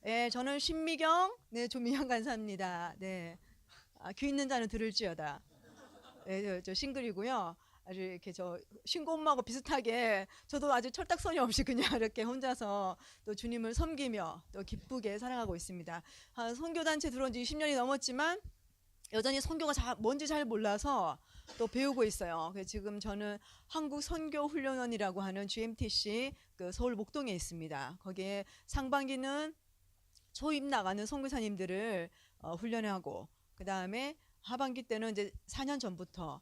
네, 저는 신미경, 네, 조미경 간사입니다. 네, 귀 있는 자는 들을지어다. 네, 저 싱글이고요. 아주 이렇게 저 신고음하고 비슷하게 저도 아주 철딱서니 없이 그냥 이렇게 혼자서 또 주님을 섬기며 또 기쁘게 살아가고 있습니다. 선교단체 들어온 지 20년이 넘었지만 여전히 선교가 뭔지 잘 몰라서 또 배우고 있어요. 그래서 지금 저는 한국 선교 훈련원이라고 하는 GMTC 그 서울 목동에 있습니다. 거기에 상반기는 초임 나가는 선교사님들을 훈련하고, 그 다음에 하반기 때는 이제 4년 전부터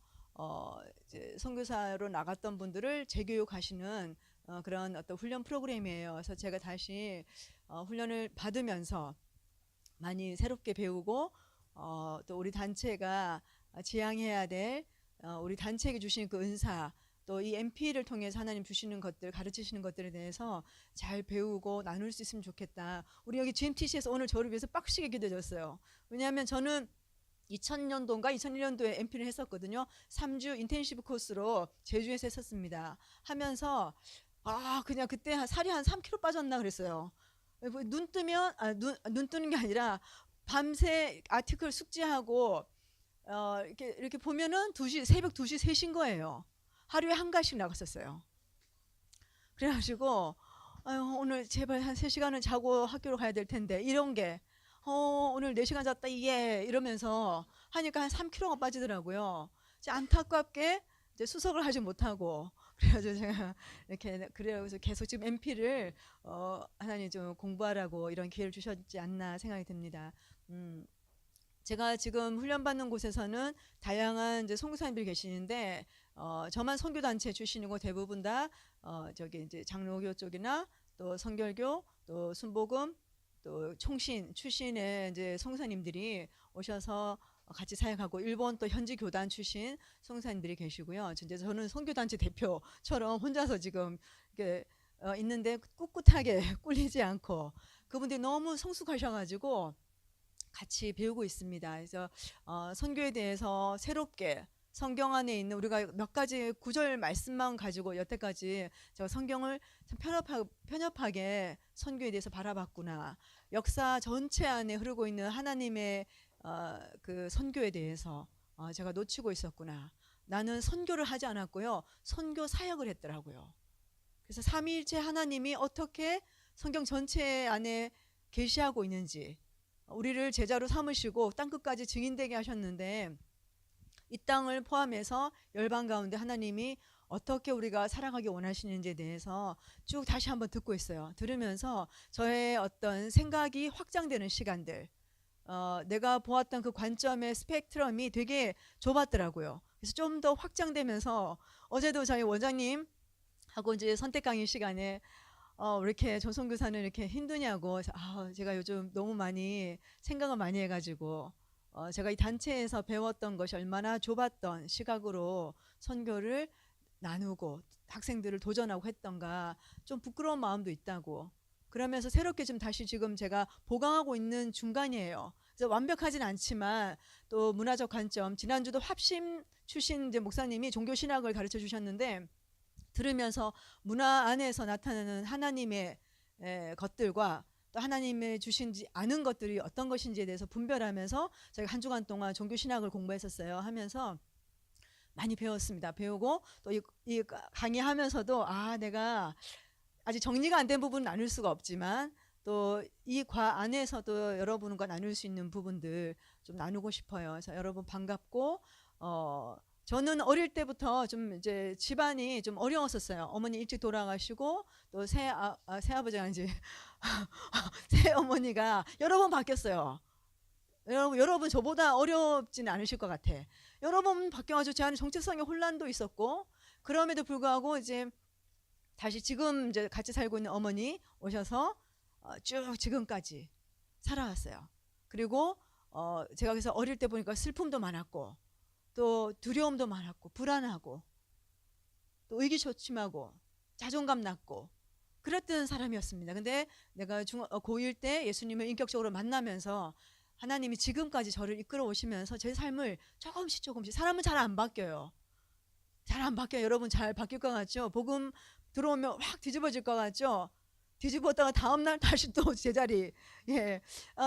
이제 선교사로 나갔던 분들을 재교육하시는 그런 어떤 훈련 프로그램이에요. 그래서 제가 다시 훈련을 받으면서 많이 새롭게 배우고, 또 우리 단체가 지향해야 될 우리 단체에게 주신 그 은사, 또 이 MP를 통해서 하나님 주시는 것들, 가르치시는 것들에 대해서 잘 배우고 나눌 수 있으면 좋겠다. 우리 여기 GMTC에서 오늘 저를 위해서 빡시게 기도해줬어요. 왜냐하면 저는 2000년도인가 2001년도에 MP를 했었거든요. 3주 인텐시브 코스로 제주에서 했었습니다. 하면서 그냥 그때 살이 한 3kg 빠졌나 그랬어요. 눈 뜨면 눈 뜨는 게 아니라 밤새 아티클 숙지하고 이렇게 보면은 새벽 2시 3시인 거예요. 하루에 한 가지씩 나갔었어요. 그래가지고 오늘 제발 한 3시간은 자고 학교로 가야 될 텐데 이런 게 오늘 4시간 잤다 예 이러면서 하니까 한 3kg가 빠지더라고요. 안타깝게 이제 수석을 하지 못하고 그래가지고 제가 이렇게 그래서 계속 지금 MP를 하나님 좀 공부하라고 이런 기회를 주셨지 않나 생각이 듭니다. 제가 지금 훈련받는 곳에서는 다양한 이제 선교사님들이 계시는데 저만 선교단체 출신이고 대부분 다 저기 이제 장로교 쪽이나 또 성결교 또 순복음 또 총신 출신의 이제 선교사님들이 오셔서 같이 사역하고, 일본 또 현지 교단 출신 선교사님들이 계시고요. 이제 저는 선교단체 대표처럼 혼자서 지금 이렇게 있는데 꿋꿋하게 꿀리지 않고 그분들이 너무 성숙하셔가지고 같이 배우고 있습니다. 그래서 선교에 대해서 새롭게 성경 안에 있는 우리가 몇 가지 구절 말씀만 가지고 여태까지 저 성경을 참 편협하게 선교에 대해서 바라봤구나. 역사 전체 안에 흐르고 있는 하나님의 그 선교에 대해서 제가 놓치고 있었구나. 나는 선교를 하지 않았고요. 선교 사역을 했더라고요. 그래서 삼위일체 하나님이 어떻게 성경 전체 안에 계시하고 있는지, 우리를 제자로 삼으시고 땅끝까지 증인되게 하셨는데 이 땅을 포함해서 열방 가운데 하나님이 어떻게 우리가 살아가기 원하시는지에 대해서 쭉 다시 한번 듣고 있어요. 들으면서 저의 어떤 생각이 확장되는 시간들, 내가 보았던 그 관점의 스펙트럼이 되게 좁았더라고요. 그래서 좀 더 확장되면서 어제도 저희 원장님 하고 이제 선택 강의 시간에 왜 이렇게 조선교사는 이렇게 힘드냐고. 제가 요즘 너무 많이 생각을 많이 해가지고 제가 이 단체에서 배웠던 것이 얼마나 좁았던 시각으로 선교를 나누고 학생들을 도전하고 했던가 좀 부끄러운 마음도 있다고. 그러면서 새롭게 좀 다시 지금 제가 보강하고 있는 중간이에요. 그래서 완벽하진 않지만 또 문화적 관점, 지난주도 합심 출신 이제 목사님이 종교신학을 가르쳐 주셨는데 들으면서 문화 안에서 나타나는 하나님의 것들과 또 하나님의 주신지 아는 것들이 어떤 것인지에 대해서 분별하면서 저희가 한 주간 동안 종교신학을 공부했었어요. 하면서 많이 배웠습니다. 배우고 또 이 강의하면서도 내가 아직 정리가 안 된 부분은 나눌 수가 없지만 또 이 과 안에서도 여러분과 나눌 수 있는 부분들 좀 나누고 싶어요. 그래서 여러분 반갑고 저는 어릴 때부터 좀 이제 집안이 좀 어려웠었어요. 어머니 일찍 돌아가시고 또 새아버지가 이제 새어머니가 여러 번 바뀌었어요. 여러분 저보다 어렵지는 않으실 것 같아. 여러 번 바뀌어가지고 제 안에 정체성의 혼란도 있었고, 그럼에도 불구하고 이제 다시 지금 이제 같이 살고 있는 어머니 오셔서 쭉 지금까지 살아왔어요. 그리고 제가 그래서 어릴 때 보니까 슬픔도 많았고 또 두려움도 많았고 불안하고 또 의기소침하고 자존감 낮고 그랬던 사람이었습니다. 근데 내가 고1 때 예수님을 인격적으로 만나면서 하나님이 지금까지 저를 이끌어 오시면서 제 삶을 조금씩 사람은 잘 안 바뀌어요. 잘 안 바뀌어요. 여러분 잘 바뀔 것 같죠? 복음 들어오면 확 뒤집어질 것 같죠? 뒤집었다가 다음날 다시 또 제자리. 예,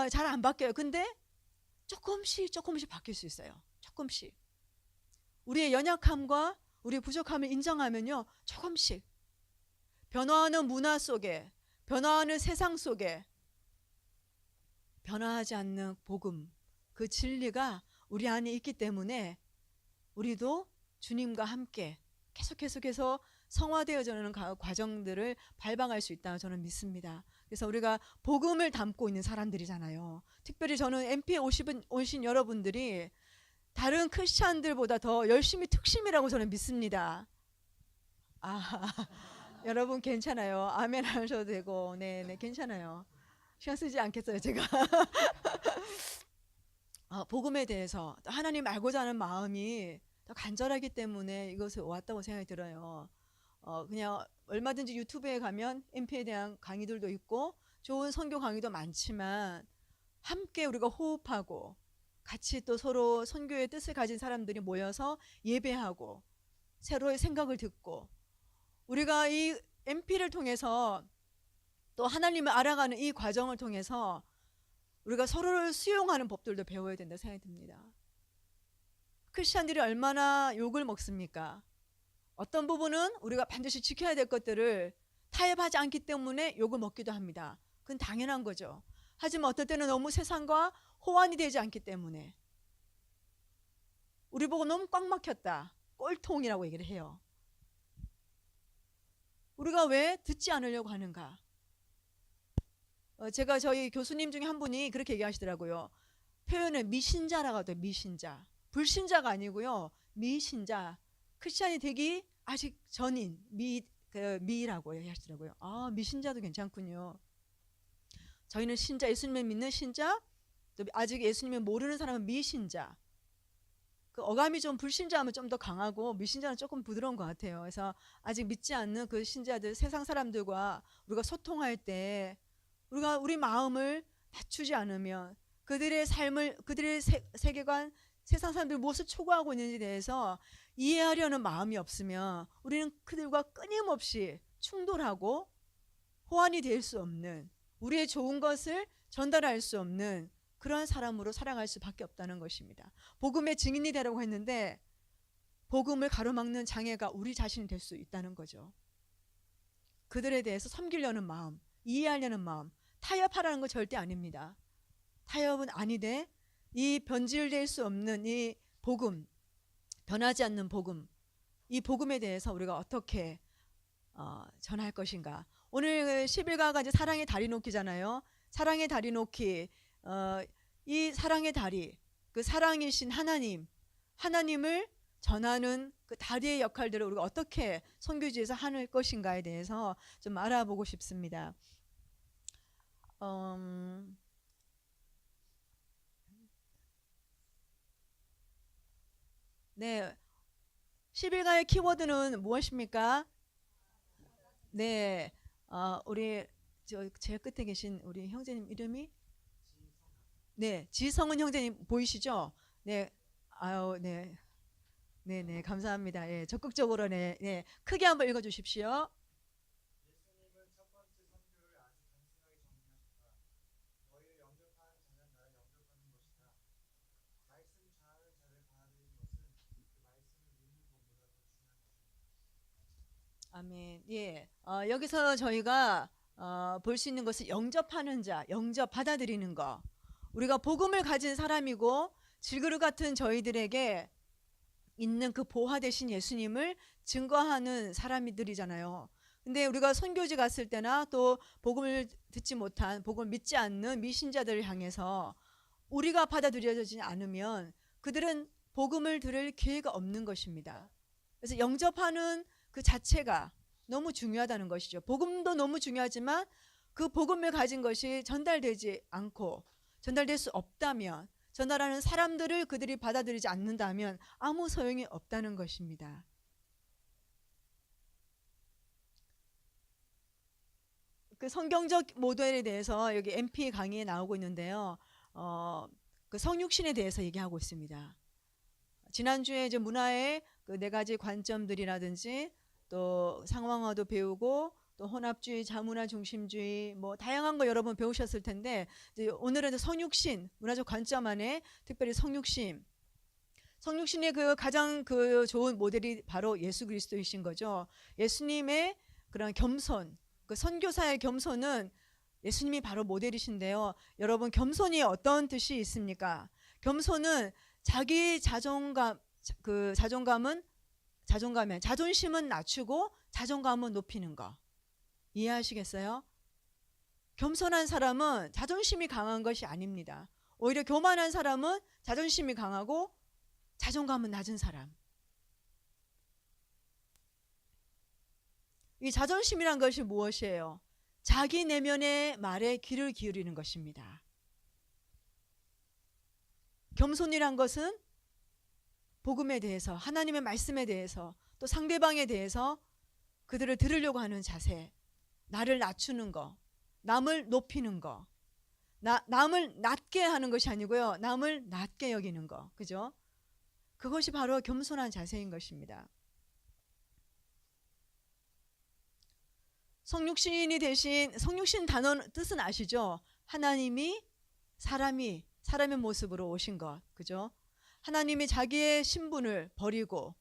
잘 안 바뀌어요. 근데 조금씩 바뀔 수 있어요. 조금씩. 우리의 연약함과 우리의 부족함을 인정하면요, 조금씩 변화하는 문화 속에, 변화하는 세상 속에 변화하지 않는 복음, 그 진리가 우리 안에 있기 때문에 우리도 주님과 함께 계속해서 성화되어지는 과정들을 밟아갈 수 있다고 저는 믿습니다. 그래서 우리가 복음을 담고 있는 사람들이잖아요. 특별히 저는 MP에 오신 여러분들이 다른 크리스찬들보다 더 열심히 특심이라고 저는 믿습니다. 여러분 괜찮아요. 아멘 하셔도 되고, 네, 괜찮아요. 시간 쓰지 않겠어요, 제가. 복음에 대해서 하나님 알고자 하는 마음이 더 간절하기 때문에 이것을 왔다고 생각이 들어요. 그냥 얼마든지 유튜브에 가면 MP에 대한 강의들도 있고 좋은 선교 강의도 많지만 함께 우리가 호흡하고 같이 또 서로 선교의 뜻을 가진 사람들이 모여서 예배하고 서로의 생각을 듣고 우리가 이 MP를 통해서 또 하나님을 알아가는 이 과정을 통해서 우리가 서로를 수용하는 법들도 배워야 된다 생각이 듭니다. 크리스찬들이 얼마나 욕을 먹습니까? 어떤 부분은 우리가 반드시 지켜야 될 것들을 타협하지 않기 때문에 욕을 먹기도 합니다. 그건 당연한 거죠. 하지만 어떨 때는 너무 세상과 호환이 되지 않기 때문에 우리 보고 너무 꽉 막혔다, 꼴통이라고 얘기를 해요. 우리가 왜 듣지 않으려고 하는가? 제가 저희 교수님 중에 한 분이 그렇게 얘기하시더라고요. 표현을 미신자라고 하더라고요. 미신자. 불신자가 아니고요. 미신자. 크리스찬이 되기 아직 전인 미라고 얘기하시더라고요. 미신자도 괜찮군요. 저희는 신자, 예수님을 믿는 신자, 또 아직 예수님을 모르는 사람은 미신자. 그 어감이 좀 불신자하면 좀 더 강하고 미신자는 조금 부드러운 것 같아요. 그래서 아직 믿지 않는 그 신자들, 세상 사람들과 우리가 소통할 때 우리 마음을 낮추지 않으면 그들의 삶을, 그들의 세계관, 세상 사람들이 무엇을 추구하고 있는지에 대해서 이해하려는 마음이 없으면 우리는 그들과 끊임없이 충돌하고 호환이 될 수 없는, 우리의 좋은 것을 전달할 수 없는 그런 사람으로 살아갈 수밖에 없다는 것입니다. 복음의 증인이 되라고 했는데 복음을 가로막는 장애가 우리 자신이 될 수 있다는 거죠. 그들에 대해서 섬기려는 마음, 이해하려는 마음, 타협하라는 거 절대 아닙니다. 타협은 아니되 이 변질될 수 없는 이 복음, 변하지 않는 복음, 이 복음에 대해서 우리가 어떻게 전할 것인가. 오늘 11가가 이제 사랑의 다리 놓기잖아요. 사랑의 다리 놓기, 이 사랑의 다리, 그 사랑이신 하나님을 전하는 그 다리의 역할들을 우리가 어떻게 선교지에서 하는 것인가에 대해서 좀 알아보고 싶습니다. 네, 11가의 키워드는 무엇입니까? 네, 우리 제일 끝에 계신 우리 형제님 이름이 네, 지성은 형제님 보이시죠? 네, 네, 네, 감사합니다. 예, 적극적으로 네, 크게 한번 읽어주십시오. 예수님은 첫 번째 선교를 아주 단순하게 정리하셨다. 너희를 영접하는 자는 나를 영접하는 것이다. 말씀 전하는 자를 받아들이는 것은 그 말씀을 믿는 것보다 더 중요한 것입니다. 아멘. 예, 여기서 저희가 볼 수 있는 것은 영접하는 자, 영접 받아들이는 거. 우리가 복음을 가진 사람이고 질그릇 같은 저희들에게 있는 그 보화 되신 예수님을 증거하는 사람들이잖아요. 근데 우리가 선교지 갔을 때나 또 복음을 듣지 못한, 복음을 믿지 않는 미신자들을 향해서 우리가 받아들여지지 않으면 그들은 복음을 들을 기회가 없는 것입니다. 그래서 영접하는 그 자체가 너무 중요하다는 것이죠. 복음도 너무 중요하지만 그 복음을 가진 것이 전달되지 않고 전달될 수 없다면, 전달하는 사람들을 그들이 받아들이지 않는다면 아무 소용이 없다는 것입니다. 그 성경적 모델에 대해서 여기 MP 강의에 나오고 있는데요. 그 성육신에 대해서 얘기하고 있습니다. 지난주에 이제 문화의 그 4가지 관점들이라든지 또 상황화도 배우고 또 혼합주의, 자문화 중심주의, 뭐 다양한 거 여러분 배우셨을 텐데, 이제 오늘은 성육신, 문화적 관점 안에 특별히 성육신, 성육신의 그 가장 그 좋은 모델이 바로 예수 그리스도이신 거죠. 예수님의 그런 겸손, 그 선교사의 겸손은 예수님이 바로 모델이신데요. 여러분, 겸손이 어떤 뜻이 있습니까? 겸손은 자기 자존심은 낮추고 자존감은 높이는 거. 이해하시겠어요? 겸손한 사람은 자존심이 강한 것이 아닙니다. 오히려 교만한 사람은 자존심이 강하고 자존감은 낮은 사람. 이 자존심이란 것이 무엇이에요? 자기 내면의 말에 귀를 기울이는 것입니다. 겸손이란 것은 복음에 대해서, 하나님의 말씀에 대해서, 또 상대방에 대해서 그들을 들으려고 하는 자세, 나를 낮추는 거, 남을 높이는 거, 남을 낮게 하는 것이 아니고요, 남을 낮게 여기는 거, 그죠? 그것이 바로 겸손한 자세인 것입니다. 성육신이 대신, 성육신 단어 뜻은 아시죠? 하나님이 사람의 모습으로 오신 것, 그죠? 하나님이 자기의 신분을 버리고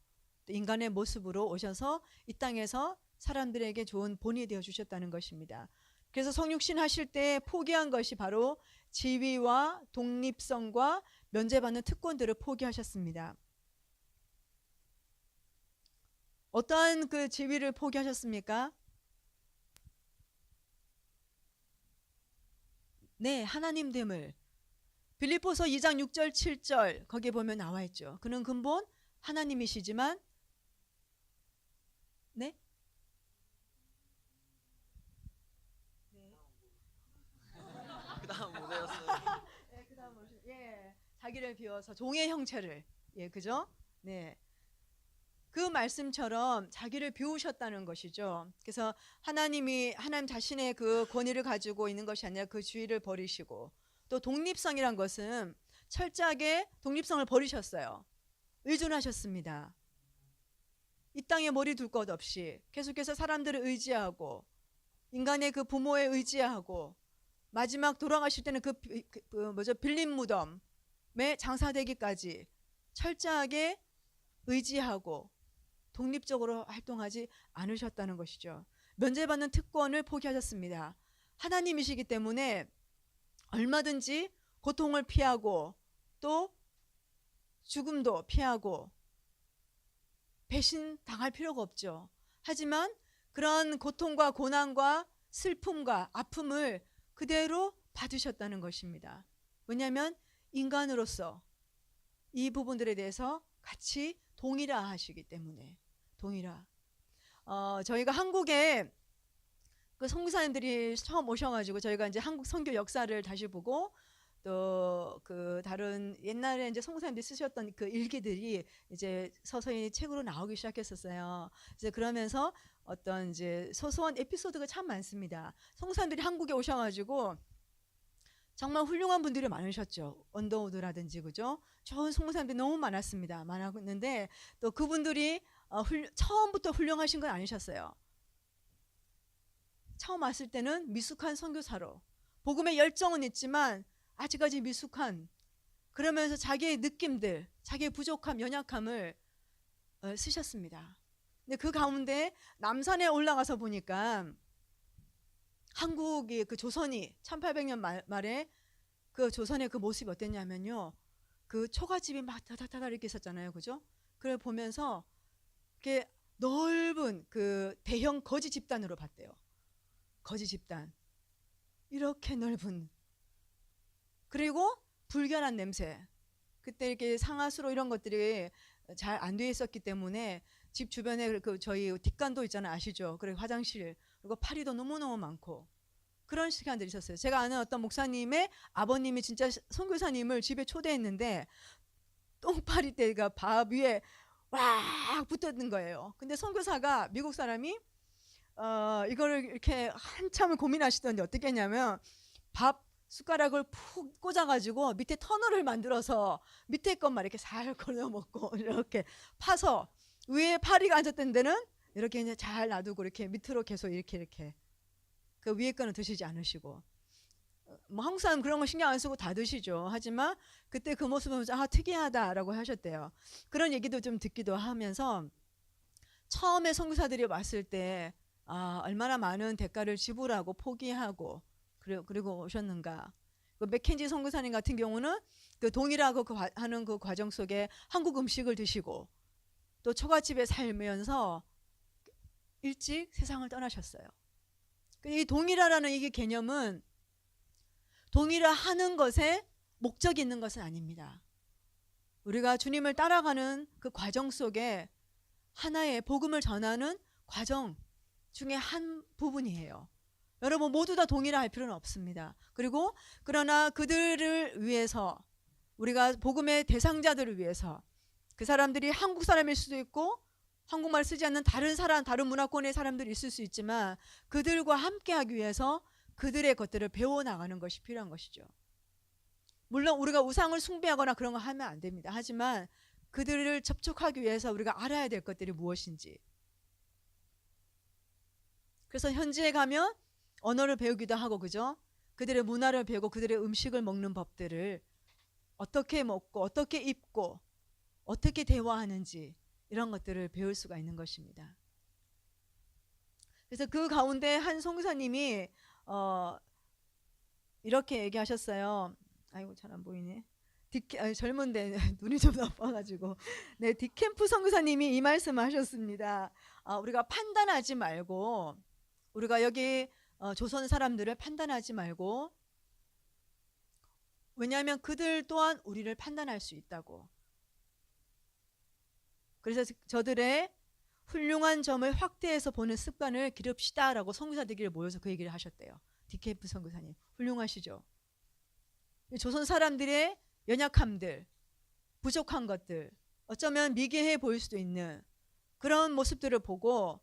인간의 모습으로 오셔서 이 땅에서 사람들에게 좋은 본이 되어 주셨다는 것입니다. 그래서 성육신 하실 때 포기한 것이 바로 지위와 독립성과 면제받는 특권들을 포기하셨습니다. 어떠한 그 지위를 포기하셨습니까? 네, 하나님됨을. 빌립보서 2장 6절 7절 거기에 보면 나와 있죠. 그는 근본 하나님이시지만, 네? 그다음 무대였어요. 네, 그다음 자기를 비워서 종의 형체를, 그죠? 네. 그 말씀처럼 자기를 비우셨다는 것이죠. 그래서 하나님 자신의 그 권위를 가지고 있는 것이 아니라 그 주의를 버리시고, 또 독립성이란 것은 철저하게 독립성을 버리셨어요. 의존하셨습니다. 이 땅에 머리 둘 것 없이 계속해서 사람들을 의지하고, 인간의 그 부모에 의지하고, 마지막 돌아가실 때는 빌린 무덤에 장사되기까지 철저하게 의지하고 독립적으로 활동하지 않으셨다는 것이죠. 면제받는 특권을 포기하셨습니다. 하나님이시기 때문에 얼마든지 고통을 피하고 또 죽음도 피하고 배신 당할 필요가 없죠. 하지만 그런 고통과 고난과 슬픔과 아픔을 그대로 받으셨다는 것입니다. 왜냐하면 인간으로서 이 부분들에 대해서 같이 동일하시기 때문에. 저희가 한국에 그 선교사님들이 처음 오셔가지고 저희가 이제 한국 선교 역사를 다시 보고, 또 그 다른 옛날에 이제 선교사님들이 쓰셨던 그 일기들이 이제 서서히 책으로 나오기 시작했었어요. 이제 그러면서 어떤 이제 소소한 에피소드가 참 많습니다. 선교사님들이 한국에 오셔가지고 정말 훌륭한 분들이 많으셨죠. 언더우드라든지, 그죠? 좋은 선교사님들이 너무 많았는데 또 그분들이 처음부터 훌륭하신 건 아니셨어요. 처음 왔을 때는 미숙한 선교사로, 복음의 열정은 있지만 아직까지 미숙한, 그러면서 자기의 느낌들, 자기의 부족함, 연약함을 쓰셨습니다. 근데 그 가운데 남산에 올라가서 보니까 한국이, 그 조선이 1800년 말에 그 조선의 그 모습이 어땠냐면요, 그 초가집이 막 다다다다 이렇게 있었잖아요, 그죠? 그걸 보면서 이렇게 넓은 그 대형 거지 집단으로 봤대요. 거지 집단, 이렇게 넓은. 그리고 불결한 냄새, 그때 이렇게 상하수로 이런 것들이 잘 안 돼 있었기 때문에 집 주변에 그 저희 뒷간도 있잖아요, 아시죠? 그리고 화장실, 그리고 파리도 너무너무 많고 그런 시간들이 있었어요. 제가 아는 어떤 목사님의 아버님이 진짜 선교사님을 집에 초대했는데 똥파리떼가 밥 위에 와 붙었는 거예요. 근데 선교사가, 미국 사람이 이거를 이렇게 한참을 고민하시던데 어떻게 했냐면 밥 숟가락을 푹 꽂아가지고 밑에 터널을 만들어서 밑에 것만 이렇게 살 걸러 먹고 이렇게 파서, 위에 파리가 앉았던 데는 이렇게 이제 잘 놔두고 이렇게 밑으로 계속 이렇게 그 위에 거는 드시지 않으시고, 뭐 한국 사람 그런 거 신경 안 쓰고 다 드시죠. 하지만 그때 그 모습을 보면서 아 특이하다라고 하셨대요. 그런 얘기도 좀 듣기도 하면서 처음에 선교사들이 왔을 때 아 얼마나 많은 대가를 지불하고 포기하고 그리고 오셨는가. 그 맥켄지 선교사님 같은 경우는 그 동일하고 하는 그 과정 속에 한국 음식을 드시고 또 처갓집에 살면서 일찍 세상을 떠나셨어요. 이 동일하라는 이 개념은 동일하는 것에 목적이 있는 것은 아닙니다. 우리가 주님을 따라가는 그 과정 속에 하나의 복음을 전하는 과정 중에 한 부분이에요. 여러분 모두 다 동일할 필요는 없습니다. 그리고 그러나 그들을 위해서 우리가 복음의 대상자들을 위해서 그 사람들이 한국 사람일 수도 있고 한국말 쓰지 않는 다른 문화권의 사람들이 있을 수 있지만 그들과 함께하기 위해서 그들의 것들을 배워나가는 것이 필요한 것이죠. 물론 우리가 우상을 숭배하거나 그런 거 하면 안 됩니다. 하지만 그들을 접촉하기 위해서 우리가 알아야 될 것들이 무엇인지. 그래서 현지에 가면 언어를 배우기도 하고 그죠? 그들의 문화를 배우고 그들의 음식을 먹는 법들을 어떻게 먹고 어떻게 입고 어떻게 대화하는지 이런 것들을 배울 수가 있는 것입니다. 그래서 그 가운데 한 선교사님이 이렇게 얘기하셨어요. 아이고 잘 안 보이네. 젊은데 눈이 좀 나빠가지고 네 디캠프 선교사님이 이 말씀을 하셨습니다. 우리가 판단하지 말고 우리가 여기 조선 사람들을 판단하지 말고 왜냐하면 그들 또한 우리를 판단할 수 있다고. 그래서 저들의 훌륭한 점을 확대해서 보는 습관을 기릅시다라고 선교사들끼리 모여서 그 얘기를 하셨대요. 디캠프 선교사님 훌륭하시죠. 조선 사람들의 연약함들, 부족한 것들, 어쩌면 미개해 보일 수도 있는 그런 모습들을 보고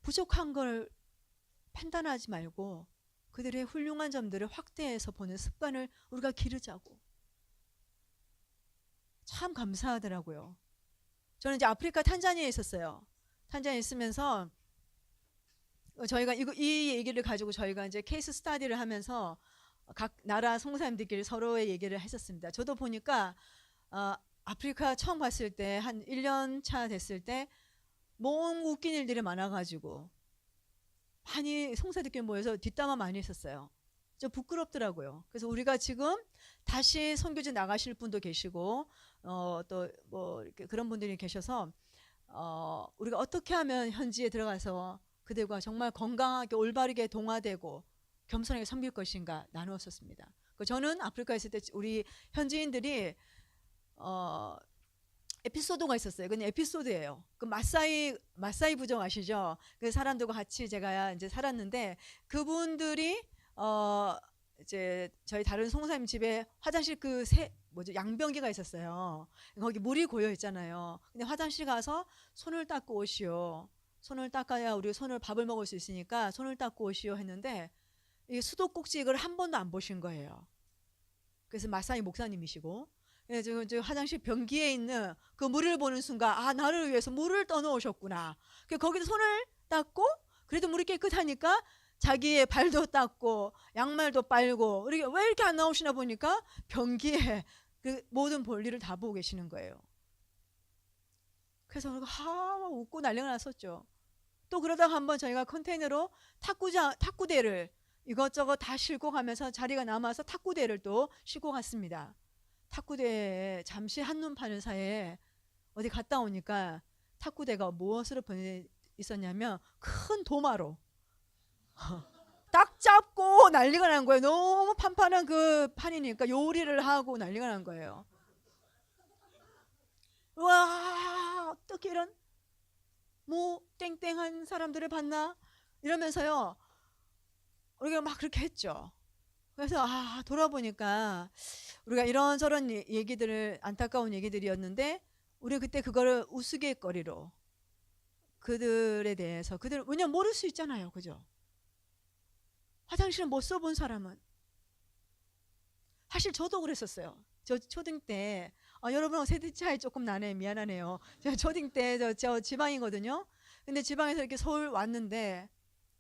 부족한 걸 판단하지 말고 그들의 훌륭한 점들을 확대해서 보는 습관을 우리가 기르자고. 참 감사하더라고요. 저는 이제 아프리카 탄자니아에 있었어요. 탄자니아에 있으면서 저희가 이 얘기를 가지고 저희가 이제 케이스 스터디를 하면서 각 나라 선교사님들끼리 서로의 얘기를 했었습니다. 저도 보니까 아프리카 처음 갔을 때 한 1년 차 됐을 때 너무 웃긴 일들이 많아가지고 많이 선교사들끼리 모여서 뒷담화 많이 했었어요. 좀 부끄럽더라고요. 그래서 우리가 지금 다시 선교지 나가실 분도 계시고 또 뭐 이렇게 그런 분들이 계셔서 우리가 어떻게 하면 현지에 들어가서 그들과 정말 건강하게 올바르게 동화되고 겸손하게 섬길 것인가 나누었었습니다. 저는 아프리카에 있을 때 우리 현지인들이 에피소드가 있었어요. 그건 에피소드예요. 그 마사이 부족 아시죠? 그 사람들과 같이 제가 이제 살았는데 그분들이 이제 저희 다른 선교사님 집에 화장실 양변기가 있었어요. 거기 물이 고여 있잖아요. 근데 화장실 가서 손을 닦고 오시오. 손을 닦아야 우리 밥을 먹을 수 있으니까 손을 닦고 오시오 했는데 이 수도꼭지를 한 번도 안 보신 거예요. 그래서 마사이 목사님이시고 저 화장실 변기에 있는 그 물을 보는 순간 나를 위해서 물을 떠놓으셨구나. 거기서 손을 닦고 그래도 물이 깨끗하니까 자기의 발도 닦고 양말도 빨고 왜 이렇게 안 나오시나 보니까 변기에 그 모든 볼일을 다 보고 계시는 거예요. 그래서 웃고 난리가 났었죠. 또 그러다가 한번 저희가 컨테이너로 탁구대를 이것저것 다 싣고 가면서 자리가 남아서 탁구대를 또 싣고 갔습니다. 탁구대에 잠시 한눈 파는 사이에 어디 갔다 오니까 탁구대가 무엇으로 변해 있었냐면 큰 도마로 딱 잡고 난리가 난 거예요. 너무 판판한 그 판이니까 요리를 하고 난리가 난 거예요. 와 어떻게 이런 땡땡한 사람들을 봤나 이러면서요 우리가 막 그렇게 했죠. 그래서 돌아보니까 우리가 이런저런 얘기들을 안타까운 얘기들이었는데 우리 그때 그거를 우스갯거리로 그들에 대해서 왜냐면 모를 수 있잖아요. 그죠? 화장실을 못 써본 사람은 사실 저도 그랬었어요. 저 초등 때 여러분하고 세대 차이 조금 나네. 미안하네요. 제가 초딩 때 저 지방이거든요. 근데 지방에서 이렇게 서울 왔는데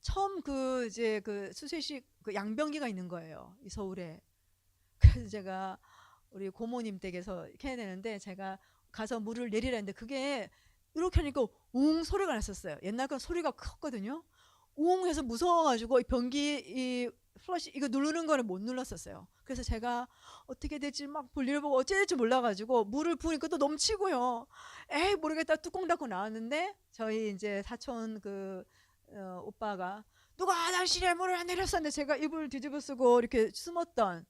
처음 이제 수세식 양변기가 있는 거예요. 이 서울에. 그래서 제가 우리 고모님 댁에서 이렇게 해야 되는데 제가 가서 물을 내리라 했는데 그게 이렇게 하니까 웅 소리가 났었어요. 옛날 건 소리가 컸거든요. 웅 해서 무서워가지고 이 변기 이 플러시 이거 누르는 거를 못 눌렀었어요. 그래서 제가 어떻게 될지 막 볼일을 보고 어찌 될지 몰라가지고 물을 부으니까 또 넘치고요. 에이 모르겠다 뚜껑 닫고 나왔는데 저희 이제 사촌 오빠가 누가 화장실에 물을 안 내렸었는데 제가 이불 뒤집어 쓰고 이렇게 숨었던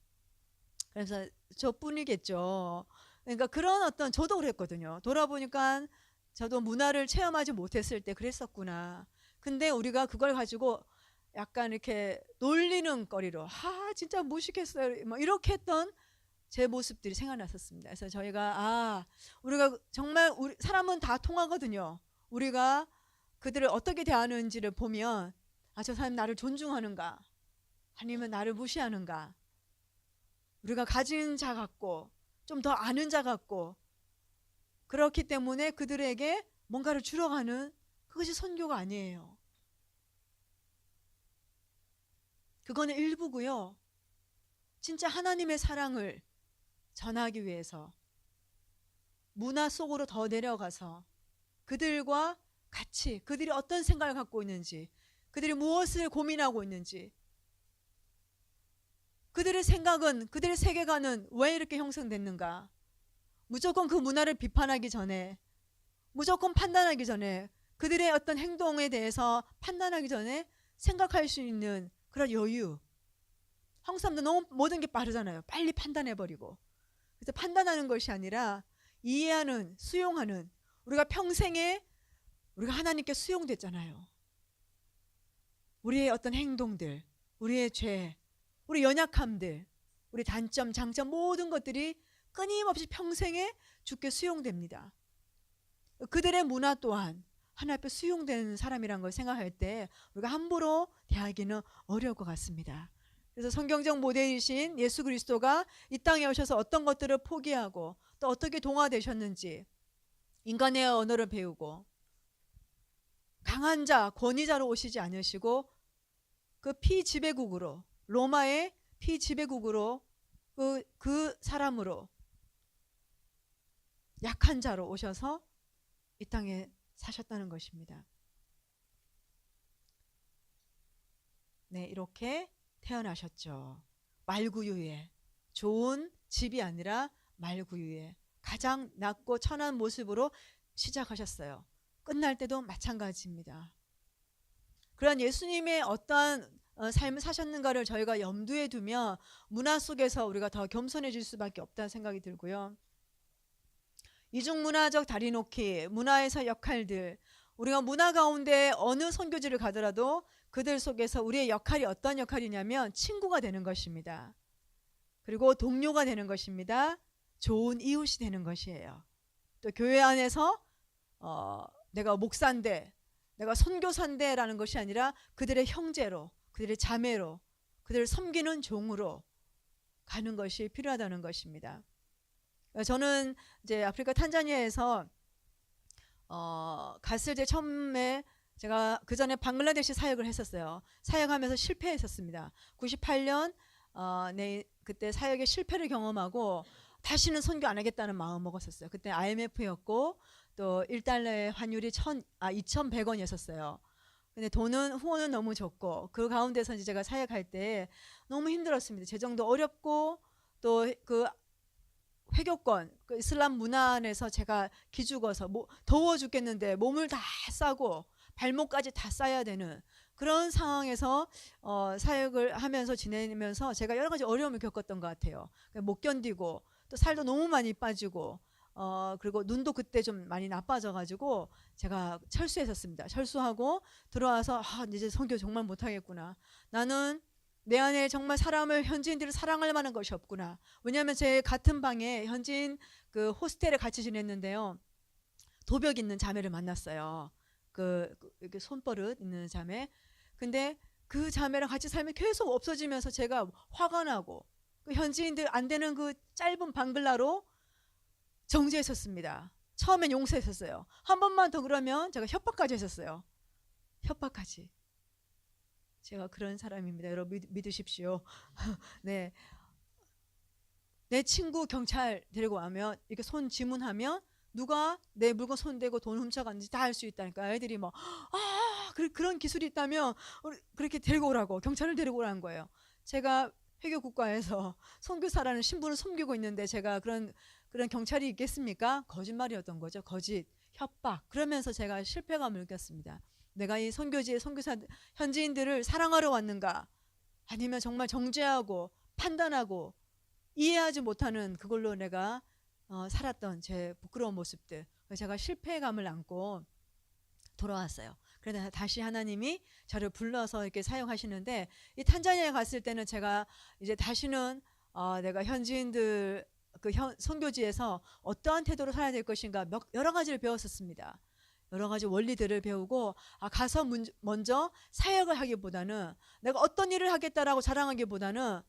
그래서 저뿐이겠죠. 그러니까 그런 어떤 저도 그랬거든요. 돌아보니까 저도 문화를 체험하지 못했을 때 그랬었구나. 근데 우리가 그걸 가지고 약간 이렇게 놀리는 거리로 진짜 무식했어요. 뭐 이렇게 했던 제 모습들이 생각났었습니다. 그래서 저희가 우리가 정말 우리 사람은 다 통하거든요. 우리가 그들을 어떻게 대하는지를 보면 저 사람 나를 존중하는가 아니면 나를 무시하는가 우리가 가진 자 같고 좀 더 아는 자 같고 그렇기 때문에 그들에게 뭔가를 주러 가는 그것이 선교가 아니에요. 그거는 일부고요. 진짜 하나님의 사랑을 전하기 위해서 문화 속으로 더 내려가서 그들과 같이 그들이 어떤 생각을 갖고 있는지 그들이 무엇을 고민하고 있는지 그들의 생각은 그들의 세계관은 왜 이렇게 형성됐는가 무조건 그 문화를 비판하기 전에 무조건 판단하기 전에 그들의 어떤 행동에 대해서 판단하기 전에 생각할 수 있는 그런 여유. 한국 사람들 너무 모든 게 빠르잖아요. 빨리 판단해버리고. 그래서 판단하는 것이 아니라 이해하는, 수용하는 우리가 평생에 우리가 하나님께 수용됐잖아요. 우리의 어떤 행동들, 우리의 죄, 우리 연약함들, 우리 단점, 장점 모든 것들이 끊임없이 평생에 주께 수용됩니다. 그들의 문화 또한 하나님 앞에 수용되는 사람이란 걸 생각할 때 우리가 함부로 대하기는 어려울 것 같습니다. 그래서 성경적 모델이신 예수 그리스도가 이 땅에 오셔서 어떤 것들을 포기하고 또 어떻게 동화되셨는지 인간의 언어를 배우고 강한 자, 권위자로 오시지 않으시고 그 피지배국으로 로마의 피지배국으로 그 사람으로 약한 자로 오셔서 이 땅에 사셨다는 것입니다. 네, 이렇게 태어나셨죠. 말구유에 좋은 집이 아니라 말구유에 가장 낮고 천한 모습으로 시작하셨어요. 끝날 때도 마찬가지입니다. 그런 예수님의 어떠한 삶을 사셨는가를 저희가 염두에 두면 문화 속에서 우리가 더 겸손해질 수밖에 없다는 생각이 들고요. 이중문화적 다리놓기, 문화에서 역할들, 우리가 문화 가운데 어느 선교지를 가더라도 그들 속에서 우리의 역할이 어떤 역할이냐면 친구가 되는 것입니다. 그리고 동료가 되는 것입니다. 좋은 이웃이 되는 것이에요. 또 교회 안에서 내가 목사인데 내가 선교사인데라는 것이 아니라 그들의 형제로, 그들의 자매로, 그들을 섬기는 종으로 가는 것이 필요하다는 것입니다. 저는 이제 아프리카 탄자니아에서 갔을 때 처음에 제가 그 전에 방글라데시 사역을 했었어요. 사역하면서 실패했었습니다. 98년 그때 사역의 실패를 경험하고 다시는 선교 안 하겠다는 마음 먹었었어요. 그때 IMF였고 또 1달러의 환율이 2,100원이었어요. 근데 후원은 너무 적고 그 가운데서 이제 제가 사역할 때 너무 힘들었습니다. 재정도 어렵고 또 그 회교권, 그 이슬람 문화 안에서 제가 기죽어서 더워 죽겠는데 몸을 다 싸고 발목까지 다 싸야 되는 그런 상황에서 사역을 하면서 지내면서 제가 여러 가지 어려움을 겪었던 것 같아요. 못 견디고 또 살도 너무 많이 빠지고 그리고 눈도 그때 좀 많이 나빠져가지고 제가 철수했었습니다. 철수하고 들어와서 이제 선교 정말 못하겠구나. 나는 내 안에 정말 현지인들을 사랑할 만한 것이 없구나. 왜냐하면 제 같은 방에 현지인 그 호스텔에 같이 지냈는데요. 도벽 있는 자매를 만났어요. 이렇게 손버릇 있는 자매. 근데 그 자매랑 같이 살면 계속 없어지면서 제가 화가 나고 그 현지인들 안 되는 그 짧은 방글라로 정죄했었습니다. 처음엔 용서했었어요. 한 번만 더 그러면 제가 협박까지 했었어요. 협박까지. 제가 그런 사람입니다. 여러분 믿으십시오. 네. 내 친구 경찰 데리고 와면 이렇게 손 지문하면 누가 내 물건 손대고 돈 훔쳐갔는지 다 알 수 있다니까. 애들이 뭐 그런 기술이 있다면 그렇게 데리고 오라고, 경찰을 데리고 오라는 거예요. 제가 회교 국가에서 선교사라는 신분을 섬기고 있는데 제가 그런 경찰이 있겠습니까? 거짓말이었던 거죠. 거짓, 협박. 그러면서 제가 실패감을 느꼈습니다. 내가 이 선교지의 선교사 현지인들을 사랑하러 왔는가? 아니면 정말 정죄하고 판단하고 이해하지 못하는 그걸로 내가 살았던 제 부끄러운 모습들. 제가 실패감을 안고 돌아왔어요. 그러다 다시 하나님이 저를 불러서 이렇게 사용하시는데, 이 탄자니아에 갔을 때는 제가 이제 다시는 내가 현지인들 선교지에서 어떠한 태도로 살아야 될 것인가 여러 가지를 배웠었습니다. 여러 가지 원리들을 배우고 가서 먼저 사역을 하기보다는 내가 어떤 일을 하겠다라고 자랑하기보다는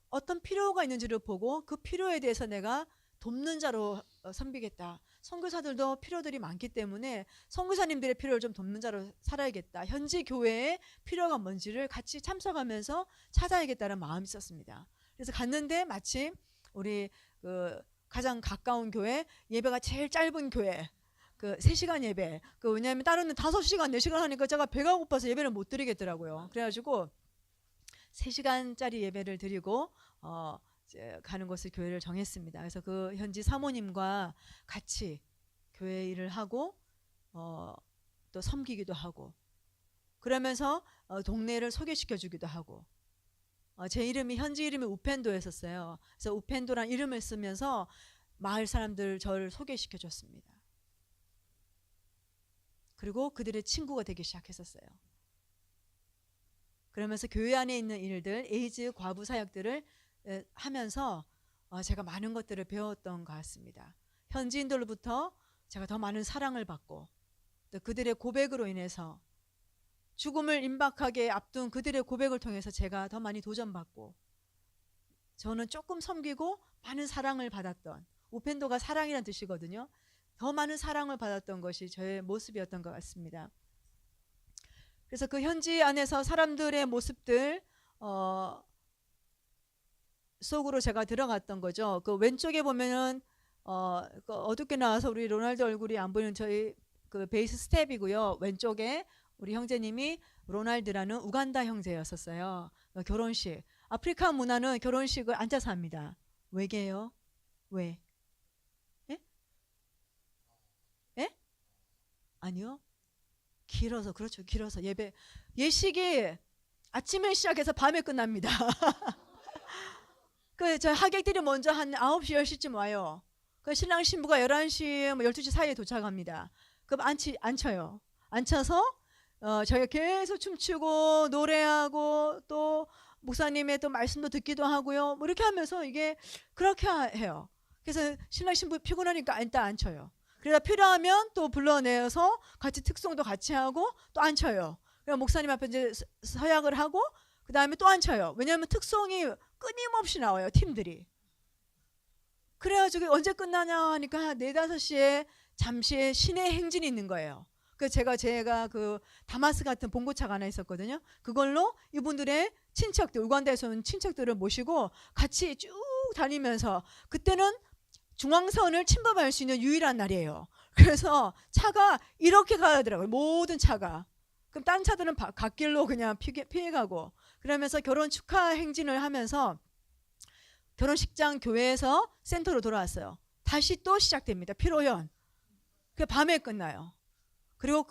어떤 필요가 있는지를 보고 그 필요에 대해서 내가 돕는 자로 섬기겠다. 선교사들도 필요들이 많기 때문에 선교사님들의 필요를 좀 돕는 자로 살아야겠다. 현지 교회의 필요가 뭔지를 같이 참석하면서 찾아야겠다는 마음이 있었습니다. 그래서 갔는데 마침 우리 가장 가까운 교회, 예배가 제일 짧은 교회, 3시간 예배. 왜냐하면 다른 5시간, 4시간 하니까 제가 배가 고파서 예배를 못 드리겠더라고요. 그래가지고 3시간짜리 예배를 드리고 이제 가는 곳을 교회를 정했습니다. 그래서 그 현지 사모님과 같이 교회 일을 하고 또 섬기기도 하고, 그러면서 동네를 소개시켜 주기도 하고. 제 이름이 현지 이름이 우펜도였었어요. 그래서 우펜도란 이름을 쓰면서 마을 사람들 저를 소개시켜 줬습니다. 그리고 그들의 친구가 되기 시작했었어요. 그러면서 교회 안에 있는 일들, 에이즈 과부 사역들을 하면서 제가 많은 것들을 배웠던 것 같습니다. 현지인들로부터 제가 더 많은 사랑을 받고, 또 그들의 고백으로 인해서 죽음을 임박하게 앞둔 그들의 고백을 통해서 제가 더 많이 도전받고, 저는 조금 섬기고 많은 사랑을 받았던, 우펜도가 사랑이란 뜻이거든요. 더 많은 사랑을 받았던 것이 저의 모습이었던 것 같습니다. 그래서 그 현지 안에서 사람들의 모습들 속으로 제가 들어갔던 거죠. 그 왼쪽에 보면은 어둡게 나와서 우리 로날드 얼굴이 안 보이는 저희 그 베이스 스텝이고요. 왼쪽에 우리 형제님이 로날드라는 우간다 형제였었어요. 결혼식, 아프리카 문화는 결혼식을 앉아서 합니다. 왜게요? 왜? 예? 예? 아니요. 길어서. 그렇죠. 길어서. 예식이 아침에 시작해서 밤에 끝납니다. 저 하객들이 먼저 한 9시, 10시쯤 와요. 신랑 신부가 11시, 12시 사이에 도착합니다. 그럼 앉혀요. 앉혀서 저희가 계속 춤추고 노래하고 또 목사님의 또 말씀도 듣기도 하고요. 뭐 이렇게 하면서 이게 그렇게 해요. 그래서 신랑 신부 피곤하니까 일단 앉혀요. 그러다 필요하면 또 불러내서 같이 특송도 같이 하고 또 앉혀요. 그럼 목사님 앞에 이제 서약을 하고 그 다음에 또 앉혀요. 왜냐하면 특송이 끊임없이 나와요, 팀들이. 그래가지고 언제 끝나냐 하니까 4, 5시에 잠시 신의 행진이 있는 거예요. 제가 그 다마스 같은 봉고차가 하나 있었거든요. 그걸로 이분들의 친척들, 우간다에서 온 친척들을 모시고 같이 쭉 다니면서, 그때는 중앙선을 침범할 수 있는 유일한 날이에요. 그래서 차가 이렇게 가더라고요. 모든 차가. 그럼 딴 차들은 갓길로 그냥 피해가고, 그러면서 결혼 축하 행진을 하면서 결혼식장 교회에서 센터로 돌아왔어요. 다시 또 시작됩니다. 피로연. 그 밤에 끝나요. 그리고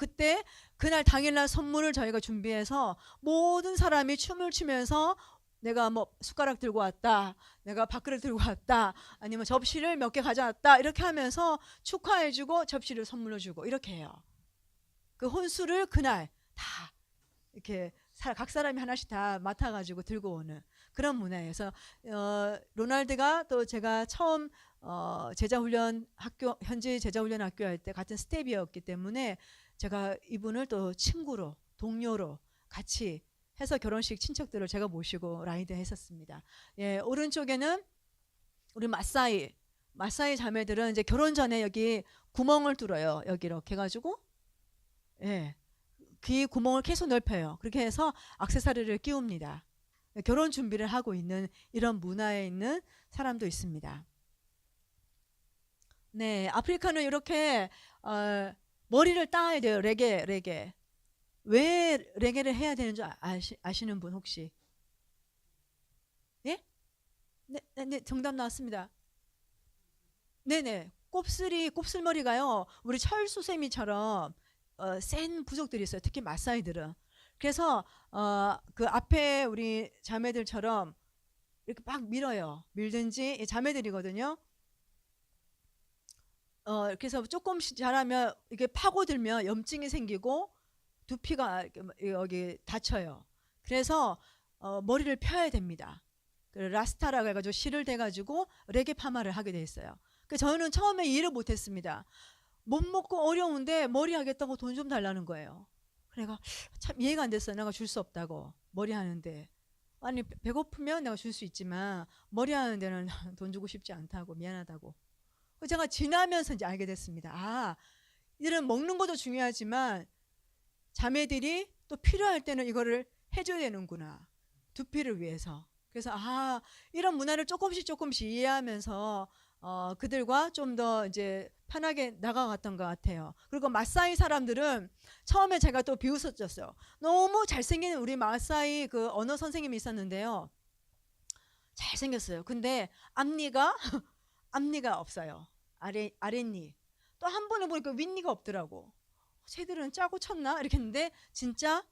그날 당일날 선물을 저희가 준비해서 모든 사람이 춤을 추면서 내가 뭐 숟가락 들고 왔다, 내가 밥그릇 들고 왔다, 아니면 접시를 몇 개 가져왔다, 이렇게 하면서 축하해주고 접시를 선물로 주고 이렇게 해요. 그 혼수를 그날 다 이렇게 각 사람이 하나씩 다 맡아가지고 들고 오는 그런 문화에서 로날드가 또 제가 처음 제자훈련 학교, 현지 제자훈련 학교 할 때 같은 스텝이었기 때문에 제가 이분을 또 친구로, 동료로 같이 해서 결혼식 친척들을 제가 모시고 라이드 했었습니다. 예, 오른쪽에는 우리 마사이 마사이 자매들은 이제 결혼 전에 여기 구멍을 뚫어요. 여기 이렇게 해가지고 예, 귀 구멍을 계속 넓혀요. 그렇게 해서 액세서리를 끼웁니다. 결혼 준비를 하고 있는 이런 문화에 있는 사람도 있습니다. 네, 아프리카는 이렇게 머리를 따야 돼요. 레게. 왜 레게를 해야 되는 줄 아시는 분 혹시? 예? 네, 정답 나왔습니다. 네네. 곱슬머리가요. 우리 철수세미처럼 센 부족들이 있어요. 특히 마사이들은. 그래서 그 앞에 우리 자매들처럼 이렇게 막 밀어요. 밀든지 자매들이거든요. 그래서 조금씩 자라면 이게 파고들면 염증이 생기고 두피가 여기 다쳐요. 그래서 머리를 펴야 됩니다. 라스타라고 해가지고 실을 대가지고 레게 파마를 하게 돼 있어요. 저는 처음에 이해를 못했습니다. 못 먹고 어려운데 머리 하겠다고 돈 좀 달라는 거예요. 내가 참 이해가 안 됐어요. 내가 줄 수 없다고 머리 하는데. 아니 배고프면 내가 줄 수 있지만 머리 하는 데는 돈 주고 싶지 않다고 미안하다고. 제가 지나면서 이제 알게 됐습니다. 아, 이들은 먹는 것도 중요하지만 자매들이 또 필요할 때는 이거를 해줘야 되는구나. 두피를 위해서. 그래서 이런 문화를 조금씩 이해하면서 그들과 좀 더 이제 편하게 나가갔던 것 같아요. 그리고 마사이 사람들은 처음에 제가 또 비웃었었어요. 너무 잘생긴 우리 마사이 그 언어 선생님이 있었는데요. 잘생겼어요. 근데 앞니가 없어요. 아랫니. 또 한 번에 보니까 윗니가 없더라고. 쟤들은 짜고 쳤나? 이렇게 했는데 진짜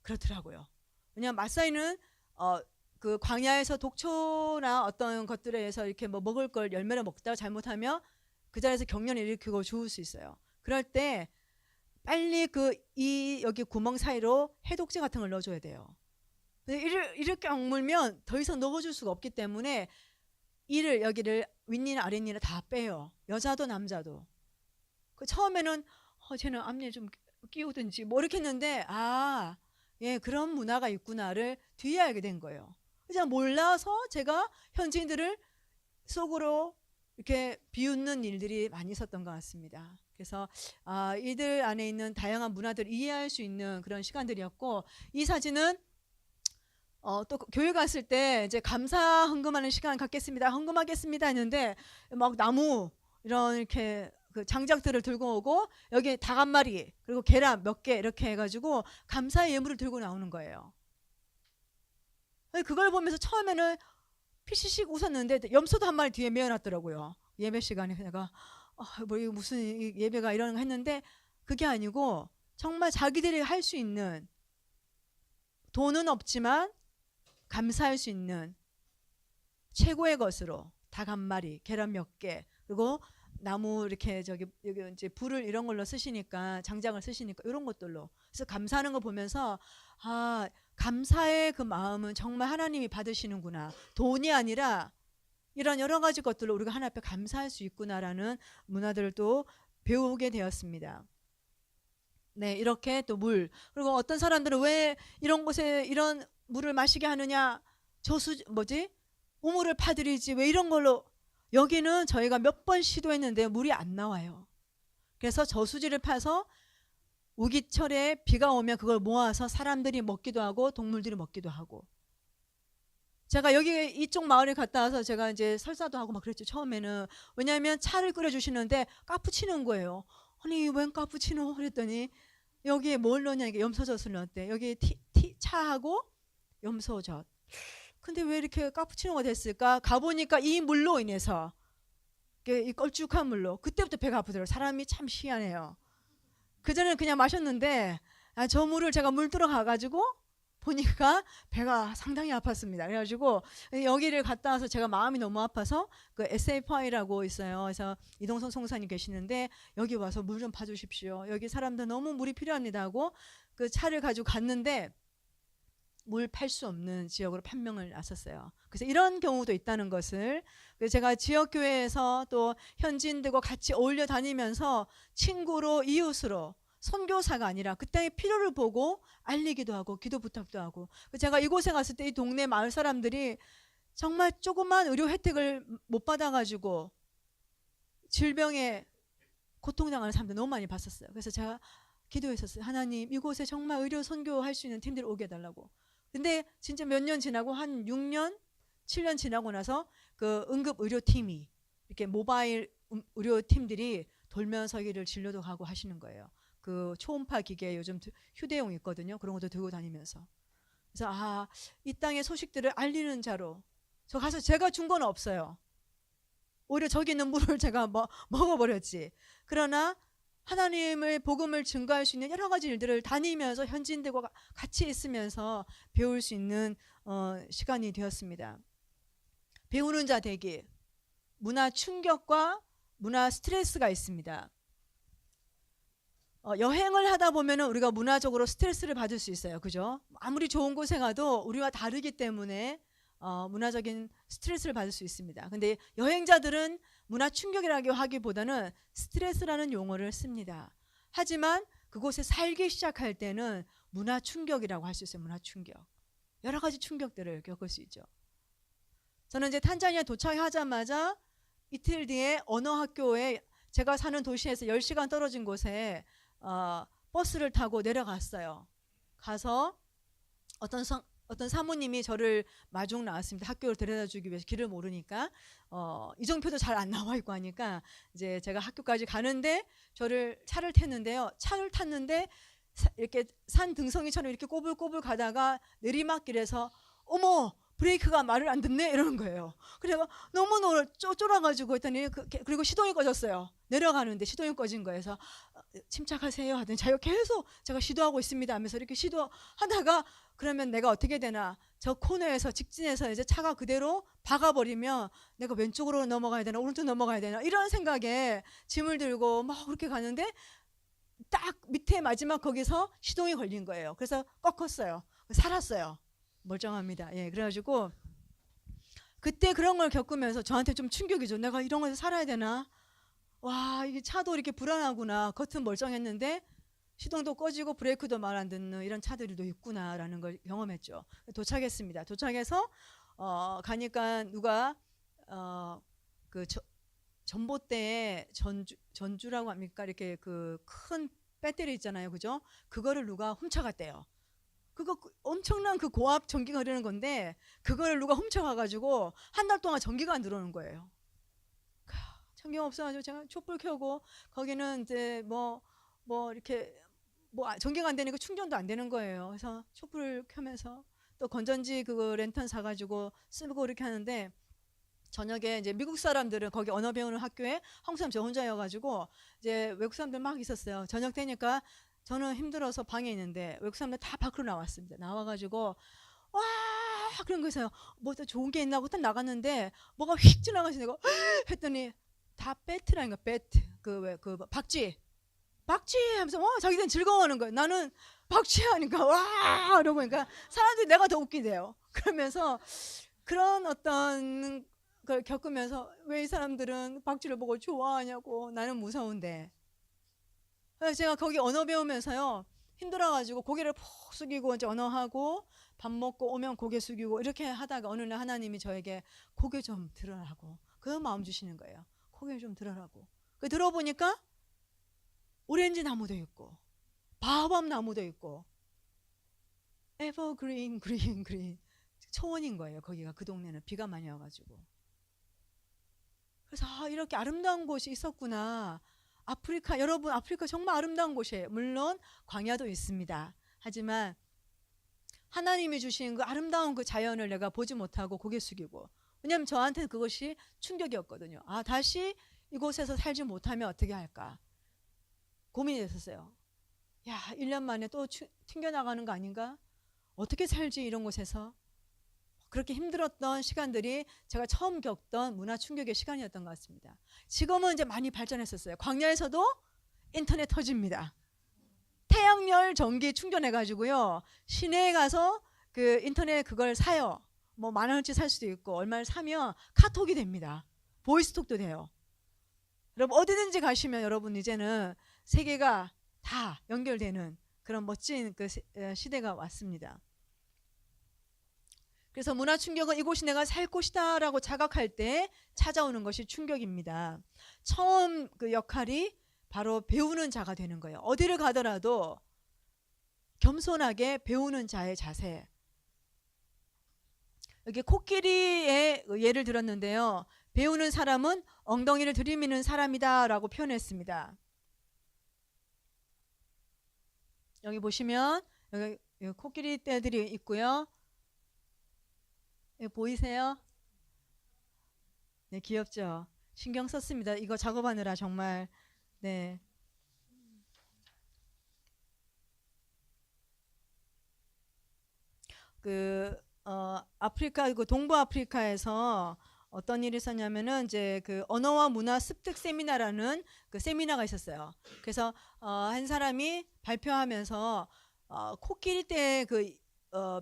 그렇더라고요. 왜냐하면 마사이는 그 광야에서 독초나 어떤 것들에 의해서 이렇게 뭐 먹을 걸 열매를 먹다가 잘못하면 그 자리에서 경련을 일으키고 죽을 수 있어요. 그럴 때 빨리 여기 구멍 사이로 해독제 같은 걸 넣어줘야 돼요. 이렇게 악물면 더 이상 넣어줄 수가 없기 때문에 여기를 윗니나 아랫니나 다 빼요. 여자도 남자도. 처음에는 쟤는 앞니에 좀 끼우든지 뭐 이렇게 했는데 예, 그런 문화가 있구나를 뒤에 알게 된 거예요. 그냥 몰라서 제가 현지인들을 속으로 이렇게 비웃는 일들이 많이 있었던 것 같습니다. 그래서 이들 안에 있는 다양한 문화들을 이해할 수 있는 그런 시간들이었고, 이 사진은 또 교회 갔을 때 이제 감사 헌금하는 시간 갖겠습니다. 헌금하겠습니다 했는데 막 나무 이런 이렇게 그 장작들을 들고 오고 여기 닭 한 마리 그리고 계란 몇 개 이렇게 해가지고 감사의 예물을 들고 나오는 거예요. 그걸 보면서 처음에는 피시식 웃었는데 염소도 한 마리 뒤에 메어놨더라고요. 예배 시간에 내가 뭐 이거 무슨 예배가 이런 거 했는데 그게 아니고 정말 자기들이 할 수 있는 돈은 없지만 감사할 수 있는 최고의 것으로 닭 한 마리, 계란 몇 개, 그리고 나무 이렇게 여기 이제 불을 이런 걸로 쓰시니까 장작을 쓰시니까 이런 것들로 그래서 감사하는 거 보면서 감사의 그 마음은 정말 하나님이 받으시는구나. 돈이 아니라 이런 여러 가지 것들로 우리가 하나님 앞에 감사할 수 있구나라는 문화들을 또 배우게 되었습니다. 네, 이렇게 또 물. 그리고 어떤 사람들은 왜 이런 곳에 이런 물을 마시게 하느냐? 우물을 파드리지 왜 이런 걸로. 여기는 저희가 몇 번 시도했는데 물이 안 나와요. 그래서 저수지를 파서 우기철에 비가 오면 그걸 모아서 사람들이 먹기도 하고 동물들이 먹기도 하고. 제가 여기 이쪽 마을에 갔다 와서 제가 이제 설사도 하고 막 그랬죠. 처음에는. 왜냐하면 차를 끓여주시는데 카푸치노인 거예요. 아니 웬 카푸치노 그랬더니 여기에 뭘 넣냐 이게 염소젖을 넣었대. 여기 차하고 염소젖. 근데 왜 이렇게 카푸치노가 됐을까? 가보니까 이 물로 인해서 이 걸쭉한 물로 그때부터 배가 아프더라고요. 사람이 참 희한해요. 그전에는 그냥 마셨는데 저 물을 제가 물 들어가가지고 보니까 배가 상당히 아팠습니다. 그래가지고 여기를 갔다 와서 제가 마음이 너무 아파서 그 SFI라고 있어요. 그래서 이동선 송사님 계시는데 여기 와서 물 좀 봐주십시오. 여기 사람들 너무 물이 필요합니다 하고 그 차를 가지고 갔는데 물 팔 수 없는 지역으로 판명을 났었어요. 그래서 이런 경우도 있다는 것을 제가 지역교회에서 또 현지인들과 같이 어울려 다니면서 친구로 이웃으로 선교사가 아니라 그때의 필요를 보고 알리기도 하고 기도 부탁도 하고 제가 이곳에 갔을 때 이 동네 마을 사람들이 정말 조그만 의료 혜택을 못 받아가지고 질병에 고통당하는 사람들 너무 많이 봤었어요. 그래서 제가 기도했었어요. 하나님, 이곳에 정말 의료 선교할 수 있는 팀들을 오게 해달라고. 근데 진짜 몇 년 지나고 한 6년, 7년 지나고 나서 그 응급 의료팀이 이렇게 모바일 의료 팀들이 돌면서 여기를 진료도 가고 하시는 거예요. 그 초음파 기계 요즘 휴대용 있거든요. 그런 것도 들고 다니면서. 그래서 이 땅의 소식들을 알리는 자로. 저 가서 제가 준 건 없어요. 오히려 저기 있는 물을 제가 먹어버렸지. 그러나 하나님의 복음을 증거할 수 있는 여러 가지 일들을 다니면서 현지인들과 같이 있으면서 배울 수 있는 시간이 되었습니다. 배우는 자 되기. 문화 충격과 문화 스트레스가 있습니다. 여행을 하다 보면 우리가 문화적으로 스트레스를 받을 수 있어요. 그죠? 아무리 좋은 곳에 가도 우리와 다르기 때문에 문화적인 스트레스를 받을 수 있습니다. 근데 여행자들은 문화 충격이라고 하기보다는 스트레스라는 용어를 씁니다. 하지만 그곳에 살기 시작할 때는 문화 충격이라고 할 수 있어요. 문화 충격. 여러 가지 충격들을 겪을 수 있죠. 저는 이제 탄자니아 도착하자마자 이틀 뒤에 언어학교에 제가 사는 도시에서 10시간 떨어진 곳에 버스를 타고 내려갔어요. 가서 어떤 사모님이 저를 마중 나왔습니다. 학교를 데려다 주기 위해서 길을 모르니까 이정표도 잘 안 나와 있고 하니까 이제 제가 학교까지 가는데 차를 탔는데요. 차를 탔는데 이렇게 산 등성이처럼 이렇게 꼬불꼬불 가다가 내리막길에서 어머 브레이크가 말을 안 듣네 이러는 거예요. 그래서 너무 쫄아가지고 했더니 그리고 시동이 꺼졌어요. 내려가는데 시동이 꺼진 거예요. 그래서 침착하세요 하더니 자기가 계속 제가 시도하고 있습니다 하면서 이렇게 시도하다가 그러면 내가 어떻게 되나 저 코너에서 직진해서 이제 차가 그대로 박아버리면 내가 왼쪽으로 넘어가야 되나 오른쪽 넘어가야 되나 이런 생각에 짐을 들고 막 그렇게 가는데 딱 밑에 마지막 거기서 시동이 걸린 거예요. 그래서 꺾었어요. 살았어요. 멀쩡합니다. 예, 그래가지고 그때 그런 걸 겪으면서 저한테 좀 충격이죠. 내가 이런 거에서 살아야 되나? 와, 이게 차도 이렇게 불안하구나. 겉은 멀쩡했는데 시동도 꺼지고 브레이크도 말 안 듣는 이런 차들도 있구나라는 걸 경험했죠. 도착했습니다. 도착해서 가니까 누가 그 전봇대에 전주라고 합니까? 이렇게 그 큰 배터리 있잖아요, 그죠? 그거를 누가 훔쳐갔대요. 그거 엄청난 그 고압 전기가 흐르는 건데 그거를 누가 훔쳐가가지고 한 달 동안 전기가 안 들어오는 거예요. 전기가 없어가지고 제가 촛불 켜고 거기는 이제 뭐 이렇게 전기가 안 되니까 충전도 안 되는 거예요. 그래서 촛불을 켜면서 또 건전지 그거 랜턴 사가지고 쓰고 이렇게 하는데 저녁에 이제 미국 사람들은 거기 언어 배우는 학교에 한국 사람 저 혼자여가지고 이제 외국 사람들 막 있었어요. 저녁 되니까 저는 힘들어서 방에 있는데 외국 사람들 다 밖으로 나왔습니다. 나와가지고 와 그런 거에서 뭐 또 좋은 게 있나 하고 딱 나갔는데 뭐가 휙 지나가서 내가 했더니 다 배트라는 거 배트 그 박쥐 하면서 자기들은 즐거워하는 거예요. 나는 박쥐 하니까 와 이러고 그러니까 사람들이 내가 더 웃기대요. 그러면서 그런 어떤 걸 겪으면서 왜 이 사람들은 박쥐를 보고 좋아하냐고 나는 무서운데 그래서 제가 거기 언어 배우면서요 힘들어가지고 고개를 푹 숙이고 이제 언어하고 밥 먹고 오면 고개 숙이고 이렇게 하다가 어느 날 하나님이 저에게 고개 좀 들어라고 그 마음 주시는 거예요. 고개 좀 들어라고. 들어보니까 오렌지 나무도 있고 바오밥 나무도 있고 에버그린 그린 초원인 거예요. 거기가 그 동네는 비가 많이 와가지고 그래서 이렇게 아름다운 곳이 있었구나. 아프리카 여러분 아프리카 정말 아름다운 곳이에요. 물론 광야도 있습니다. 하지만 하나님이 주신 그 아름다운 그 자연을 내가 보지 못하고 고개 숙이고 왜냐하면 저한테는 그것이 충격이었거든요. 다시 이곳에서 살지 못하면 어떻게 할까 고민이 됐었어요. 야 1년 만에 또 튕겨나가는 거 아닌가? 어떻게 살지 이런 곳에서 그렇게 힘들었던 시간들이 제가 처음 겪던 문화 충격의 시간이었던 것 같습니다. 지금은 이제 많이 발전했었어요. 광야에서도 인터넷 터집니다. 태양열 전기 충전해가지고요. 시내에 가서 그 인터넷 그걸 사요. 뭐 10,000원치 살 수도 있고 얼마를 사면 카톡이 됩니다. 보이스톡도 돼요. 여러분 어디든지 가시면 여러분 이제는 세계가 다 연결되는 그런 멋진 그 시대가 왔습니다. 그래서 문화 충격은 이곳이 내가 살 곳이다라고 자각할 때 찾아오는 것이 충격입니다. 처음 그 역할이 바로 배우는 자가 되는 거예요. 어디를 가더라도 겸손하게 배우는 자의 자세. 여기 코끼리의 예를 들었는데요. 배우는 사람은 엉덩이를 들이미는 사람이다 라고 표현했습니다. 여기 보시면 여기 코끼리 떼들이 있고요. 보이세요? 네, 귀엽죠? 신경 썼습니다. 이거 작업하느라 정말. 네. 아프리카, 동부 아프리카에서 어떤 일이 있었냐면은 이제 그 언어와 문화 습득 세미나라는 그 세미나가 있었어요. 그래서 한 사람이 발표하면서 코끼리 때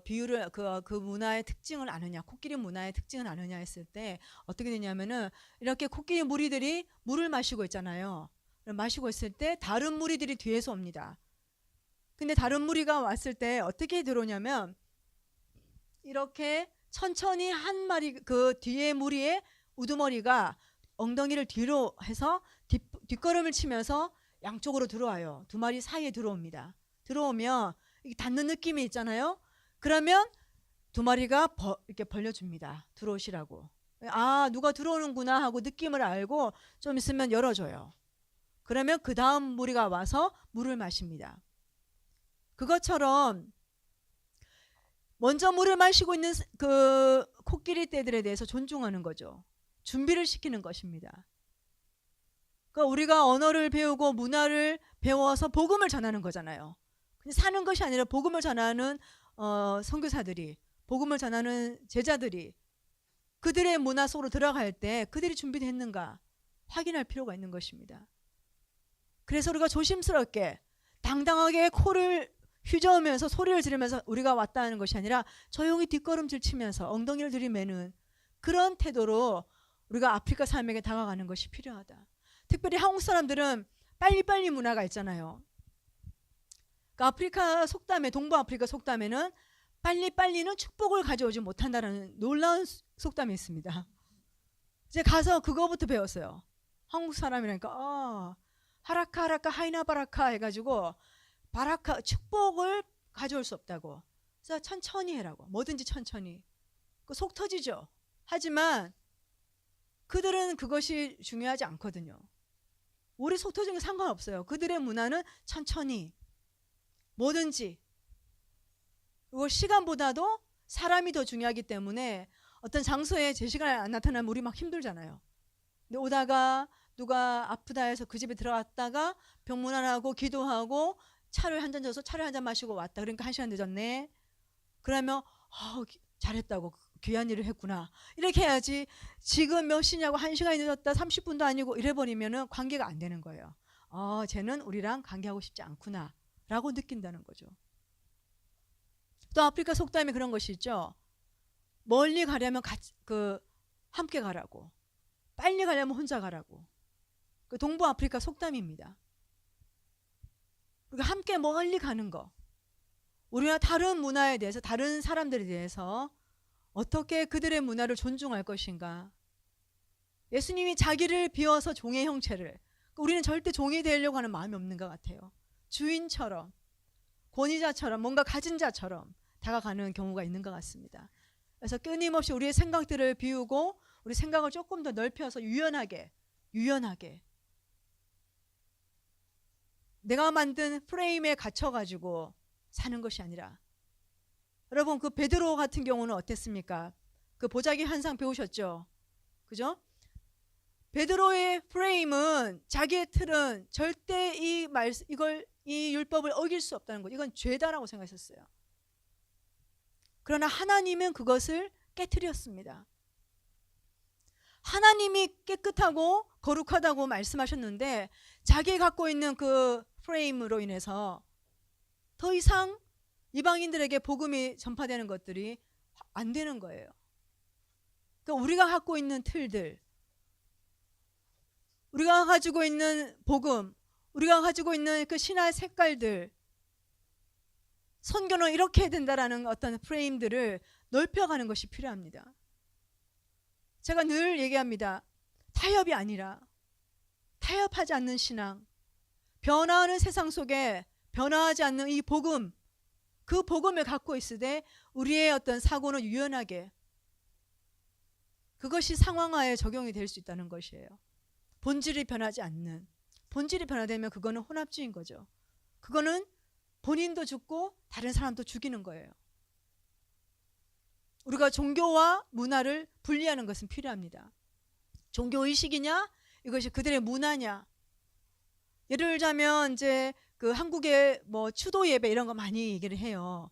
비유를 그 문화의 특징을 아느냐, 코끼리 문화의 특징을 아느냐 했을 때 어떻게 되냐면은 이렇게 코끼리 무리들이 물을 마시고 있잖아요. 마시고 있을 때 다른 무리들이 뒤에서 옵니다. 근데 다른 무리가 왔을 때 어떻게 들어오냐면 이렇게 천천히 한 마리 그 뒤에 무리의 우두머리가 엉덩이를 뒤로 해서 뒷걸음을 치면서 양쪽으로 들어와요. 두 마리 사이에 들어옵니다. 들어오면 닿는 느낌이 있잖아요. 그러면 두 마리가 이렇게 벌려줍니다. 들어오시라고. 아, 누가 들어오는구나 하고 느낌을 알고 좀 있으면 열어줘요. 그러면 그 다음 무리가 와서 물을 마십니다. 그것처럼 먼저 물을 마시고 있는 그 코끼리 떼들에 대해서 존중하는 거죠. 준비를 시키는 것입니다. 그러니까 우리가 언어를 배우고 문화를 배워서 복음을 전하는 거잖아요. 그냥 사는 것이 아니라 복음을 전하는 선교사들이, 복음을 전하는 제자들이 그들의 문화 속으로 들어갈 때 그들이 준비됐는가 확인할 필요가 있는 것입니다. 그래서 우리가 조심스럽게 당당하게 코를 휘저으면서 소리를 지르면서 우리가 왔다는 것이 아니라 조용히 뒷걸음질 치면서 엉덩이를 들이매는 그런 태도로 우리가 아프리카 사람에게 다가가는 것이 필요하다. 특별히 한국 사람들은 빨리빨리 문화가 있잖아요. 그러니까 아프리카 속담에, 동부 아프리카 속담에는 빨리빨리는 축복을 가져오지 못한다는 놀라운 속담이 있습니다. 이제 가서 그거부터 배웠어요. 한국 사람이라니까 하라카 하라카 하이나바라카 해가지고 바라카 축복을 가져올 수 없다고. 그래서 천천히 해라고. 뭐든지 천천히. 속 터지죠. 하지만 그들은 그것이 중요하지 않거든요. 우리 속 터지는 게 상관없어요. 그들의 문화는 천천히 뭐든지. 그리고 시간보다도 사람이 더 중요하기 때문에 어떤 장소에 제 시간에 안 나타나면 우리 막 힘들잖아요. 근데 오다가 누가 아프다 해서 그 집에 들어갔다가 병문안하고 기도하고 차를 한 잔 줘서 차를 한 잔 마시고 왔다. 그러니까 1시간 늦었네. 그러면 잘했다고, 귀한 일을 했구나. 이렇게 해야지. 지금 몇 시냐고 1시간이 늦었다 30분도 아니고 이래버리면 관계가 안 되는 거예요. 쟤는 우리랑 관계하고 싶지 않구나 라고 느낀다는 거죠. 또 아프리카 속담에 그런 것이 있죠. 멀리 가려면 함께 가라고, 빨리 가려면 혼자 가라고. 그 동부 아프리카 속담입니다. 우리가 함께 멀리 가는 거, 우리와 다른 문화에 대해서, 다른 사람들에 대해서 어떻게 그들의 문화를 존중할 것인가. 예수님이 자기를 비워서 종의 형체를, 우리는 절대 종이 되려고 하는 마음이 없는 것 같아요. 주인처럼, 권위자처럼, 뭔가 가진 자처럼 다가가는 경우가 있는 것 같습니다. 그래서 끊임없이 우리의 생각들을 비우고 우리 생각을 조금 더 넓혀서 유연하게 내가 만든 프레임에 갇혀가지고 사는 것이 아니라, 여러분 그 베드로 같은 경우는 어땠습니까? 그 보자기 환상 배우셨죠? 그죠? 베드로의 프레임은, 자기의 틀은 절대 이 율법을 어길 수 없다는 것, 이건 죄다라고 생각했었어요. 그러나 하나님은 그것을 깨트렸습니다. 하나님이 깨끗하고 거룩하다고 말씀하셨는데 자기가 갖고 있는 그 프레임으로 인해서 더 이상 이방인들에게 복음이 전파되는 것들이 안 되는 거예요. 그러니까 우리가 갖고 있는 틀들, 우리가 가지고 있는 복음, 우리가 가지고 있는 그 신화의 색깔들, 선교는 이렇게 해야 된다라는 어떤 프레임들을 넓혀가는 것이 필요합니다. 제가 늘 얘기합니다. 타협이 아니라 타협하지 않는 신앙, 변화하는 세상 속에 변화하지 않는 이 복음, 그 복음을 갖고 있을 때 우리의 어떤 사고는 유연하게 그것이 상황화에 적용이 될 수 있다는 것이에요. 본질이 변하지 않는, 본질이 변화되면 그거는 혼합주의인 거죠. 그거는 본인도 죽고 다른 사람도 죽이는 거예요. 우리가 종교와 문화를 분리하는 것은 필요합니다. 종교의식이냐 이것이 그들의 문화냐. 예를 들자면 이제 그 한국의 뭐 추도 예배 이런 거 많이 얘기를 해요.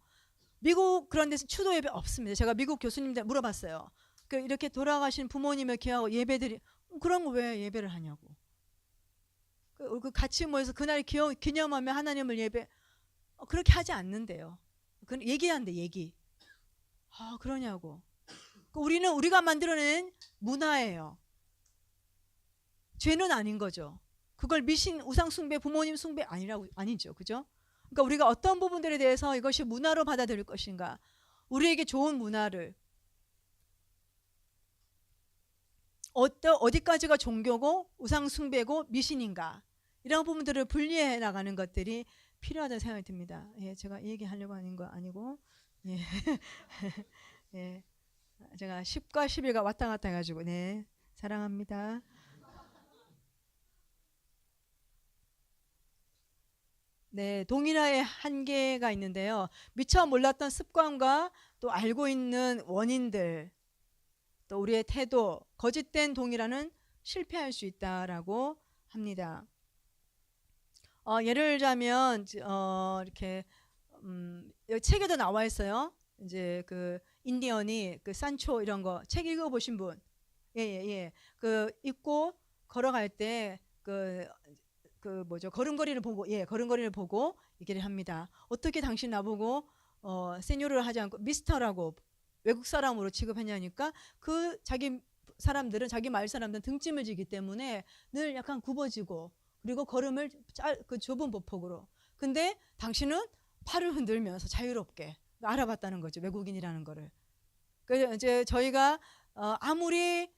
미국 그런 데서 추도 예배 없습니다. 제가 미국 교수님들 물어봤어요. 그 이렇게 돌아가신 부모님을 기하고 예배들이 그런 거 왜 예배를 하냐고. 그 같이 모여서 그날 기념하며 하나님을 예배 그렇게 하지 않는데요. 그 얘기한대 얘기. 아 그러냐고. 우리는 우리가 만들어낸 문화예요. 죄는 아닌 거죠. 그걸 미신 우상 숭배 부모님 숭배 아니죠. 그죠? 그러니까 우리가 어떤 부분들에 대해서 이것이 문화로 받아들일 것인가. 우리에게 좋은 문화를 어디까지가 종교고 우상 숭배고 미신인가 이런 부분들을 분리해 나가는 것들이 필요하다는 생각이 듭니다. 예, 제가 이 얘기하려고 하는 거 아니고 예. 예. 제가 10과 11과 왔다 갔다 해가지고 네 사랑합니다. 네, 동일화의 한계가 있는데요. 미처 몰랐던 습관과 또 알고 있는 원인들 또 우리의 태도, 거짓된 동일화는 실패할 수 있다라고 합니다. 예를 들자면 이렇게 여기 책에도 나와 있어요. 이제 그 인디언이 그 산초 이런 거 책 읽어보신 분, 예. 그 읽고 걸어갈 때 그 뭐죠 걸음걸이를 보고 얘기를 합니다. 어떻게 당신 나보고 세뇨를 하지 않고 미스터라고 외국 사람으로 취급했냐니까 그 자기 말 사람들은 등짐을 지기 때문에 늘 약간 굽어지고 그리고 걸음을 그 좁은 보폭으로. 근데 당신은 팔을 흔들면서 자유롭게 알아봤다는 거죠. 외국인이라는 거를. 그래서 이제 저희가 아무리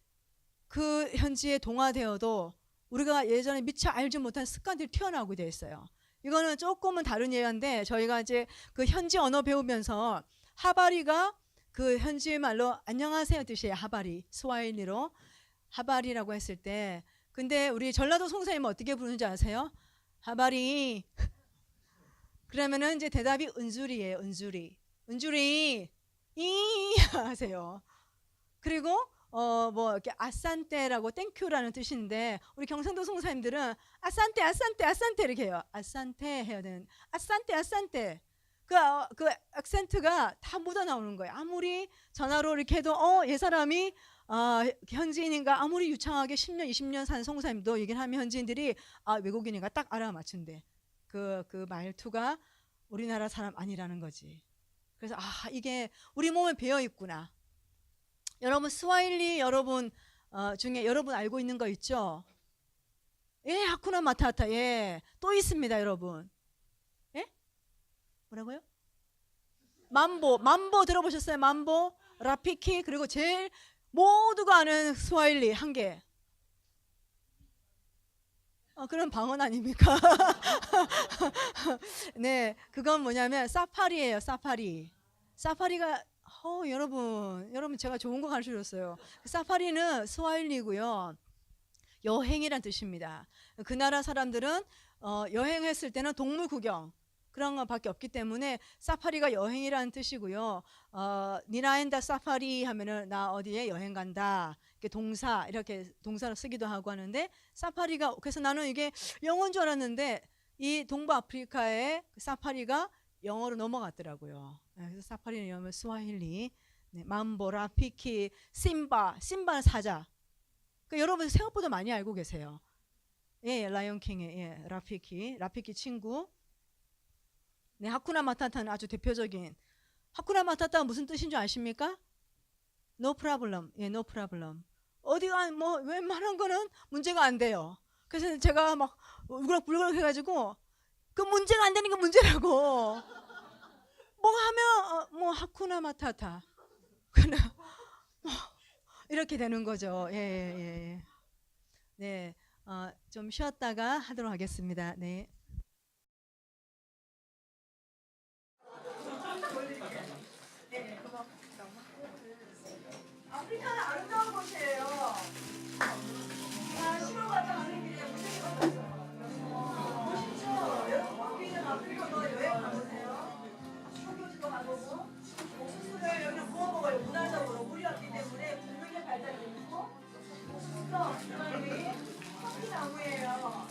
그 현지에 동화되어도 우리가 예전에 미처 알지 못한 습관들이 튀어나오게 돼 있어요. 이거는 조금은 다른 예인데 저희가 이제 그 현지 언어 배우면서 하바리가 그 현지 말로 안녕하세요 뜻이에요. 하바리 스와힐리로 하바리라고 했을 때 근데 우리 전라도 송사님은 어떻게 부르는지 아세요? 하바리 그러면은 이제 대답이 은주리예요. 은주리 이 하세요. 그리고 뭐 이렇게 아산테라고 땡큐라는 뜻인데 우리 경상도 송사님들은 아산테 이렇게 해요. 아산테 해야 되는 아산테 그 액센트가 다 묻어 나오는 거예요. 아무리 전화로 이렇게 해도 얘 사람이 현지인인가 아무리 유창하게 10년 20년 산 송사님도 얘기를 하면 현지인들이 외국인인가 딱 알아맞춘대. 그 말투가 우리나라 사람 아니라는 거지. 그래서 이게 우리 몸에 배어 있구나. 여러분 스와힐리 여러분 중에 여러분 알고 있는 거 있죠? 예, 하쿠나 마타타. 예, 또 있습니다, 여러분. 예? 뭐라고요? mambo 들어보셨어요? mambo, 라피키 그리고 제일 모두가 아는 스와힐리 한 개. 그런 방언 아닙니까? 네, 그건 뭐냐면 사파리예요. 사파리가 여러분 제가 좋은 거 가르쳐줬어요. 사파리는 스와힐리고요. 여행이란 뜻입니다. 그 나라 사람들은 여행했을 때는 동물 구경 그런 것밖에 없기 때문에 사파리가 여행이라는 뜻이고요. 니나엔다 사파리 하면은 나 어디에 여행 간다. 이렇게 이렇게 동사로 쓰기도 하고 하는데 사파리가 그래서 나는 이게 영어인 줄 알았는데 이 동부 아프리카의 사파리가 영어로 넘어갔더라고요. 그래서 사파리는 영어로 스와힐리, 네, mambo, 라피키, 심바는 사자. 그러니까 여러분 생각보다 많이 알고 계세요. 예, 라이온킹의 라피키 친구. 네, 하쿠나 마타타는 아주 대표적인. 하쿠나 마타타가 무슨 뜻인 줄 아십니까? No problem. 예, no problem. 어디가 뭐 웬만한 거는 문제가 안 돼요. 그래서 제가 막 울그락불그락 해가지고 그 문제가 안 되는 게 문제라고. 하쿠나 마타타. 그냥 이렇게 되는 거죠. 예, 예, 예. 네, 좀 쉬었다가 하도록 하겠습니다. 네. 아프리카는 아름다운 곳이에요. 시골 갔다 가는 길에 무지개 같았어요. 멋있죠? 여러분 거기는 아프리카도 여행 가보세요. 초교지도 가보고 옥수수를 여기는 구워 먹어요. 문화적으로 물이 없기 때문에 굽는 게 발달이 되고 옥수수도 이마리 커피나무예요.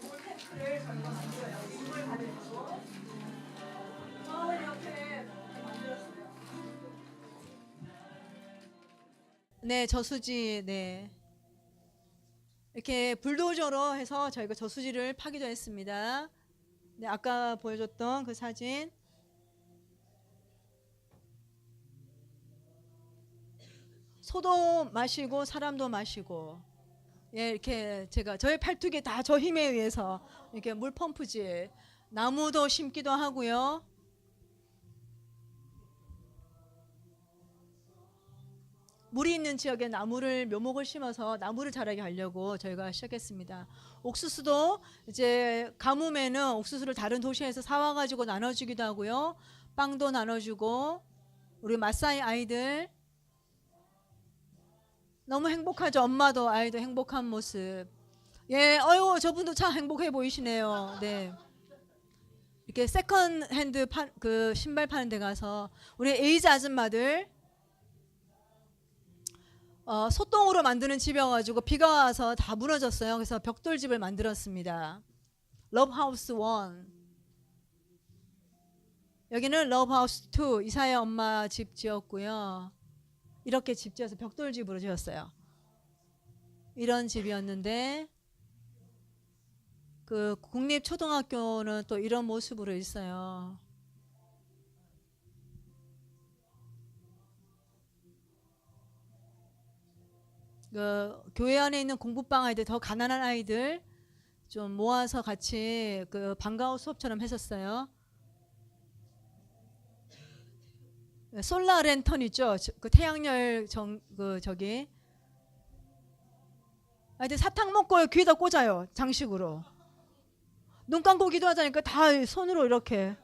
물 탱크를 저희가 만들어요. 물을 받으려고 이렇게 만들었어요. 네, 저수지, 네. 이렇게 불도저로 해서 저희가 저수지를 파기도 했습니다. 네, 아까 보여줬던 그 사진. 소도 마시고 사람도 마시고. 예, 이렇게 제가 저의 팔뚝이 다 저 힘에 의해서 이렇게 물 펌프지. 나무도 심기도 하고요. 물이 있는 지역에 나무를 묘목을 심어서 나무를 자라게 하려고 저희가 시작했습니다. 옥수수도 이제 가뭄에는 옥수수를 다른 도시에서 사와 가지고 나눠주기도 하고요. 빵도 나눠주고 우리 마사이 아이들 너무 행복하죠. 엄마도 아이도 행복한 모습. 예, 어유 저분도 참 행복해 보이시네요. 네. 이렇게 세컨 핸드 그 신발 파는 데 가서 우리 에이즈 아줌마들 소똥으로 만드는 집이어가지고 비가 와서 다 무너졌어요. 그래서 벽돌집을 만들었습니다. 러브하우스 1. 여기는 러브하우스 2. 이사의 엄마 집 지었고요. 이렇게 집 지어서 벽돌집으로 지었어요. 이런 집이었는데 그 국립초등학교는 또 이런 모습으로 있어요. 그 교회 안에 있는 공부방 아이들, 더 가난한 아이들 좀 모아서 같이 그 방과후 수업처럼 했었어요. 솔라 랜턴 있죠? 그 태양열 저기 아이들 사탕 먹고 귀에다 꽂아요. 장식으로. 눈 감고 기도하자니까 다 손으로 이렇게.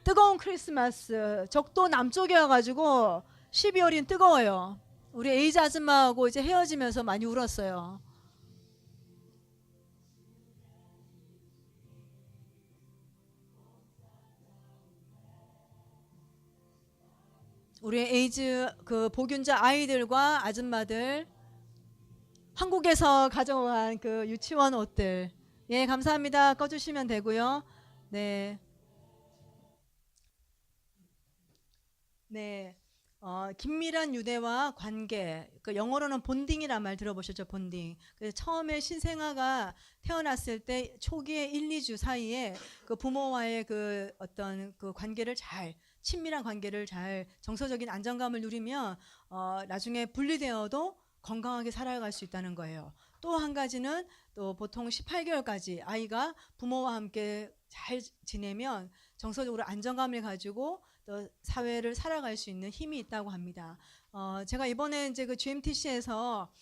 뜨거운 크리스마스. 적도 남쪽이어가지고 12월인 뜨거워요. 우리 에이즈 아줌마하고 이제 헤어지면서 많이 울었어요. 우리 에이즈 그 보균자 아이들과 아줌마들 한국에서 가져온 그 유치원 옷들. 예, 감사합니다. 꺼주시면 되고요. 네. 네. 긴밀한 유대와 관계, 그 영어로는 본딩이란 말 들어보셨죠? 본딩. 그래서 처음에 신생아가 태어났을 때 초기에 1, 2주 사이에 그 부모와의 그 어떤 그 관계를 잘, 친밀한 관계를 잘, 정서적인 안정감을 누리면 나중에 분리되어도 건강하게 살아갈 수 있다는 거예요. 또 한 가지는 또 보통 18개월까지 아이가 부모와 함께 잘 지내면 정서적으로 안정감을 가지고 또 사회를 살아갈 수 있는 힘이 있다고 합니다. 제가 이번에 이제 그 GMTC에서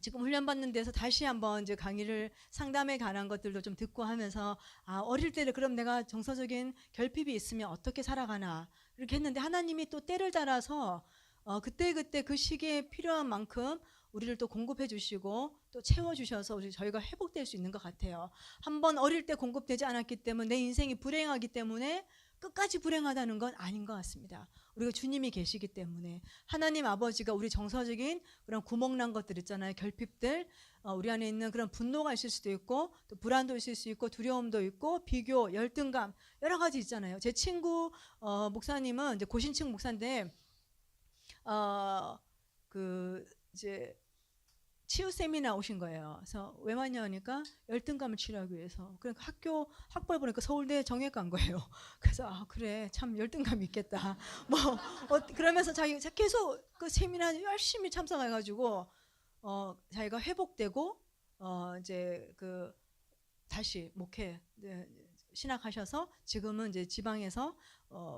지금 훈련받는 데서 다시 한번 이제 강의를 상담에 관한 것들도 좀 듣고 하면서 어릴 때를 그럼 내가 정서적인 결핍이 있으면 어떻게 살아가나 이렇게 했는데 하나님이 또 때를 따라서 그때 그 시기에 필요한 만큼 우리를 또 공급해 주시고 또 채워 주셔서 저희가 회복될 수 있는 것 같아요. 한번 어릴 때 공급되지 않았기 때문에 내 인생이 불행하기 때문에 끝까지 불행하다는 건 아닌 것 같습니다. 우리가 주님이 계시기 때문에 하나님 아버지가 우리 정서적인 그런 구멍난 것들 있잖아요. 결핍들, 우리 안에 있는 그런 분노가 있을 수도 있고 또 불안도 있을 수 있고 두려움도 있고 비교, 열등감 여러 가지 있잖아요. 제 친구 목사님은 이제 고신층 목사인데 그 이제 치유 세미나 오신 거예요. 그래서 왜 왔냐니까 열등감을 치료하기 위해서. 그러니까 학벌 보니까 서울대 정외과 간 거예요. 그래서 그래 참 열등감이 있겠다. 뭐 그러면서 자기 계속 그 세미나 열심히 참석해가지고 자기가 회복되고 이제 그 다시 목회 신학하셔서 지금은 이제 지방에서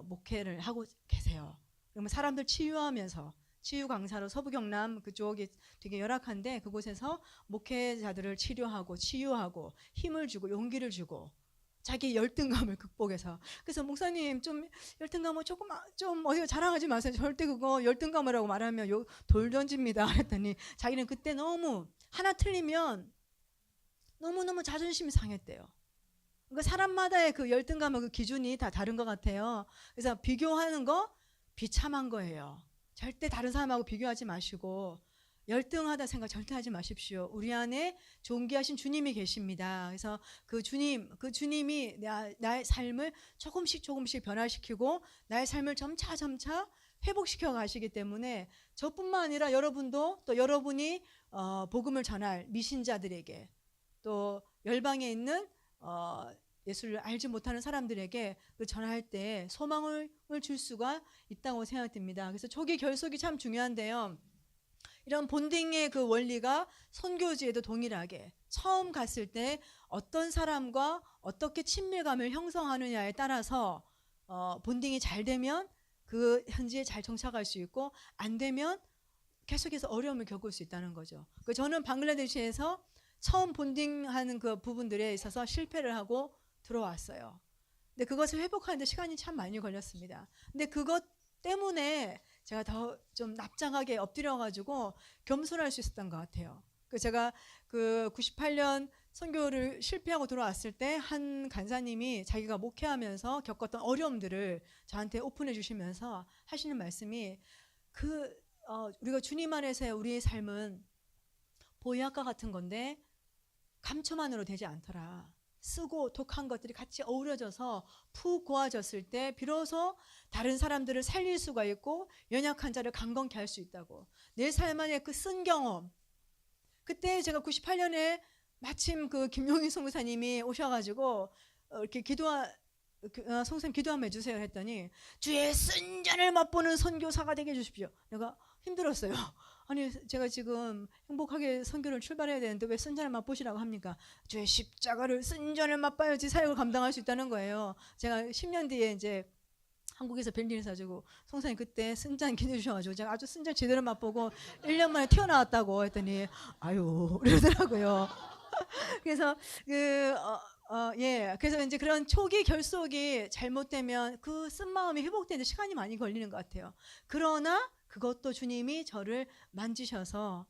목회를 하고 계세요. 그러면 사람들 치유하면서 치유 강사로 서부 경남 그쪽이 되게 열악한데 그곳에서 목회자들을 치료하고 치유하고 힘을 주고 용기를 주고 자기 열등감을 극복해서. 그래서 목사님 좀 열등감을 조금 좀 어디 자랑하지 마세요. 절대 그거 열등감이라고 말하면 돌 던집니다. 그랬더니 자기는 그때 너무 하나 틀리면 너무너무 자존심이 상했대요. 그러니까 사람마다의 그 열등감의 그 기준이 다 다른 것 같아요. 그래서 비교하는 거 비참한 거예요. 절대 다른 사람하고 비교하지 마시고 열등하다 생각 절대 하지 마십시오. 우리 안에 존귀하신 주님이 계십니다. 그래서 그 주님이 나의 삶을 조금씩 변화시키고 나의 삶을 점차 회복시켜 가시기 때문에 저뿐만 아니라 여러분도 또 여러분이 복음을 전할 미신자들에게 또 열방에 있는 예수를 알지 못하는 사람들에게 그 전할 때 소망을 줄 수가 있다고 생각됩니다. 그래서 초기 결속이 참 중요한데요. 이런 본딩의 그 원리가 선교지에도 동일하게 처음 갔을 때 어떤 사람과 어떻게 친밀감을 형성하느냐에 따라서 본딩이 잘 되면 그 현지에 잘 정착할 수 있고 안 되면 계속해서 어려움을 겪을 수 있다는 거죠. 저는 방글라데시에서 처음 본딩하는 그 부분들에 있어서 실패를 하고 들어왔어요. 근데 그것을 회복하는데 시간이 참 많이 걸렸습니다. 근데 그것 때문에 제가 더 좀 납작하게 엎드려가지고 겸손할 수 있었던 것 같아요. 제가 그 98년 선교를 실패하고 들어왔을 때 한 간사님이 자기가 목회하면서 겪었던 어려움들을 저한테 오픈해 주시면서 하시는 말씀이 우리가 주님 안에서의 우리의 삶은 보약과 같은 건데 감초만으로 되지 않더라. 쓰고 독한 것들이 같이 어우러져서 푹 고아졌을 때 비로소 다른 사람들을 살릴 수가 있고 연약한 자를 강건케 할 수 있다고. 내 삶 안에 그 쓴 경험. 그때 제가 98년에 마침 그 김용희 선교사님이 오셔가지고 이렇게 성사님 기도 한번 해주세요 했더니 주의 쓴 잔을 맛보는 선교사가 되게 해주십시오. 내가 힘들었어요. 아니 제가 지금 행복하게 선교를 출발해야 되는데 왜 쓴 잔을 맛보시라고 합니까? 주의 십자가를 쓴 잔을 맛봐야지 사역을 감당할 수 있다는 거예요. 제가 10년 뒤에 이제 한국에서 벨리를 사주고 성사님 그때 쓴 잔 기도해 주셔가지고 제가 아주 쓴 잔 제대로 맛보고 1년 만에 튀어나왔다고 했더니 아유 이러더라고요. 그래서 그래서 이제 그런 초기 결속이 잘못되면 그 쓴 마음이 회복되는데 시간이 많이 걸리는 것 같아요. 그러나 그것도 주님이 저를 만지셔서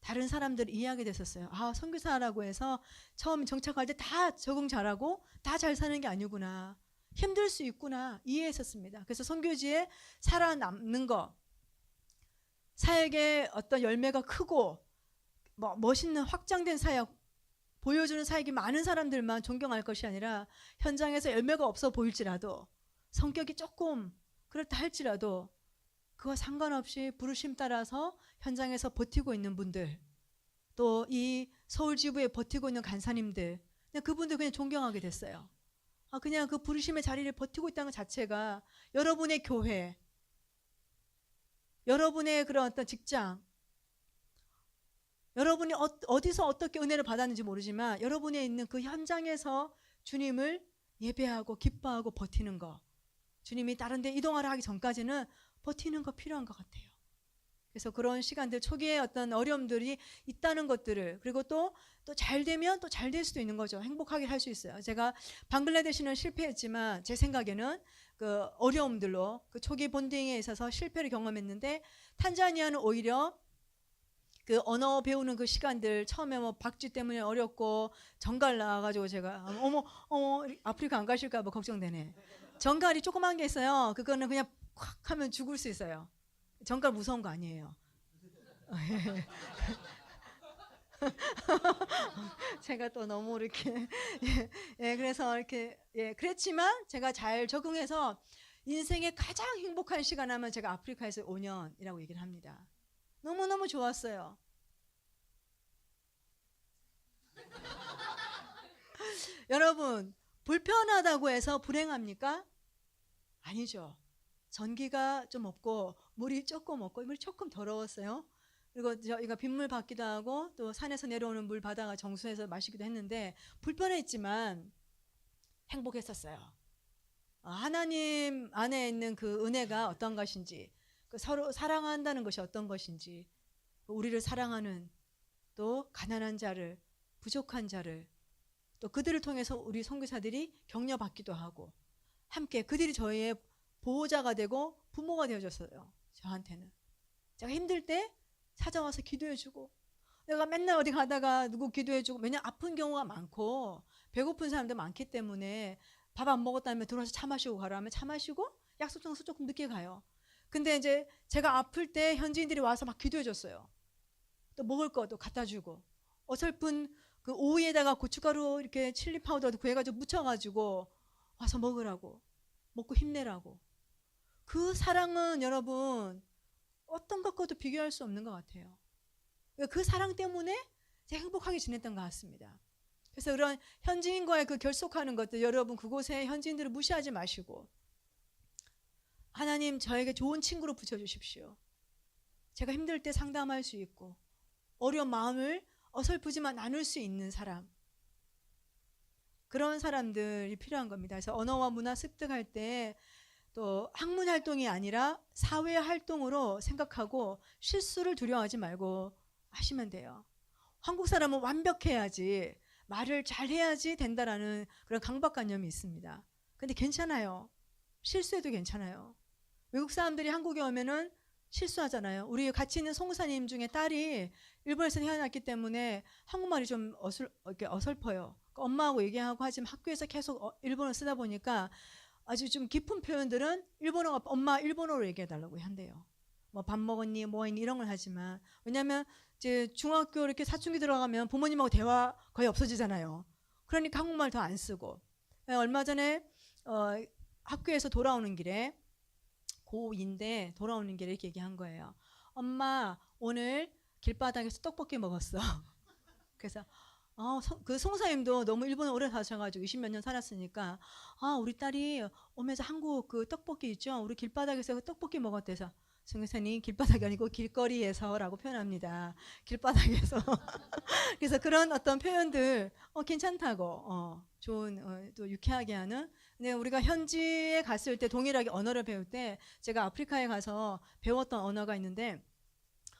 다른 사람들을 이해하게 됐었어요. 아, 선교사라고 해서 처음 정착할 때 다 적응 잘하고 다 잘 사는 게 아니구나. 힘들 수 있구나. 이해했었습니다. 그래서 선교지에 살아남는 거, 사역의 어떤 열매가 크고 멋있는 확장된 사역, 보여주는 사역이 많은 사람들만 존경할 것이 아니라 현장에서 열매가 없어 보일지라도 성격이 조금 그렇다 할지라도 그와 상관없이 부르심 따라서 현장에서 버티고 있는 분들, 또 이 서울 지부에 버티고 있는 간사님들, 그분들 그냥 존경하게 됐어요. 그냥 그 부르심의 자리를 버티고 있다는 것 자체가 여러분의 교회, 여러분의 그런 어떤 직장, 여러분이 어디서 어떻게 은혜를 받았는지 모르지만 여러분이 있는 그 현장에서 주님을 예배하고 기뻐하고 버티는 거, 주님이 다른 데 이동하라 하기 전까지는 버티는 거 필요한 것 같아요. 그래서 그런 시간들, 초기에 어떤 어려움들이 있다는 것들을, 그리고 또 잘 되면 또 잘 될 수도 있는 거죠. 행복하게 할 수 있어요. 제가 방글라데시는 실패했지만 제 생각에는 그 어려움들로 그 초기 본딩에 있어서 실패를 경험했는데, 탄자니아는 오히려 그 언어 배우는 그 시간들, 처음에 박쥐 때문에 어렵고 정갈 나와가지고 제가 어머 아프리카 안 가실까 봐 걱정되네. 정갈이 조그만 게 있어요. 그거는 그냥 콱 하면 죽을 수 있어요. 정갈 무서운 거 아니에요. 제가 또 너무 이렇게 그래서 이렇게 그랬지만 제가 잘 적응해서 인생의 가장 행복한 시간 하면 제가 아프리카에서 5년이라고 얘기를 합니다. 너무너무 좋았어요. 여러분, 불편하다고 해서 불행합니까? 아니죠. 전기가 좀 없고 물이 조금 없고 물이 조금 더러웠어요. 그리고 저희가 빗물 받기도 하고 또 산에서 내려오는 물 받아가 정수해서 마시기도 했는데 불편했지만 행복했었어요. 하나님 안에 있는 그 은혜가 어떤 것인지, 그 서로 사랑한다는 것이 어떤 것인지, 우리를 사랑하는 또 가난한 자를, 부족한 자를, 또 그들을 통해서 우리 선교사들이 격려받기도 하고, 함께 그들이 저희의 보호자가 되고 부모가 되어줬어요. 저한테는. 제가 힘들 때 찾아와서 기도해주고, 내가 맨날 어디 가다가 누구 기도해주고, 왜냐면 아픈 경우가 많고 배고픈 사람도 많기 때문에 밥 안 먹었다면 들어와서 차 마시고 가라 하면 차 마시고 약속 장소 조금 늦게 가요. 근데 이제 제가 아플 때 현지인들이 와서 막 기도해줬어요. 또 먹을 것도 갖다 주고, 어설픈 그 오이에다가 고춧가루 이렇게 칠리 파우더도 구해가지고 묻혀가지고 와서 먹으라고, 먹고 힘내라고. 그 사랑은 여러분 어떤 것과도 비교할 수 없는 것 같아요. 그 사랑 때문에 제가 행복하게 지냈던 것 같습니다. 그래서 그런 현지인과의 그 결속하는 것들, 여러분 그곳에 현지인들을 무시하지 마시고 하나님 저에게 좋은 친구로 붙여주십시오. 제가 힘들 때 상담할 수 있고 어려운 마음을 어설프지만 나눌 수 있는 사람, 그런 사람들이 필요한 겁니다. 그래서 언어와 문화 습득할 때 또 학문 활동이 아니라 사회 활동으로 생각하고 실수를 두려워하지 말고 하시면 돼요. 한국 사람은 완벽해야지, 말을 잘해야지 된다라는 그런 강박관념이 있습니다. 근데 괜찮아요. 실수해도 괜찮아요. 외국 사람들이 한국에 오면은 실수하잖아요. 우리 같이 있는 송사님 중에 딸이 일본에서 태어났기 때문에 한국말이 좀 이렇게 어설퍼요. 그러니까 엄마하고 얘기하고 하지만 학교에서 계속 일본어를 쓰다 보니까 아주 좀 깊은 표현들은 일본어가 엄마 일본어로 얘기해달라고 한대요. 뭐 밥 먹었니, 뭐 했니 이런 걸 하지만, 왜냐하면 이제 중학교 이렇게 사춘기 들어가면 부모님하고 대화 거의 없어지잖아요. 그러니까 한국말 더 안 쓰고. 얼마 전에 학교에서 돌아오는 길에 고2인데 돌아오는 길에 이렇게 얘기한 거예요. 엄마 오늘 길바닥에서 떡볶이 먹었어. 그래서 그 송사님도 너무 일본에 오래 사셔가지고 20몇 년 살았으니까 우리 딸이 오면서 한국 그 떡볶이 있죠, 우리 길바닥에서 그 떡볶이 먹었대서, 송사님 길바닥이 아니고 길거리에서라고 표현합니다. 길바닥에서. 그래서 그런 어떤 표현들 괜찮다고, 좋은 또 유쾌하게 하는. 근데 우리가 현지에 갔을 때 동일하게 언어를 배울 때, 제가 아프리카에 가서 배웠던 언어가 있는데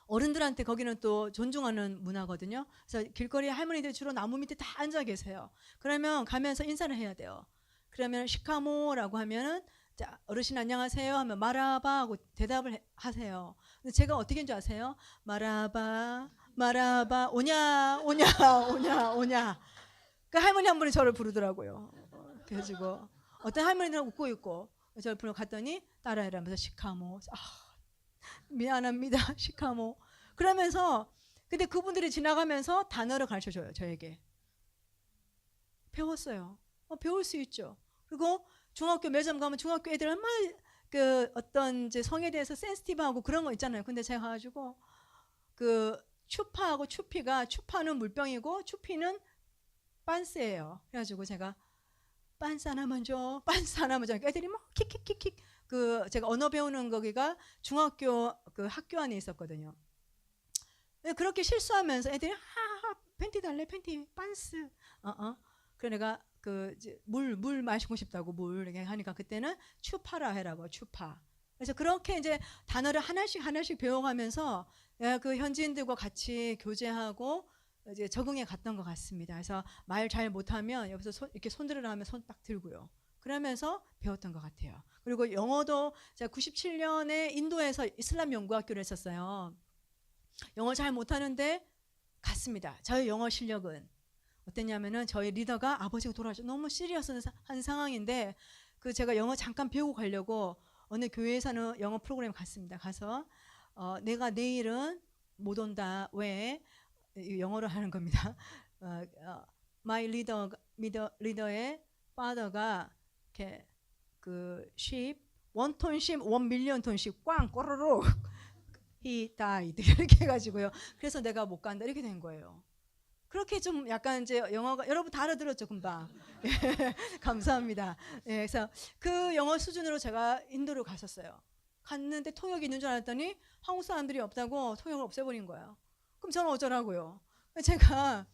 어른들한테 거기는 또 존중하는 문화거든요. 그래서 길거리에 할머니들 주로 나무 밑에 다 앉아 계세요. 그러면 가면서 인사를 해야 돼요. 그러면 시카모라고 하면은, 자, 어르신 안녕하세요 하면 마라바 하고 대답을 하세요. 근데 제가 어떻게 한줄 아세요? 마라바 마라바 오냐 오냐 오냐 오냐. 그 할머니 한 분이 저를 부르더라고요. 그래가지고 어떤 할머니들은 웃고 있고 저를 부르러 갔더니 따라해라면서 시카모. 미안합니다. 시카모. 그러면서 근데 그분들이 지나가면서 단어를 가르쳐줘요. 저에게. 배웠어요. 배울 수 있죠. 그리고 중학교 매점 가면 중학교 애들 얼마나 그 어떤 이제 성에 대해서 센시티브하고 그런 거 있잖아요. 근데 제가 가지고 그 추파하고 추피가, 추파는 물병이고 추피는 빤스예요. 그래가지고 제가 빤스 하나만 줘, 빤스 하나만 줘. 애들이 막 킥킥킥킥. 그 제가 언어 배우는 거기가 중학교 그 학교 안에 있었거든요. 그렇게 실수하면서 애들이 팬티 달래, 팬티, 빤스. 그래 내가 그 물 마시고 싶다고 물 이렇게 하니까 그때는 추파라 해라고, 추파. 그래서 그렇게 이제 단어를 하나씩 배워가면서 내가 그 현지인들과 같이 교제하고 이제 적응해 갔던 것 같습니다. 그래서 말 잘 못하면 옆에서 이렇게 손 들으라 하면 손 딱 들고요. 그러면서 배웠던 것 같아요. 그리고 영어도 제가 97년에 인도에서 이슬람 연구학교를 했었어요. 영어 잘 못하는데 갔습니다. 저희 영어 실력은 어땠냐면은 저희 리더가 아버지가 돌아가셔서 너무 시리어스한 상황인데 그 제가 영어 잠깐 배우고 가려고 어느 교회에서는 영어 프로그램 갔습니다. 가서 내가 내일은 못 온다. 왜? 영어로 하는 겁니다. my 리더의 father가 이렇게 그 sheep 1톤 sheep 1밀리언 톤 sheep 꽝 꼬르륵 he died 이렇게 해가지고요. 그래서 내가 못 간다 이렇게 된 거예요. 그렇게 좀 약간 이제 영어가 여러분 다 알아들었죠 금방. 감사합니다. 그래서 그 영어 수준으로 제가 인도를 갔었어요. 갔는데 통역이 있는 줄 알았더니 한국 사람들이 없다고 통역을 없애버린 거예요. 그럼 저는 어쩌라고요? 제가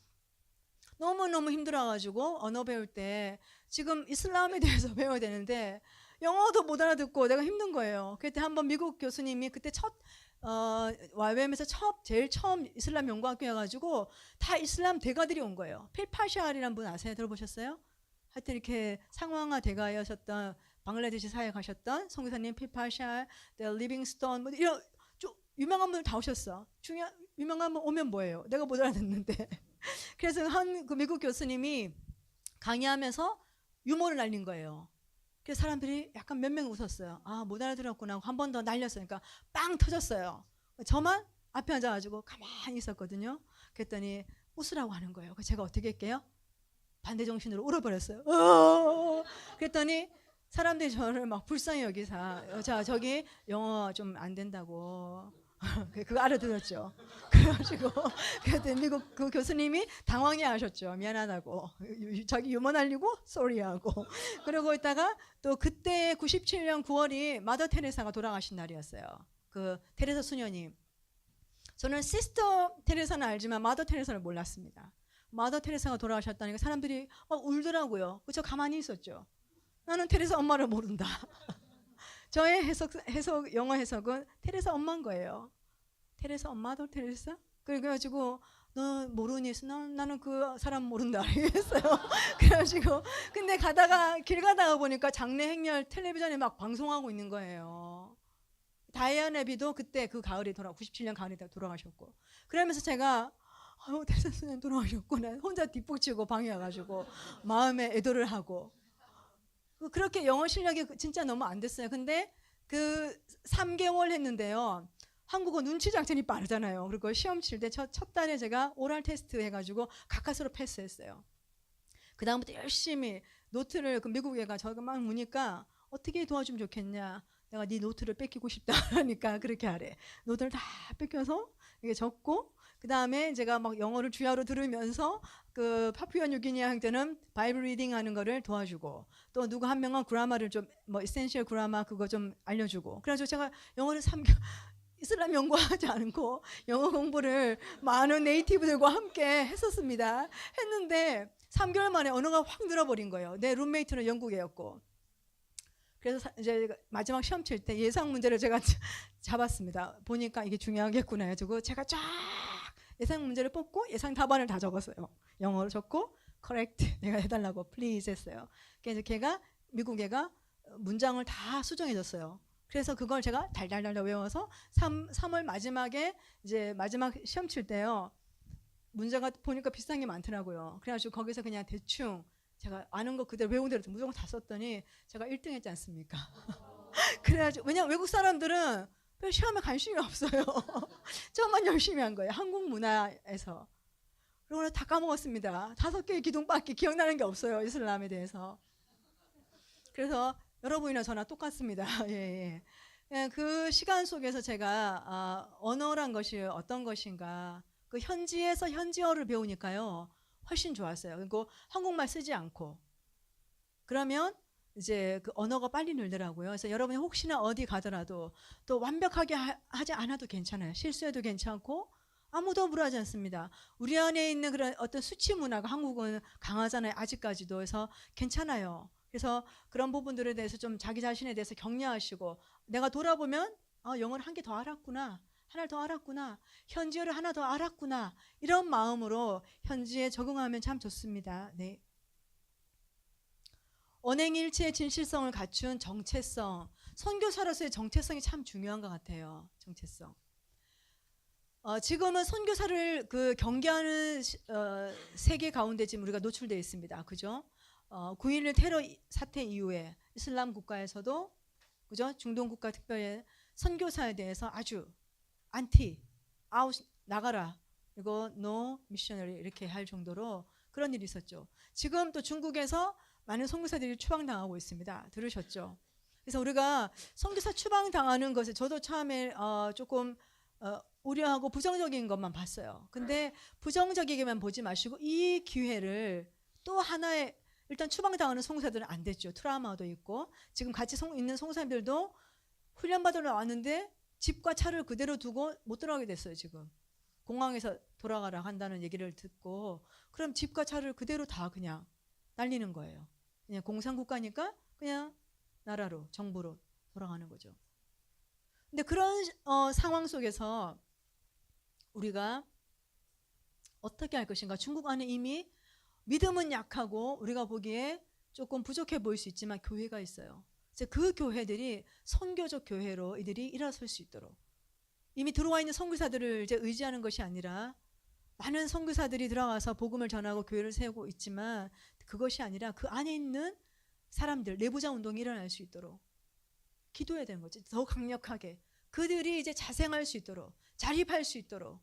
너무너무 힘들어가지고 언어 배울 때 지금 이슬람에 대해서 배워야 되는데 영어도 못 알아듣고 내가 힘든 거예요. 그때 한번 미국 교수님이 그때 YWAM에서 제일 처음 이슬람 연구학교여가지고 다 이슬람 대가들이 온 거예요. 필파샤알이라는 분 아세요? 들어보셨어요? 하여튼 이렇게 상황화 대가였었던 방글라데시 사회 가셨던 선교사님 필파샤알, 리빙스톤 뭐 이런 좀 유명한 분들 다 오셨어. 유명한 분 오면 뭐예요? 내가 못 알아듣는데. 그래서 그 미국 교수님이 강의하면서 유머를 날린 거예요. 그래서 사람들이 약간 몇 명 웃었어요. 아, 못 알아들었구나. 한 번 더 날렸어요. 그러니까 빵 터졌어요. 저만 앞에 앉아가지고 가만히 있었거든요. 그랬더니 웃으라고 하는 거예요. 그래서 제가 어떻게 할게요? 반대 정신으로 울어버렸어요. 그랬더니 사람들이 저를 막 불쌍히 여기사 자 저기 영어 좀 안 된다고 그거 알아들었죠. 그래가지고 그랬더니 미국 그 교수님이 당황해 하셨죠. 미안하다고 자기 유머 날리고 쏘리하고 그러고 있다가 또 그때 97년 9월이 마더 테레사가 돌아가신 날이었어요. 그 테레사 수녀님. 저는 시스터 테레사는 알지만 마더 테레사를 몰랐습니다. 마더 테레사가 돌아가셨다니까 사람들이 막 울더라고요. 저 가만히 있었죠. 나는 테레사 엄마를 모른다. 저의 영어 해석은 테레사 엄마인 거예요. 테레사 엄마도 테레사? 그래가지고 너 모르니? 나는 그 사람 모른다. 이랬어요. 그래가지고 근데 길 가다가 보니까 장례 행렬 텔레비전에 막 방송하고 있는 거예요. 다이아나 비도 그때 그 가을에 97년 가을에 돌아가셨고 그러면서 제가 테레사 선생님 돌아가셨구나. 혼자 뒷북치고 방에 와가지고 마음에 애도를 하고 그렇게 영어 실력이 진짜 너무 안 됐어요. 근데 그 3개월 했는데요. 한국어 눈치 작전이 빠르잖아요. 그리고 시험 칠 때 첫 달에 제가 오랄 테스트 해가지고 가까스로 패스했어요. 그 다음부터 열심히 노트를 그 미국 애가 저가 막 무니까 어떻게 도와주면 좋겠냐. 내가 네 노트를 뺏기고 싶다 하니까 그렇게 하래. 노트를 다 뺏겨서 이게 적고 그 다음에 제가 막 영어를 주야로 들으면서 그 파푸아 뉴기니아 때는 바이블 리딩 하는 거를 도와주고 또 누구 한 명은 그라마를 좀 뭐 이센셜 그라마 그거 좀 알려주고 그래가지고 제가 영어를 이슬람 연구하지 않고 영어 공부를 많은 네이티브들과 함께 했었습니다. 했는데 3개월 만에 언어가 확 늘어버린 거예요. 내 룸메이트는 영국애였고 그래서 이제 마지막 시험 칠 때 예상 문제를 제가 잡았습니다. 보니까 이게 중요하겠구나 해가지고 제가 쫙 예상 문제를 뽑고 예상 답안을 다 적었어요. 영어로 적고 correct 내가 해달라고 please 했어요. 그래서 미국 애가 문장을 다 수정해줬어요. 그래서 그걸 제가 달달달 외워서 3월 마지막에 이제 마지막 시험 칠 때요. 문제가 보니까 비슷한 게 많더라고요. 그래가지고 거기서 그냥 대충 제가 아는 거 그대로 외운 대로 무조건 다 썼더니 제가 1등 했지 않습니까? 그래가지고 왜냐면 외국 사람들은 별 시험에 관심이 없어요. 저만 열심히 한 거예요. 한국 문화에서. 그러고 다 까먹었습니다. 5개의 기둥밖에 기억나는 게 없어요. 이슬람에 대해서. 그래서 여러분이나 저나 똑같습니다. 예. 그 시간 속에서 제가 언어란 것이 어떤 것인가 그 현지에서 현지어를 배우니까요. 훨씬 좋았어요. 그리고 한국말 쓰지 않고 그러면 이제 그 언어가 빨리 늘더라고요. 그래서 여러분이 혹시나 어디 가더라도 또 완벽하게 하지 않아도 괜찮아요. 실수해도 괜찮고 아무도 불하지 않습니다. 우리 안에 있는 그런 어떤 수치 문화가 한국은 강하잖아요. 아직까지도. 그래서 괜찮아요. 그래서 그런 부분들에 대해서 좀 자기 자신에 대해서 격려하시고 내가 돌아보면 영어를 한 개 더 알았구나. 하나 더 알았구나. 현지어를 하나 더 알았구나. 이런 마음으로 현지에 적응하면 참 좋습니다. 네. 언행일치의 진실성을 갖춘 정체성. 선교사로서의 정체성이 참 중요한 것 같아요. 정체성. 지금은 선교사를 그 경계하는 세계 가운데 지금 우리가 노출되어 있습니다. 그죠? 9.11 테러 사태 이후에 이슬람 국가에서도 그죠? 중동 국가 특별히 선교사에 대해서 아주 아웃 나가라. 그리고 no missionary 이렇게 할 정도로 그런 일이 있었죠. 지금 또 중국에서 많은 선교사들이 추방당하고 있습니다. 들으셨죠? 그래서 우리가 선교사 추방당하는 것을 저도 처음에 조금 우려하고 부정적인 것만 봤어요. 근데 부정적이게만 보지 마시고 이 기회를 또 하나의 일단 추방당하는 선교사들은 안 됐죠. 트라우마도 있고 지금 같이 있는 선교사님들도 훈련받으러 왔는데 집과 차를 그대로 두고 못 들어가게 됐어요. 지금 공항에서 돌아가라 한다는 얘기를 듣고 그럼 집과 차를 그대로 다 그냥 날리는 거예요. 그냥 공산국가니까 그냥 나라로 정부로 돌아가는 거죠. 근데 그런 상황 속에서 우리가 어떻게 할 것인가? 중국 안에 이미 믿음은 약하고 우리가 보기에 조금 부족해 보일 수 있지만 교회가 있어요. 이제 그 교회들이 선교적 교회로 이들이 일어설 수 있도록 이미 들어와 있는 선교사들을 이제 의지하는 것이 아니라 많은 선교사들이 들어가서 복음을 전하고 교회를 세우고 있지만 그것이 아니라 그 안에 있는 사람들 내부자 운동이 일어날 수 있도록 기도해야 되는 거지. 더 강력하게 그들이 이제 자생할 수 있도록 자립할 수 있도록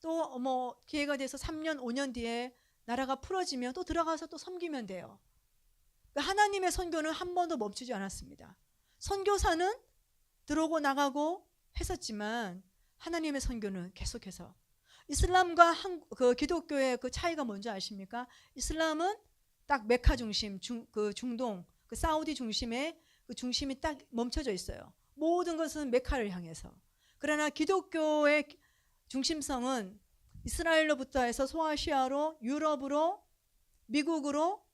또 뭐 기회가 돼서 3년 5년 뒤에 나라가 풀어지면 또 들어가서 또 섬기면 돼요. 하나님의 선교는 한 번도 멈추지 않았습니다. 선교사는 들어오고 나가고 했었지만 하나님의 선교는 계속해서 이슬람과 그 기독교의 그 차이가 뭔지 아십니까? 이슬람은 딱 메카 중심, 그 중동, 그 사우디 중심의 그 중심이 딱 멈춰져 있어요. 모든 것은 메카를 향해서. 그러나 기독교의 중심성은 이스라엘로부터 해서 소아시아로, 유럽으로, 미국으로,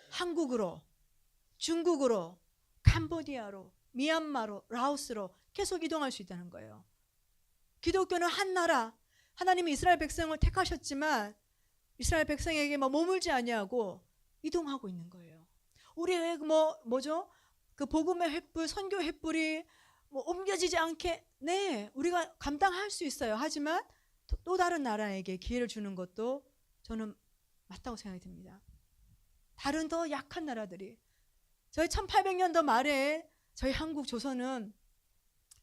한국으로, 중국으로, 캄보디아로, 미얀마로, 라오스로 계속 이동할 수 있다는 거예요. 기독교는 한 나라, 하나님이 이스라엘 백성을 택하셨지만 이스라엘 백성에게 머물지 아니하고 이동하고 있는 거예요. 우리의 뭐죠? 그 복음의 횃불, 선교 횃불이 옮겨지지 않게 네, 우리가 감당할 수 있어요. 하지만 또 다른 나라에게 기회를 주는 것도 저는 맞다고 생각이 듭니다. 다른 더 약한 나라들이 저희 1800년도 말에 저희 한국 조선은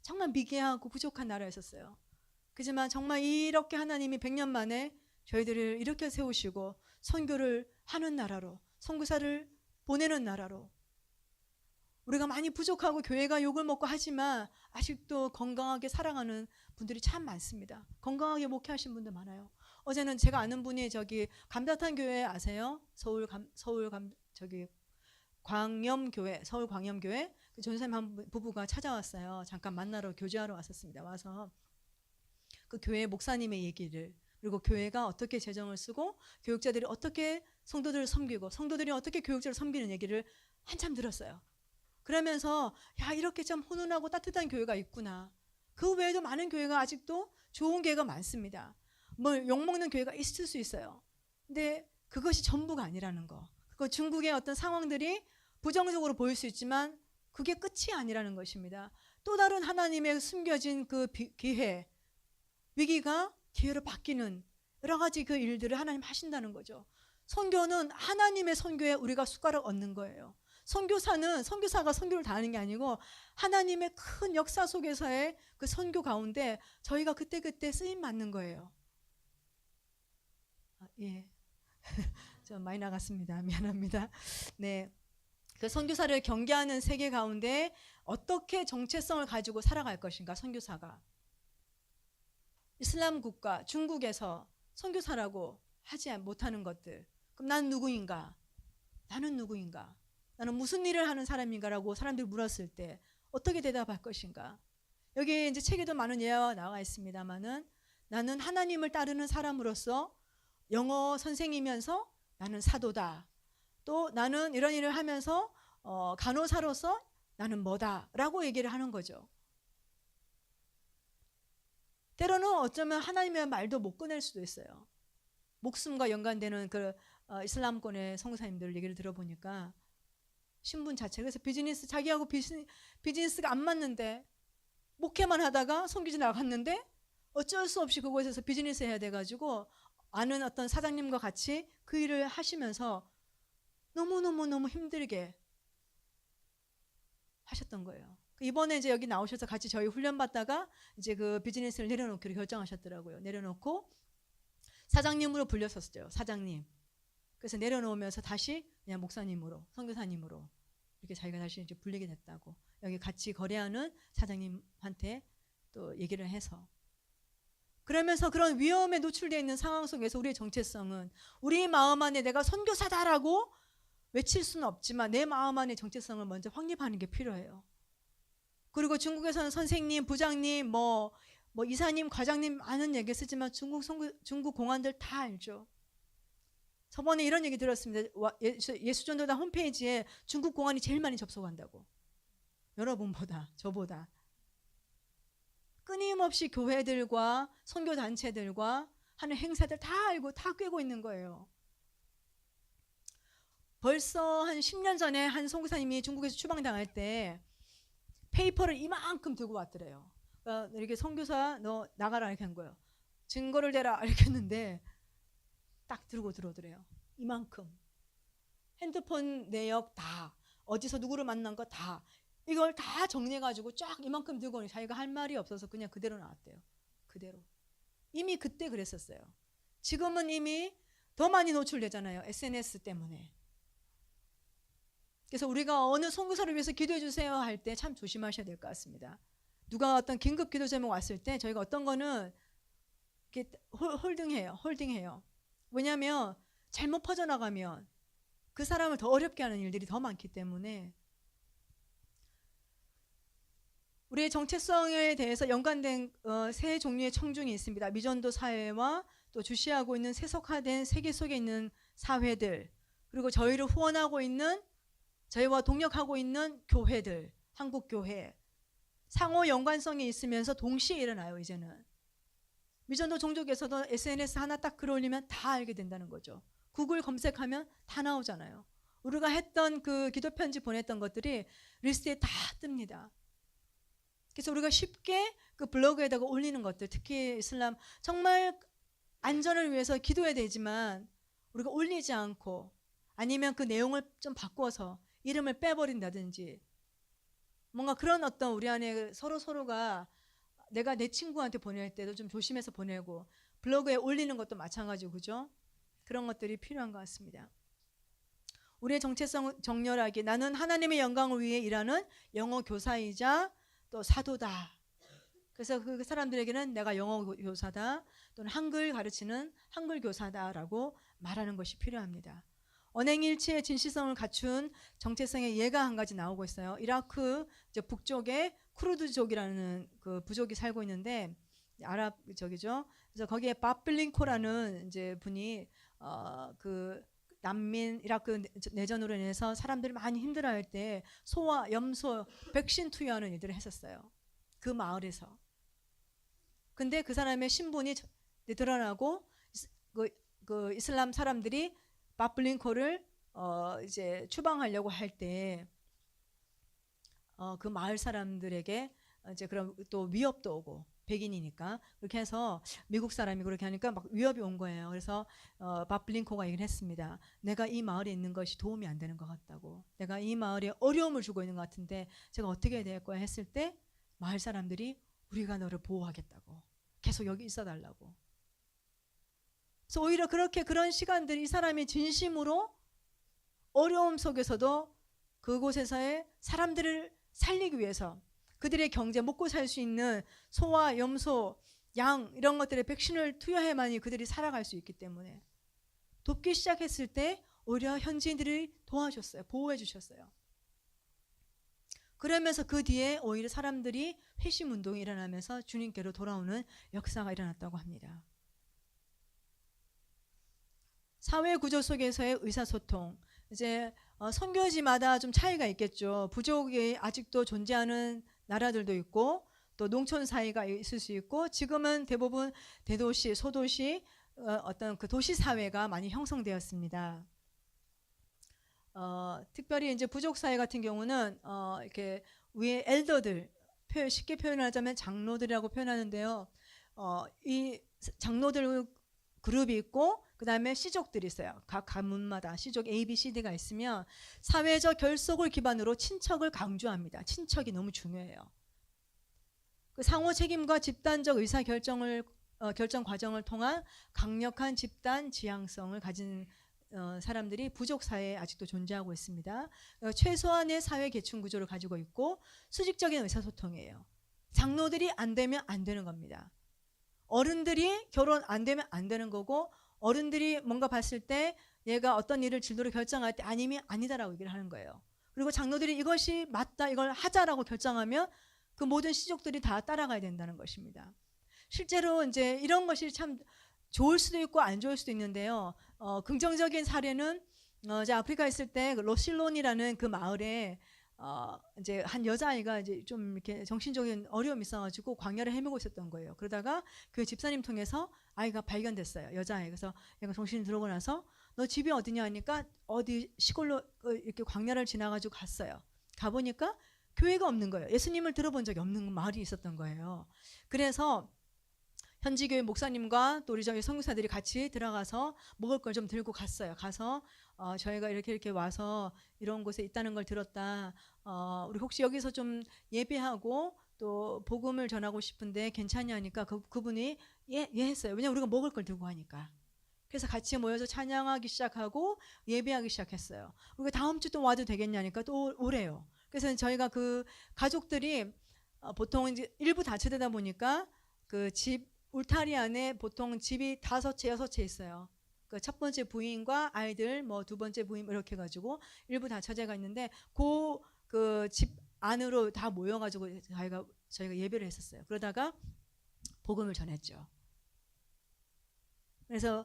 정말 미개하고 부족한 나라였었어요. 그렇지만 정말 이렇게 하나님이 100년 만에 저희들을 이렇게 세우시고 선교를 하는 나라로 선교사를 보내는 나라로 우리가 많이 부족하고 교회가 욕을 먹고 하지만 아직도 건강하게 살아가는 분들이 참 많습니다. 건강하게 목회하신 분들 많아요. 어제는 제가 아는 분이 저기 감자탕 교회 아세요? 서울 광염교회, 서울 광염교회 그 전사님 한 부부가 찾아왔어요. 잠깐 만나러 교제하러 왔었습니다. 와서 그 교회 목사님의 얘기를 그리고 교회가 어떻게 재정을 쓰고 교육자들이 어떻게 성도들을 섬기고 성도들이 어떻게 교육자를 섬기는 얘기를 한참 들었어요. 그러면서 야 이렇게 참 훈훈하고 따뜻한 교회가 있구나. 그 외에도 많은 교회가 아직도 좋은 교회가 많습니다. 뭐 욕먹는 교회가 있을 수 있어요. 근데 그것이 전부가 아니라는 거. 그 중국의 어떤 상황들이 부정적으로 보일 수 있지만 그게 끝이 아니라는 것입니다. 또 다른 하나님의 숨겨진 그 기회, 위기가 기회로 바뀌는 여러 가지 그 일들을 하나님 하신다는 거죠. 선교는 하나님의 선교에 우리가 숟가락 얹는 거예요. 선교사가 선교를 다 하는 게 아니고 하나님의 큰 역사 속에서의 그 선교 가운데 저희가 그때그때 쓰임 받는 거예요. 예. 좀 많이 나갔습니다. 미안합니다. 네. 그 선교사를 경계하는 세계 가운데 어떻게 정체성을 가지고 살아갈 것인가, 선교사가. 이슬람 국가, 중국에서 선교사라고 하지 못하는 것들. 그럼 난 누구인가? 나는 누구인가? 나는 무슨 일을 하는 사람인가라고 사람들이 물었을 때 어떻게 대답할 것인가? 여기 이제 책에도 많은 예화가 나와 있습니다만은 나는 하나님을 따르는 사람으로서 영어 선생이면서 나는 사도다. 또 나는 이런 일을 하면서 간호사로서 나는 뭐다라고 얘기를 하는 거죠. 때로는 어쩌면 하나님의 말도 못 꺼낼 수도 있어요. 목숨과 연관되는 그 이슬람권의 선교사님들 얘기를 들어보니까 신분 자체 그래서 자기하고 비즈니스가 안 맞는데 목회만 하다가 선교지 나갔는데 어쩔 수 없이 그곳에서 비즈니스 해야 돼가지고 아는 어떤 사장님과 같이 그 일을 하시면서 너무 힘들게 하셨던 거예요. 이번에 이제 여기 나오셔서 같이 저희 훈련 받다가 이제 그 비즈니스를 내려놓기로 결정하셨더라고요. 내려놓고 사장님으로 불렸었죠. 사장님. 그래서 내려놓으면서 다시 그냥 목사님으로, 선교사님으로 이렇게 자기가 다시 이제 불리게 됐다고. 여기 같이 거래하는 사장님한테 또 얘기를 해서. 그러면서 그런 위험에 노출되어 있는 상황 속에서 우리의 정체성은 우리 마음 안에 내가 선교사다라고 외칠 수는 없지만 내 마음 안에 정체성을 먼저 확립하는 게 필요해요. 그리고 중국에서는 선생님, 부장님, 뭐 이사님, 과장님 아는 얘기 쓰지만 중국 공안들 다 알죠. 저번에 이런 얘기 들었습니다. 예수전도단 홈페이지에 중국 공안이 제일 많이 접속한다고. 여러분보다, 저보다. 끊임없이 교회들과 선교단체들과 하는 행사들 다 알고 다 꿰고 있는 거예요. 벌써 한 10년 전에 한 선교사님이 중국에서 추방당할 때 페이퍼를 이만큼 들고 왔더래요. 이렇게 선교사 너 나가라 이렇게 한 거예요. 증거를 대라 이렇게 했는데 딱 들고 들어오더래요. 이만큼. 핸드폰 내역 다, 어디서 누구를 만난 거 다, 이걸 다 정리해가지고 쫙 이만큼 들고 오니 자기가 할 말이 없어서 그냥 그대로 나왔대요. 그대로. 이미 그때 그랬었어요. 지금은 이미 더 많이 노출되잖아요. SNS 때문에. 그래서 우리가 어느 선교사를 위해서 기도해 주세요 할 때 참 조심하셔야 될 것 같습니다. 누가 어떤 긴급 기도 제목 왔을 때 저희가 어떤 거는 이렇게 홀딩해요. 왜냐하면 잘못 퍼져나가면 그 사람을 더 어렵게 하는 일들이 더 많기 때문에 우리의 정체성에 대해서 연관된 세 종류의 청중이 있습니다. 미전도 사회와 또 주시하고 있는 세속화된 세계 속에 있는 사회들, 그리고 저희를 후원하고 있는, 저희와 동역하고 있는 교회들, 한국교회. 상호 연관성이 있으면서 동시에 일어나요. 이제는 미전도 종족에서도 SNS 하나 딱 글 올리면 다 알게 된다는 거죠. 구글 검색하면 다 나오잖아요. 우리가 했던 그 기도 편지 보냈던 것들이 리스트에 다 뜹니다. 그래서 우리가 쉽게 그 블로그에다가 올리는 것들, 특히 이슬람 정말 안전을 위해서 기도해야 되지만 우리가 올리지 않고, 아니면 그 내용을 좀 바꿔서 이름을 빼버린다든지, 뭔가 그런 어떤 우리 안에 서로가, 내가 내 친구한테 보낼 때도 좀 조심해서 보내고 블로그에 올리는 것도 마찬가지고, 그죠? 그런 것들이 필요한 것 같습니다. 우리의 정체성 정렬하기, 나는 하나님의 영광을 위해 일하는 영어 교사이자 또 사도다. 그래서 그 사람들에게는 내가 영어 교사다, 또는 한글 가르치는 한글 교사다라고 말하는 것이 필요합니다. 언행일치의 진실성을 갖춘 정체성의 예가 한 가지 나오고 있어요. 이라크 북쪽에 쿠르드족이라는 그 부족이 살고 있는데, 아랍 저기죠. 그래서 거기에 바블링코라는 이제 분이 그 난민 이라크 내전으로 인해서 사람들이 많이 힘들어할 때 소와 염소 백신 투여하는 일들을 했었어요. 그 마을에서. 근데 그 사람의 신분이 드러나고 그 이슬람 사람들이 바블링코를 이제 추방하려고 할 때 그 마을 사람들에게 이제 그런 또 위협도 오고, 백인이니까 그렇게 해서 미국 사람이 그렇게 하니까 막 위협이 온 거예요. 그래서 바블링코가 얘기를 했습니다. 내가 이 마을에 있는 것이 도움이 안 되는 것 같다고, 내가 이 마을에 어려움을 주고 있는 것 같은데 제가 어떻게 해야 될 거야 했을 때 마을 사람들이 우리가 너를 보호하겠다고, 계속 여기 있어 달라고. 그래서 오히려 그런 시간들, 이 사람이 진심으로 어려움 속에서도 그곳에서의 사람들을 살리기 위해서 그들의 경제, 먹고 살 수 있는 소와 염소, 양 이런 것들의 백신을 투여해야만이 그들이 살아갈 수 있기 때문에 돕기 시작했을 때 오히려 현지인들이 도와줬어요. 보호해 주셨어요. 그러면서 그 뒤에 오히려 사람들이 회심 운동이 일어나면서 주님께로 돌아오는 역사가 일어났다고 합니다. 사회 구조 속에서의 의사소통, 이제 선교지마다 좀 차이가 있겠죠. 부족이 아직도 존재하는 나라들도 있고, 또 농촌 사회가 있을 수 있고, 지금은 대부분 대도시, 소도시, 어떤 그 도시 사회가 많이 형성되었습니다. 특별히 이제 부족 사회 같은 경우는 이렇게 위에 엘더들, 쉽게 표현하자면 장로들이라고 표현하는데요. 이 장로들 그룹이 있고, 그 다음에 시족들이 있어요. 각 가문마다 시족 A, B, C, D가 있으면 사회적 결속을 기반으로 친척을 강조합니다. 친척이 너무 중요해요. 그 상호 책임과 집단적 의사 결정 과정을 통한 강력한 집단 지향성을 가진 사람들이 부족 사회에 아직도 존재하고 있습니다. 최소한의 사회 계층 구조를 가지고 있고 수직적인 의사소통이에요. 장로들이 안 되면 안 되는 겁니다. 어른들이 결혼 안 되면 안 되는 거고, 어른들이 뭔가 봤을 때 얘가 어떤 일을 진로를 결정할 때 아니면 아니다라고 얘기를 하는 거예요. 그리고 장로들이 이것이 맞다, 이걸 하자라고 결정하면 그 모든 시족들이 다 따라가야 된다는 것입니다. 실제로 이제 이런 것이 참 좋을 수도 있고 안 좋을 수도 있는데요. 긍정적인 사례는 이제 아프리카에 있을 때 그 로실론이라는 그 마을에 이제 한 여자아이가 이제 좀 이렇게 정신적인 어려움이 있어가지고 광야를 헤매고 있었던 거예요. 그러다가 그 집사님 통해서 아이가 발견됐어요. 여자아이. 그래서 얘가 정신이 들어오고 나서 너 집이 어디냐 하니까 어디 시골로 이렇게 광야를 지나가지고 갔어요. 가보니까 교회가 없는 거예요. 예수님을 들어본 적이 없는 마을이 있었던 거예요. 그래서 현지 교회 목사님과 또 우리 저희 선교사들이 같이 들어가서 먹을 걸 좀 들고 갔어요. 가서 저희가 이렇게 와서 이런 곳에 있다는 걸 들었다. 우리 혹시 여기서 좀 예배하고 또 복음을 전하고 싶은데 괜찮냐 하니까 그분이 예 했어요. 왜냐면 우리가 먹을 걸 들고 가니까. 그래서 같이 모여서 찬양하기 시작하고 예배하기 시작했어요. 우리가 다음 주 또 와도 되겠냐니까 또 오래요. 그래서 저희가 그 가족들이 보통 이제 일부 다처되다 보니까 그 집 울타리 안에 보통 집이 5채, 6채 있어요. 그 첫 번째 부인과 아이들, 뭐 두 번째 부인 이렇게 해가지고 일부 다처제가 있는데 그 집 안으로 다 모여가지고 저희가 예배를 했었어요. 그러다가 복음을 전했죠. 그래서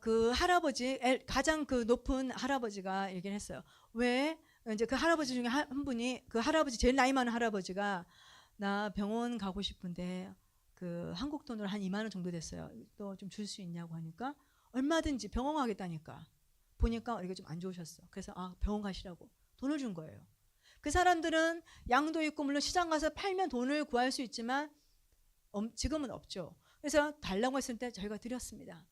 그 할아버지 가장 그 높은 할아버지가 얘기를 했어요. 왜 이제 그 할아버지 중에 한 분이 그 할아버지 제일 나이 많은 할아버지가 나 병원 가고 싶은데 그 한국 돈으로 한 2만 원 정도 됐어요. 또 좀 줄 수 있냐고 하니까 얼마든지 병원 가겠다니까. 보니까 이게 좀 안 좋으셨어. 그래서 병원 가시라고 돈을 준 거예요. 그 사람들은 양도 있고 물론 시장 가서 팔면 돈을 구할 수 있지만 지금은 없죠. 그래서 달라고 했을 때 저희가 드렸습니다.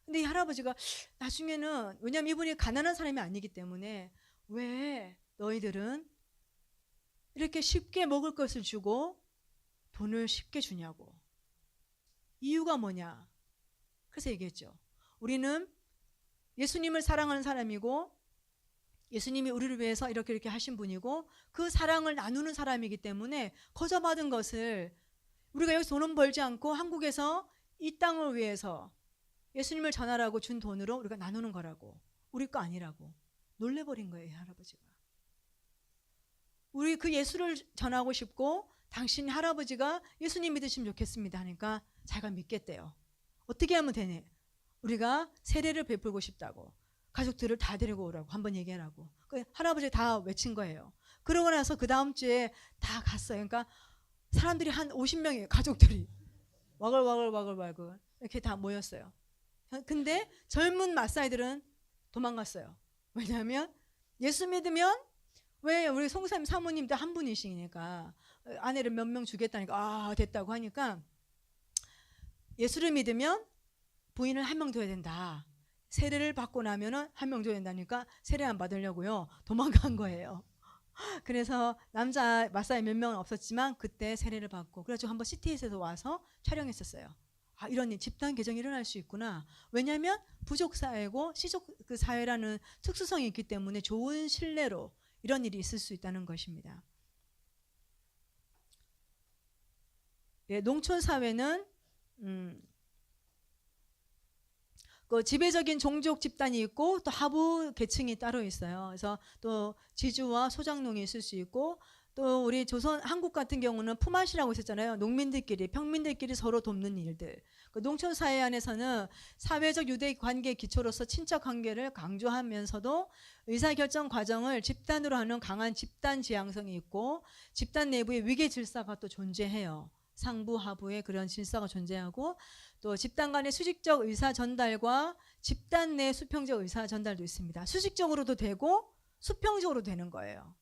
근데 이 할아버지가 나중에는 왜냐면 이분이 가난한 사람이 아니기 때문에 왜 너희들은 이렇게 쉽게 먹을 것을 주고 돈을 쉽게 주냐고. 이유가 뭐냐. 그래서 얘기했죠. 우리는 예수님을 사랑하는 사람이고 예수님이 우리를 위해서 이렇게 하신 분이고 그 사랑을 나누는 사람이기 때문에 거저받은 것을 우리가 여기서 돈은 벌지 않고 한국에서 이 땅을 위해서 예수님을 전하라고 준 돈으로 우리가 나누는 거라고. 우리 거 아니라고. 놀래버린 거예요, 이 할아버지가. 우리 그 예수를 전하고 싶고 당신 할아버지가 예수님 믿으시면 좋겠습니다 하니까 자기가 믿겠대요. 어떻게 하면 되네? 우리가 세례를 베풀고 싶다고. 가족들을 다 데리고 오라고 한번 얘기하라고. 그 할아버지 다 외친 거예요. 그러고 나서 그 다음 주에 다 갔어요. 그러니까 사람들이 한 50명이에요. 가족들이. 와글와글 이렇게 다 모였어요. 근데 젊은 마사이들은 도망갔어요. 왜냐하면 예수 믿으면 왜 우리 송사님 사모님도 한 분이시니까 아내를 몇 명 주겠다니까 됐다고 하니까 예수를 믿으면 부인을 한 명 둬야 된다. 세례를 받고 나면은 한 명 줘야 된다니까 세례 안 받으려고요. 도망간 거예요. 그래서 남자 마사이 몇 명은 없었지만 그때 세례를 받고 그래서 한번 CT에서 와서 촬영했었어요. 이런 집단 개정이 일어날 수 있구나. 왜냐하면 부족 사회고 시족 그 사회라는 특수성이 있기 때문에 좋은 신뢰로 이런 일이 있을 수 있다는 것입니다. 예, 농촌 사회는 그 지배적인 종족 집단이 있고 또 하부 계층이 따로 있어요. 그래서 또 지주와 소작농이 있을 수 있고 또 우리 한국 같은 경우는 품앗이라고 있었잖아요. 농민들끼리 평민들끼리 서로 돕는 일들. 그 농촌 사회 안에서는 사회적 유대 관계 기초로서 친척 관계를 강조하면서도 의사결정 과정을 집단으로 하는 강한 집단 지향성이 있고 집단 내부의 위계 질서가 또 존재해요. 상부 하부의 그런 질서가 존재하고 또 집단 간의 수직적 의사 전달과 집단 내 수평적 의사 전달도 있습니다. 수직적으로도 되고 수평적으로 되는 거예요.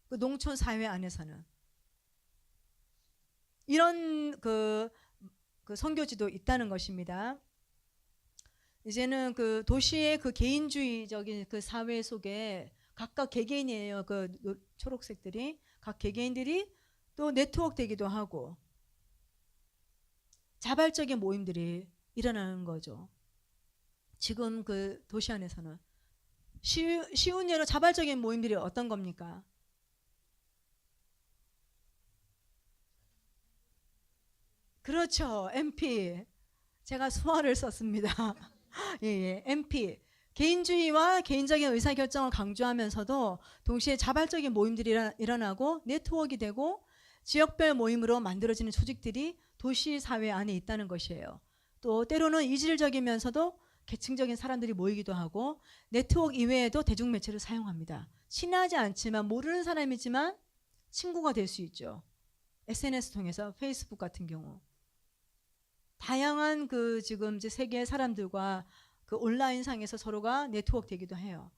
그 농촌 사회 안에서는 이런 그 선교지도 있다는 것입니다. 이제는 그 도시의 그 개인주의적인 그 사회 속에 각각 개개인이에요. 그 초록색들이 각 개개인들이 또 네트워크 되기도 하고 자발적인 모임들이 일어나는 거죠. 지금 그 도시 안에서는 쉬운 예로 자발적인 모임들이 어떤 겁니까? 그렇죠. MP. 제가 수화를 썼습니다. 예, MP. 개인주의와 개인적인 의사결정을 강조하면서도 동시에 자발적인 모임들이 일어나고 네트워크가 되고 지역별 모임으로 만들어지는 조직들이 도시 사회 안에 있다는 것이에요. 또 때로는 이질적이면서도 계층적인 사람들이 모이기도 하고 네트워크 이외에도 대중매체를 사용합니다. 친하지 않지만 모르는 사람이지만 친구가 될 수 있죠. SNS 통해서 페이스북 같은 경우 다양한 그 지금 이제 세계의 사람들과 그 온라인상에서 서로가 네트워크 되기도 해요.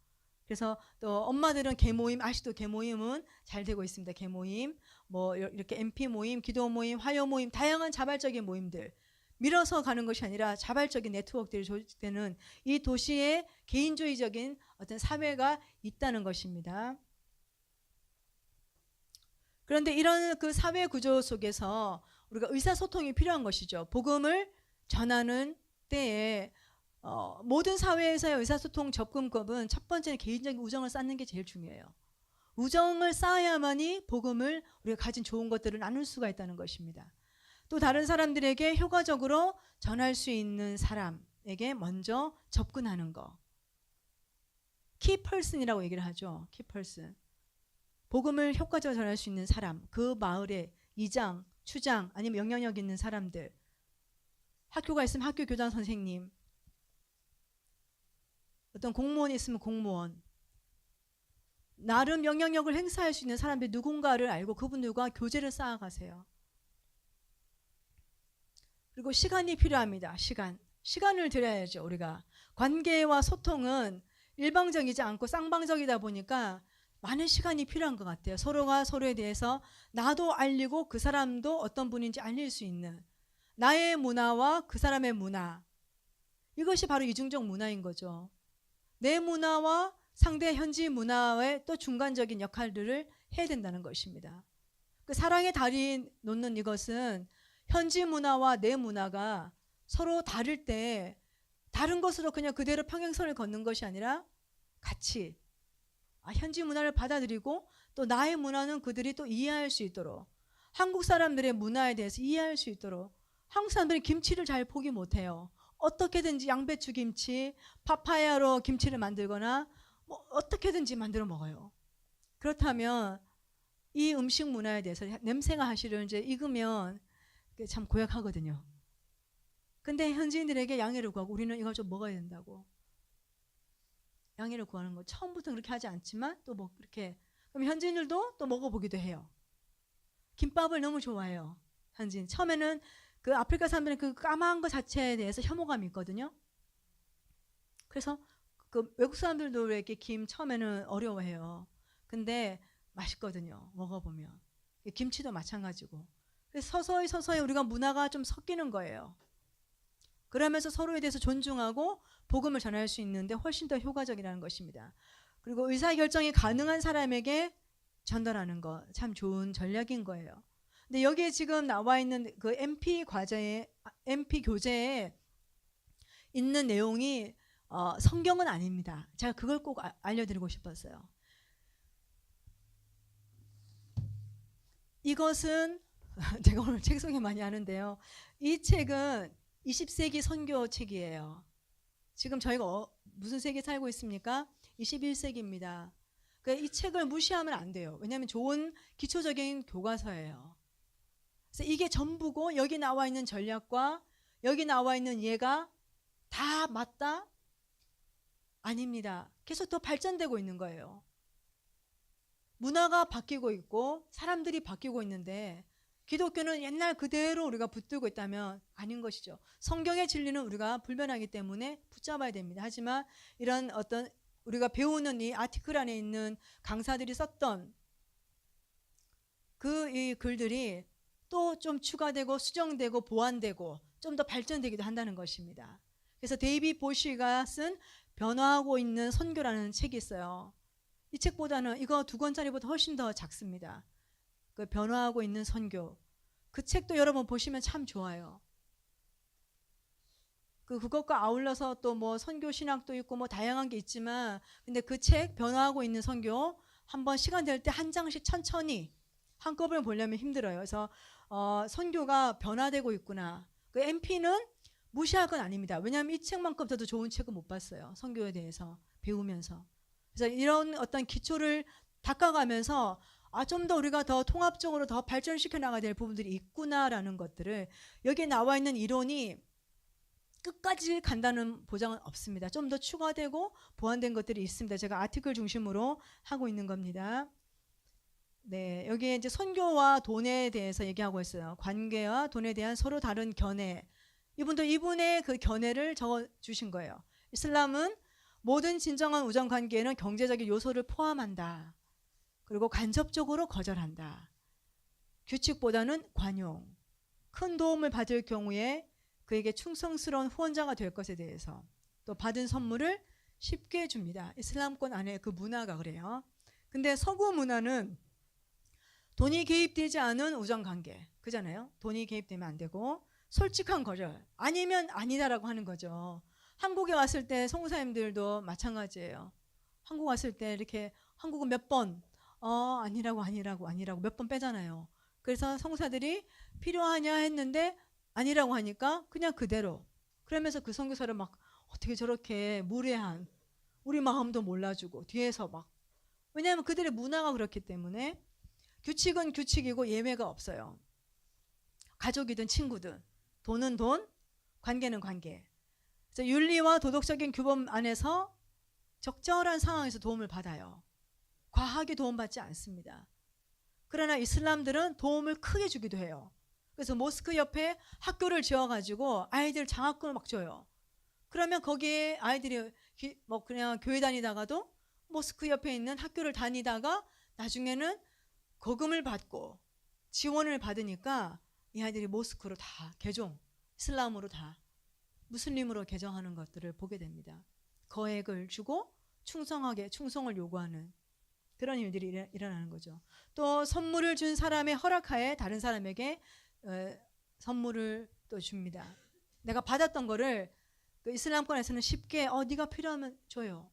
그래서 또 엄마들은 개모임, 아직도 개모임은 잘 되고 있습니다. 개모임, 뭐 이렇게 MP 모임, 기도 모임, 화요 모임, 다양한 자발적인 모임들 밀어서 가는 것이 아니라 자발적인 네트워크들이 조직되는 이 도시에 개인주의적인 어떤 사회가 있다는 것입니다. 그런데 이런 그 사회 구조 속에서 우리가 의사소통이 필요한 것이죠. 복음을 전하는 때에 모든 사회에서의 의사소통 접근법은 첫 번째는 개인적인 우정을 쌓는 게 제일 중요해요. 우정을 쌓아야만이 복음을 우리가 가진 좋은 것들을 나눌 수가 있다는 것입니다. 또 다른 사람들에게 효과적으로 전할 수 있는 사람에게 먼저 접근하는 거. 키펄슨이라고 얘기를 하죠. 키펄슨. 복음을 효과적으로 전할 수 있는 사람, 그 마을의 이장, 추장, 아니면 영향력 있는 사람들, 학교가 있으면 학교 교장 선생님, 어떤 공무원이 있으면 공무원, 나름 영향력을 행사할 수 있는 사람들이 누군가를 알고 그분들과 교제를 쌓아가세요. 그리고 시간이 필요합니다. 시간을 들여야죠. 우리가 관계와 소통은 일방적이지 않고 쌍방적이다 보니까 많은 시간이 필요한 것 같아요. 서로가 서로에 대해서 나도 알리고 그 사람도 어떤 분인지 알릴 수 있는 나의 문화와 그 사람의 문화, 이것이 바로 이중적 문화인 거죠. 내 문화와 상대 현지 문화의 또 중간적인 역할들을 해야 된다는 것입니다. 그 사랑의 다리 놓는 이것은 현지 문화와 내 문화가 서로 다를 때 다른 것으로 그냥 그대로 평행선을 걷는 것이 아니라 같이 현지 문화를 받아들이고 또 나의 문화는 그들이 또 이해할 수 있도록, 한국 사람들의 문화에 대해서 이해할 수 있도록. 한국 사람들이 김치를 잘 포기 못해요. 어떻게든지 양배추 김치, 파파야로 김치를 만들거나 뭐 어떻게든지 만들어 먹어요. 그렇다면 이 음식 문화에 대해서 냄새가 사실은 이제 익으면 참 고약하거든요. 근데 현지인들에게 양해를 구하고 우리는 이걸 좀 먹어야 된다고. 양해를 구하는 거 처음부터 그렇게 하지 않지만 또 뭐 그렇게, 그럼 현지인들도 또 먹어보기도 해요. 김밥을 너무 좋아해요. 현지인. 처음에는 그 아프리카 사람들은 그 까만 거 자체에 대해서 혐오감이 있거든요. 그래서 그 외국 사람들도 이렇게 김 처음에는 어려워해요. 근데 맛있거든요. 먹어보면. 김치도 마찬가지고. 그래서 서서히 우리가 문화가 좀 섞이는 거예요. 그러면서 서로에 대해서 존중하고 복음을 전할 수 있는데 훨씬 더 효과적이라는 것입니다. 그리고 의사결정이 가능한 사람에게 전달하는 거 참 좋은 전략인 거예요. 근데 여기에 지금 나와 있는 그 MP 교재에 있는 내용이 성경은 아닙니다. 제가 그걸 꼭 알려드리고 싶었어요. 이것은 제가 오늘 책 소개 많이 하는데요. 이 책은 20세기 선교 책이에요. 지금 저희가 무슨 세기에 살고 있습니까? 21세기입니다. 그러니까 이 책을 무시하면 안 돼요. 왜냐하면 좋은 기초적인 교과서예요. 그래서 이게 전부고 여기 나와 있는 전략과 여기 나와 있는 예가 다 맞다? 아닙니다. 계속 더 발전되고 있는 거예요. 문화가 바뀌고 있고 사람들이 바뀌고 있는데 기독교는 옛날 그대로 우리가 붙들고 있다면 아닌 것이죠. 성경의 진리는 우리가 불변하기 때문에 붙잡아야 됩니다. 하지만 이런 어떤 우리가 배우는 이 아티클 안에 있는 강사들이 썼던 그 이 글들이 또 좀 추가되고 수정되고 보완되고 좀 더 발전되기도 한다는 것입니다. 그래서 데이비 보시가 쓴 변화하고 있는 선교라는 책이 있어요. 이 책보다는 이거 2권짜리보다 훨씬 더 작습니다. 그 변화하고 있는 선교. 그 책도 여러분 보시면 참 좋아요. 그것과 아울러서 또 뭐 선교 신학도 있고 뭐 다양한 게 있지만, 근데 그 책 변화하고 있는 선교 한번 시간 될 때 한 장씩 천천히 한꺼번에 보려면 힘들어요. 그래서 선교가 변화되고 있구나. 그 MP는 무시할 건 아닙니다. 왜냐하면 이 책만큼 더 좋은 책은 못 봤어요. 선교에 대해서 배우면서. 그래서 이런 어떤 기초를 닦아가면서 좀 더 우리가 더 통합적으로 더 발전시켜 나가야 될 부분들이 있구나라는 것들을 여기에 나와 있는 이론이 끝까지 간다는 보장은 없습니다. 좀 더 추가되고 보완된 것들이 있습니다. 제가 아티클 중심으로 하고 있는 겁니다. 네, 여기에 이제 선교와 돈에 대해서 얘기하고 있어요. 관계와 돈에 대한 서로 다른 견해. 이분도 이분의 그 견해를 적어 주신 거예요. 이슬람은 모든 진정한 우정 관계에는 경제적인 요소를 포함한다. 그리고 간접적으로 거절한다. 규칙보다는 관용. 큰 도움을 받을 경우에 그에게 충성스러운 후원자가 될 것에 대해서 또 받은 선물을 쉽게 줍니다. 이슬람권 안에 그 문화가 그래요. 근데 서구 문화는 돈이 개입되지 않은 우정관계 그잖아요. 돈이 개입되면 안 되고 솔직한 거절 아니면 아니다라고 하는 거죠. 한국에 왔을 때 성사님들도 마찬가지예요. 한국 왔을 때 이렇게 한국은 몇 번 아니라고 몇 번 빼잖아요. 그래서 성사들이 필요하냐 했는데 아니라고 하니까 그냥 그대로 그러면서 그 선교사를 막 어떻게 저렇게 무례한 우리 마음도 몰라주고 뒤에서 막 왜냐하면 그들의 문화가 그렇기 때문에 규칙은 규칙이고 예외가 없어요. 가족이든 친구든 돈은 돈, 관계는 관계. 그래서 윤리와 도덕적인 규범 안에서 적절한 상황에서 도움을 받아요. 과하게 도움받지 않습니다. 그러나 이슬람들은 도움을 크게 주기도 해요. 그래서 모스크 옆에 학교를 지어가지고 아이들 장학금을 막 줘요. 그러면 거기에 아이들이 뭐 그냥 교회 다니다가도 모스크 옆에 있는 학교를 다니다가 나중에는 거금을 받고 지원을 받으니까 이 아이들이 모스크로 다 개종, 이슬람으로 다 무슬림으로 개정하는 것들을 보게 됩니다. 거액을 주고 충성을 요구하는 그런 일들이 일어나는 거죠. 또 선물을 준 사람의 허락하에 다른 사람에게 선물을 또 줍니다. 내가 받았던 거를 그 이슬람권에서는 쉽게 네가 필요하면 줘요.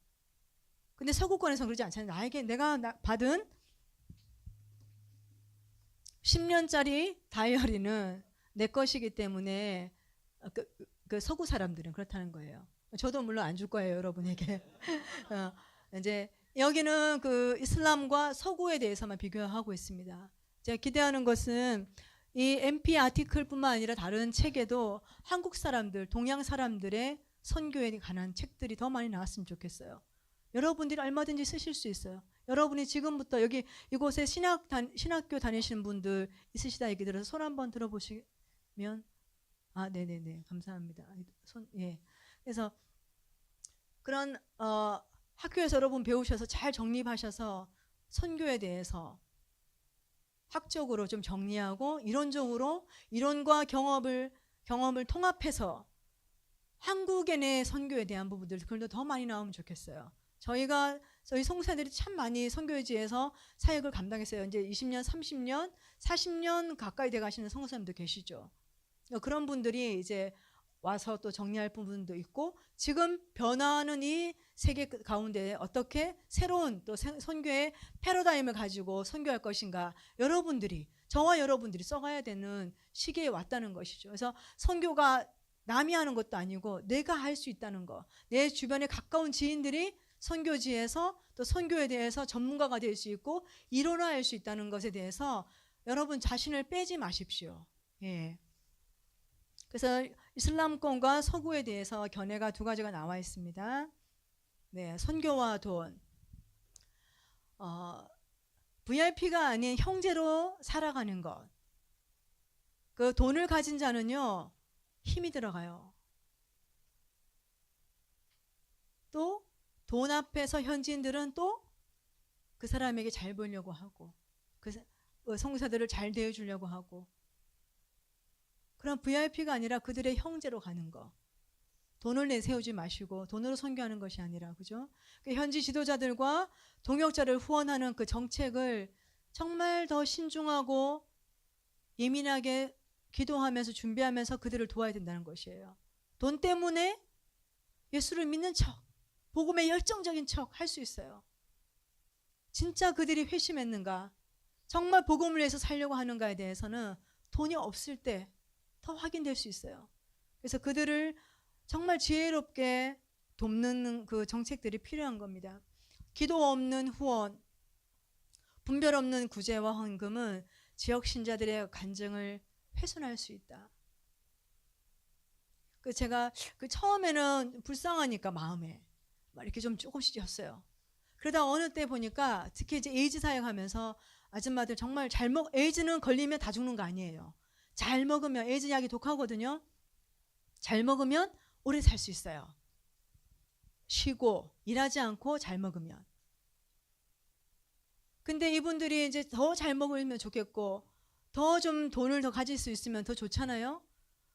근데 서구권에서는 그러지 않잖아요. 내가 받은 10년짜리 다이어리는 내 것이기 때문에 그 서구 사람들은 그렇다는 거예요. 저도 물론 안 줄 거예요, 여러분에게. 이제 여기는 그 이슬람과 서구에 대해서만 비교하고 있습니다. 제가 기대하는 것은 이 MP 아티클뿐만 아니라 다른 책에도 한국 사람들, 동양 사람들의 선교에 관한 책들이 더 많이 나왔으면 좋겠어요. 여러분들이 얼마든지 쓰실 수 있어요. 여러분이 지금부터 여기 이곳에 신학교 다니시는 분들 있으시다 얘기 들어서 손 한번 들어보시면 네네네 감사합니다. 예. 그래서 그런 학교에서 여러분 배우셔서 잘 정립하셔서 선교에 대해서 학적으로 좀 정리하고 이론적으로 이론과 경험을 통합해서 한국의 내 선교에 대한 부분들 그걸도 더 많이 나오면 좋겠어요. 저희 송사들이 참 많이 선교지에서 사역을 감당했어요. 이제 20년, 30년, 40년 가까이 돼 가시는 선교사님도 계시죠. 그런 분들이 이제 와서 또 정리할 부분도 있고 지금 변화하는 이 세계 가운데 어떻게 새로운 또 선교의 패러다임을 가지고 선교할 것인가 저와 여러분들이 써가야 되는 시기에 왔다는 것이죠. 그래서 선교가 남이 하는 것도 아니고 내가 할 수 있다는 거. 내 주변에 가까운 지인들이 선교지에서 또 선교에 대해서 전문가가 될 수 있고 이론화할 수 있다는 것에 대해서 여러분 자신을 빼지 마십시오. 예. 그래서 이슬람권과 서구에 대해서 견해가 두 가지가 나와 있습니다. 네, 선교와 돈. VIP가 아닌 형제로 살아가는 것. 그 돈을 가진 자는요, 힘이 들어가요. 또 돈 앞에서 현지인들은 또 그 사람에게 잘 보이려고 하고 그 선교사들을 잘 대해주려고 하고 그런 VIP가 아니라 그들의 형제로 가는 거. 돈을 내세우지 마시고 돈으로 선교하는 것이 아니라 그죠? 현지 지도자들과 동역자를 후원하는 그 정책을 정말 더 신중하고 예민하게 기도하면서 준비하면서 그들을 도와야 된다는 것이에요. 돈 때문에 예수를 믿는 척, 복음에 열정적인 척 할 수 있어요. 진짜 그들이 회심했는가, 정말 복음을 위해서 살려고 하는가에 대해서는 돈이 없을 때 더 확인될 수 있어요. 그래서 그들을 정말 지혜롭게 돕는 그 정책들이 필요한 겁니다. 기도 없는 후원, 분별 없는 구제와 헌금은 지역 신자들의 간증을 훼손할 수 있다. 제가 처음에는 불쌍하니까 마음에 막 이렇게 좀 조금씩 였어요. 그러다 어느 때 보니까 특히 이제 에이즈 사역하면서 아줌마들 정말 에이즈는 걸리면 다 죽는 거 아니에요. 잘 먹으면, 에이즈 약이 독하거든요. 잘 먹으면 오래 살 수 있어요. 쉬고 일하지 않고 잘 먹으면. 근데 이분들이 이제 더 잘 먹으면 좋겠고 더 좀 돈을 더 가질 수 있으면 더 좋잖아요.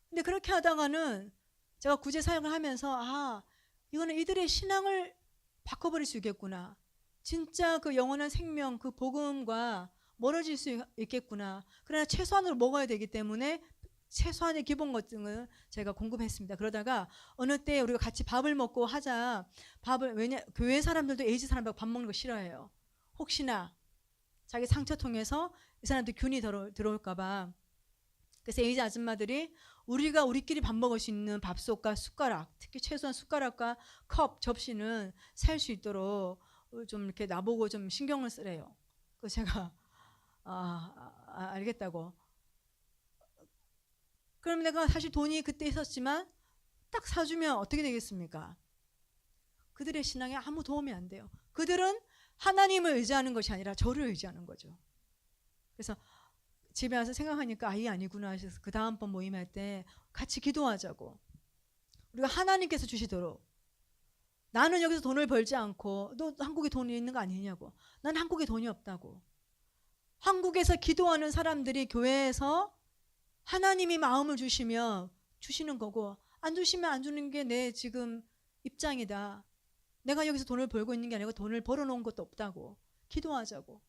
근데 그렇게 하다가는 제가 구제 사역을 하면서 이거는 이들의 신앙을 바꿔버릴 수 있겠구나. 진짜 그 영원한 생명, 그 복음과 멀어질 수 있겠구나. 그러나 최소한으로 먹어야 되기 때문에 최소한의 기본 것들은 제가 공급했습니다. 그러다가 어느 때 우리가 같이 밥을 먹고 하자. 교회 사람들도 에이즈 사람하고 밥 먹는 거 싫어해요. 혹시나 자기 상처 통해서 이 사람들 균이 들어올까 봐. 그래서 에이즈 아줌마들이 우리가 우리끼리 밥 먹을 수 있는 밥솥과 숟가락, 특히 최소한 숟가락과 컵, 접시는 살 수 있도록 좀 이렇게 나보고 좀 신경을 쓰래요. 그래서 제가 알겠다고. 그럼 내가 사실 돈이 그때 있었지만 딱 사주면 어떻게 되겠습니까? 그들의 신앙에 아무 도움이 안 돼요. 그들은 하나님을 의지하는 것이 아니라 저를 의지하는 거죠. 그래서 집에 와서 생각하니까 이게 아니구나 하셔서 그 다음번 모임할 때 같이 기도하자고. 우리가 하나님께서 주시도록. 나는 여기서 돈을 벌지 않고 너 한국에 돈이 있는 거 아니냐고. 난 한국에 돈이 없다고. 한국에서 기도하는 사람들이 교회에서 하나님이 마음을 주시면 주시는 거고 안 주시면 안 주는 게 내 지금 입장이다. 내가 여기서 돈을 벌고 있는 게 아니고 돈을 벌어놓은 것도 없다고. 기도하자고.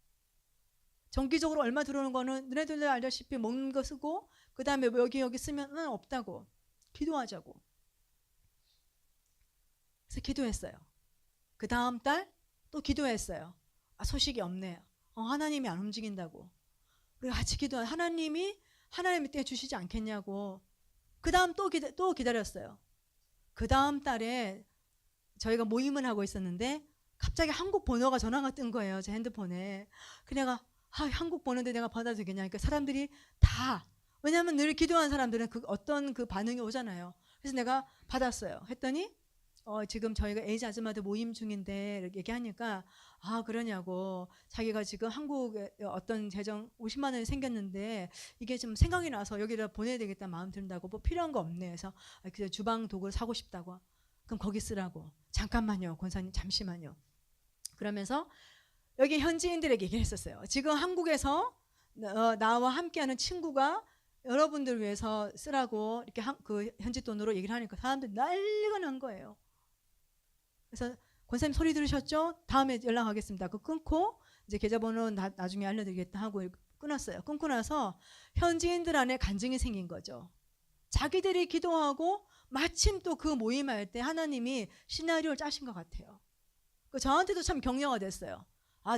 정기적으로 얼마 들어오는 거는 너네들도 알다시피 먹는 거 쓰고 그 다음에 여기 쓰면 없다고. 기도하자고. 그래서 기도했어요. 그 다음 달 또 기도했어요. 소식이 없네요. 하나님이 안 움직인다고. 우리가 같이 기도한 하나님이 때 주시지 않겠냐고. 그 다음 또 기다렸어요. 그 다음 달에 저희가 모임을 하고 있었는데 갑자기 한국 번호가 전화가 뜬 거예요. 제 핸드폰에. 그래가 한국 번호인데 내가 받아도 되겠냐. 그러니까 사람들이 다, 왜냐하면 늘 기도하는 사람들은 어떤 반응이 오잖아요. 그래서 내가 받았어요. 했더니 지금 저희가 에이즈 아줌마들 모임 중인데 이렇게 얘기하니까 그러냐고. 자기가 지금 한국에 어떤 재정 50만 원이 생겼는데 이게 좀 생각이 나서 여기다 보내야 되겠다 마음 든다고. 뭐 필요한 거 없네. 그래서 주방 도구를 사고 싶다고. 그럼 거기 쓰라고. 잠깐만요 권사님 잠시만요. 그러면서 여기 현지인들에게 얘기했었어요. 지금 한국에서 나와 함께하는 친구가 여러분들 위해서 쓰라고 이렇게 그 현지 돈으로 얘기를 하니까 사람들이 난리가 난 거예요. 그래서 권사님 소리 들으셨죠? 다음에 연락하겠습니다. 끊고 이제 계좌번호는 나중에 알려드리겠다 하고 끊었어요. 끊고 나서 현지인들 안에 간증이 생긴 거죠. 자기들이 기도하고 마침 또 그 모임할 때 하나님이 시나리오를 짜신 것 같아요. 저한테도 참 격려가 됐어요.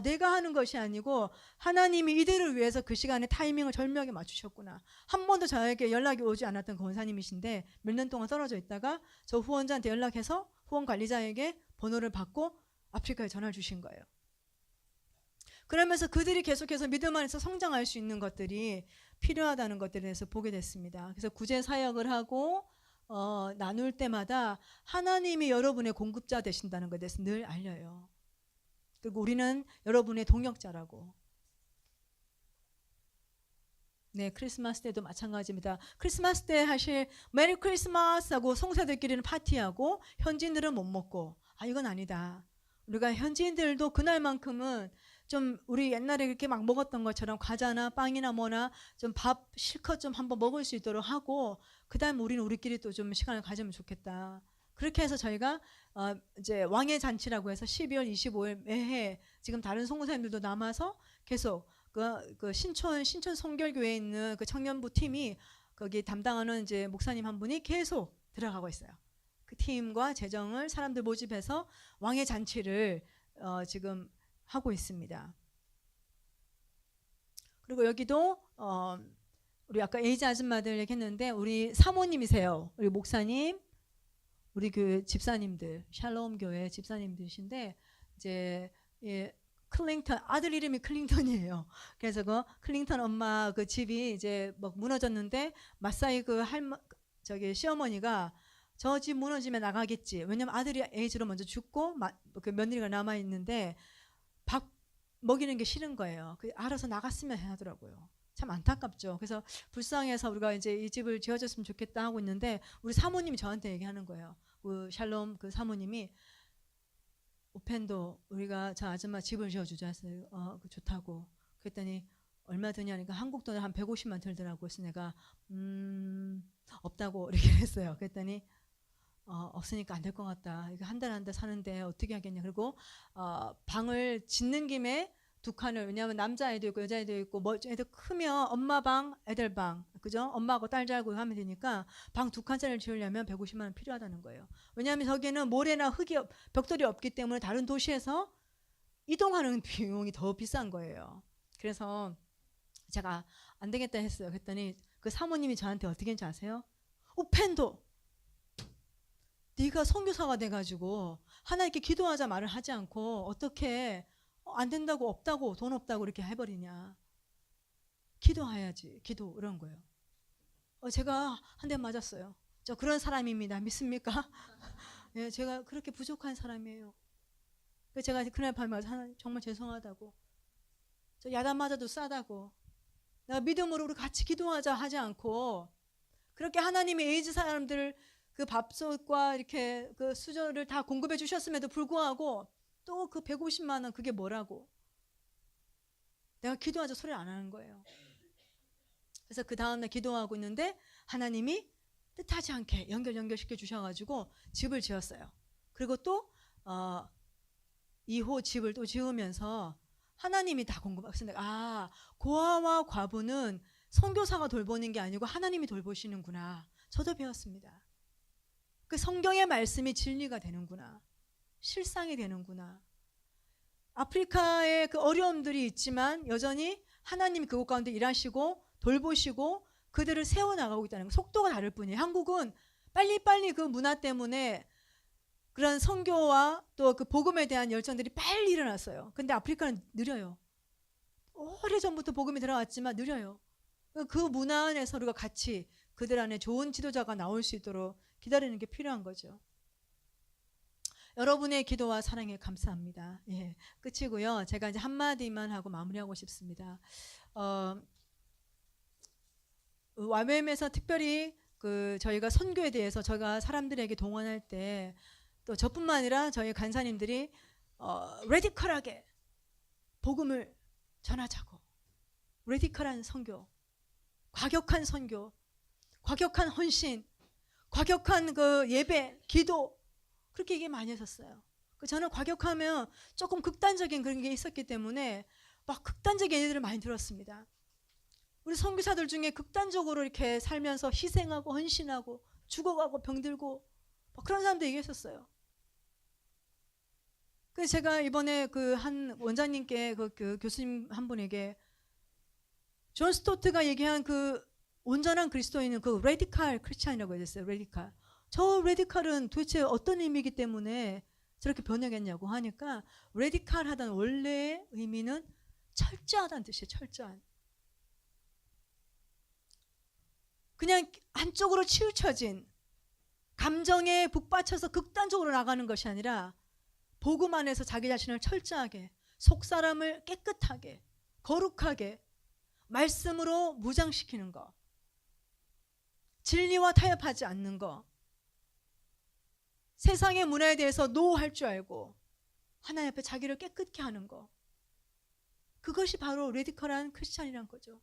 내가 하는 것이 아니고 하나님이 이들을 위해서 그 시간에 타이밍을 절묘하게 맞추셨구나. 한 번도 저에게 연락이 오지 않았던 권사님이신데 몇 년 동안 떨어져 있다가 저 후원자한테 연락해서 후원 관리자에게 번호를 받고 아프리카에 전화를 주신 거예요. 그러면서 그들이 계속해서 믿음 안에서 성장할 수 있는 것들이 필요하다는 것들에 대해서 보게 됐습니다. 그래서 구제 사역을 하고 나눌 때마다 하나님이 여러분의 공급자 되신다는 것에 대해서 늘 알려요. 그리고 우리는 여러분의 동역자라고. 네, 크리스마스 때도 마찬가지입니다. 크리스마스 때 하실 메리 크리스마스 하고 송사들끼리는 파티하고 현지인들은 못 먹고 이건 아니다. 우리가 현지인들도 그날만큼은 좀 우리 옛날에 그렇게 막 먹었던 것처럼 과자나 빵이나 뭐나 좀 밥 실컷 좀 한번 먹을 수 있도록 하고 그다음 우리는 우리끼리 또 좀 시간을 가지면 좋겠다. 그렇게 해서 저희가 이제 왕의 잔치라고 해서 12월 25일 매해 지금 다른 송구사님들도 남아서 계속 그 신촌 성결교회에 있는 그 청년부 팀이 거기 담당하는 이제 목사님 한 분이 계속 들어가고 있어요. 그 팀과 재정을 사람들 모집해서 왕의 잔치를 지금 하고 있습니다. 그리고 여기도 우리 아까 에이즈 아줌마들 얘기했는데 우리 사모님이세요. 우리 목사님, 우리 그 집사님들, 샬롬 교회 집사님들이신데 이제 클링턴, 아들 이름이 클링턴이에요. 그래서 그 클링턴 엄마 그 집이 이제 막 무너졌는데 마사이 그 저기 시어머니가 저 집 무너지면 나가겠지. 왜냐면 아들이 에이즈로 먼저 죽고 그 며느리가 남아 있는데 밥 먹이는 게 싫은 거예요. 그 알아서 나갔으면 하더라고요. 참 안타깝죠. 그래서 불쌍해서 우리가 이제 이 집을 지어줬으면 좋겠다 하고 있는데 우리 사모님이 저한테 얘기하는 거예요. 그 샬롬 그 사모님이 오펜도 우리가 저 아줌마 집을 지어주자 했어요. 그 좋다고. 그랬더니 얼마 드냐니까 한국 돈을 한 150만 들더라고요. 그래서 내가 없다고 이렇게 했어요. 그랬더니 없으니까 안 될 것 같다. 이거 한 달 한 달 사는데 어떻게 하겠냐. 그리고 방을 짓는 김에 두 칸을, 왜냐하면 남자애도 있고 여자애도 있고 뭐 애들 크면 엄마 방, 애들 방, 그죠? 엄마하고 딸 자고 하면 되니까 방 두 칸짜리를 지으려면 150만 원 필요하다는 거예요. 왜냐하면 저기는 모래나 흙이 벽돌이 없기 때문에 다른 도시에서 이동하는 비용이 더 비싼 거예요. 그래서 제가 안 되겠다 했어요. 그랬더니 그 사모님이 저한테 어떻게 했는지 아세요? 펜도 네가 선교사가 돼가지고 하나님께 기도하자 말을 하지 않고 어떻게 안 된다고, 없다고, 돈 없다고 이렇게 해버리냐. 기도해야지. 기도, 이런 거예요. 제가 한 대 맞았어요. 저 그런 사람입니다. 믿습니까? 예, 제가 그렇게 부족한 사람이에요. 그래서 제가 그날 밤에 하나님 정말 죄송하다고, 저 야단 맞아도 싸다고, 내가 믿음으로 우리 같이 기도하자 하지 않고 그렇게 하나님이 에이즈 사람들 그 밥솥과 이렇게 그 수저를 다 공급해 주셨음에도 불구하고 또 그 150만 원 그게 뭐라고, 내가 기도하자 소리를 안 하는 거예요. 그래서 그 다음날 기도하고 있는데 하나님이 뜻하지 않게 연결시켜 주셔가지고 집을 지었어요. 그리고 또 2호 집을 또 지으면서 하나님이 다 공급하셨는데, 고아와 과부는 선교사가 돌보는 게 아니고 하나님이 돌보시는구나. 저도 배웠습니다. 그 성경의 말씀이 진리가 되는구나. 실상이 되는구나. 아프리카에 그 어려움들이 있지만 여전히 하나님이 그곳 가운데 일하시고 돌보시고 그들을 세워나가고 있다는 거. 속도가 다를 뿐이에요. 한국은 빨리빨리 그 문화 때문에 그런 선교와 또 그 복음에 대한 열정들이 빨리 일어났어요. 근데 아프리카는 느려요. 오래전부터 복음이 들어왔지만 느려요. 그 문화 안에서 우리가 같이 그들 안에 좋은 지도자가 나올 수 있도록 기다리는 게 필요한 거죠. 여러분의 기도와 사랑에 감사합니다. 예, 끝이고요. 제가 이제 한마디만 하고 마무리하고 싶습니다. YWM에서 특별히 그 저희가 선교에 대해서 저희가 사람들에게 동원할 때 또 저뿐만 아니라 저희 간사님들이 레디컬하게 복음을 전하자고, 레디컬한 선교, 과격한 선교, 과격한 헌신, 과격한 그 예배, 기도, 그렇게 얘기 많이 하셨어요. 저는 과격하면 조금 극단적인 그런 게 있었기 때문에 막 극단적인 얘기들을 많이 들었습니다. 우리 선교사들 중에 극단적으로 이렇게 살면서 희생하고 헌신하고 죽어가고 병들고 그런 사람도 얘기했었어요. 그래서 제가 이번에 그 한 원장님께 그 교수님 한 분에게 존 스토트가 얘기한 그 온전한 그리스도인은 그 레디칼 크리스찬이라고 했어요. 레디칼. 저 레디칼은 도대체 어떤 의미이기 때문에 저렇게 번역했냐고 하니까, 레디칼하다는 원래의 의미는 철저하다는 뜻이에요. 철저한. 그냥 한쪽으로 치우쳐진 감정에 북받쳐서 극단적으로 나가는 것이 아니라 복음 안에서 자기 자신을 철저하게, 속사람을 깨끗하게, 거룩하게 말씀으로 무장시키는 것, 진리와 타협하지 않는 것, 세상의 문화에 대해서 노할 줄 알고 하나님 앞에 자기를 깨끗게 하는 것, 그것이 바로 레디컬한 크리스찬이란 거죠.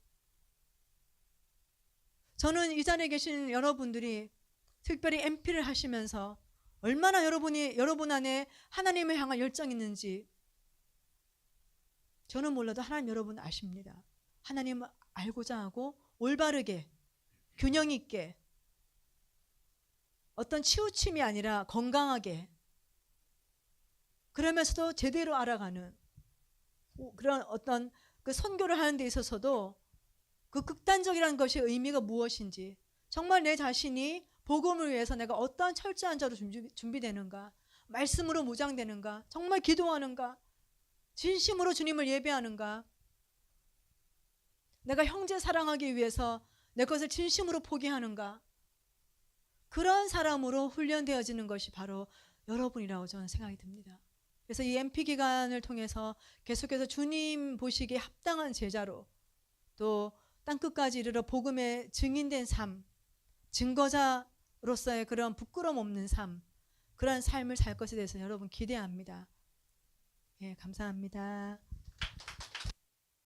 저는 이 자리에 계신 여러분들이 특별히 MP를 하시면서 얼마나 여러분 안에 하나님을 향한 열정이 있는지 저는 몰라도 하나님 여러분 아십니다. 하나님을 알고자 하고 올바르게 균형 있게, 어떤 치우침이 아니라 건강하게, 그러면서도 제대로 알아가는 그런 어떤 그 선교를 하는 데 있어서도 그 극단적이라는 것의 의미가 무엇인지, 정말 내 자신이 복음을 위해서 내가 어떠한 철저한 자로 준비되는가, 말씀으로 무장되는가, 정말 기도하는가, 진심으로 주님을 예배하는가? 내가 형제 사랑하기 위해서 내 것을 진심으로 포기하는가? 그런 사람으로 훈련되어지는 것이 바로 여러분이라고 저는 생각이 듭니다. 그래서 이 MP 기간을 통해서 계속해서 주님 보시기에 합당한 제자로 또 땅끝까지 이르러 복음의 증인된 삶, 증거자로서의 그런 부끄럼 없는 삶, 그런 삶을 살 것에 대해서 여러분 기대합니다. 예, 감사합니다.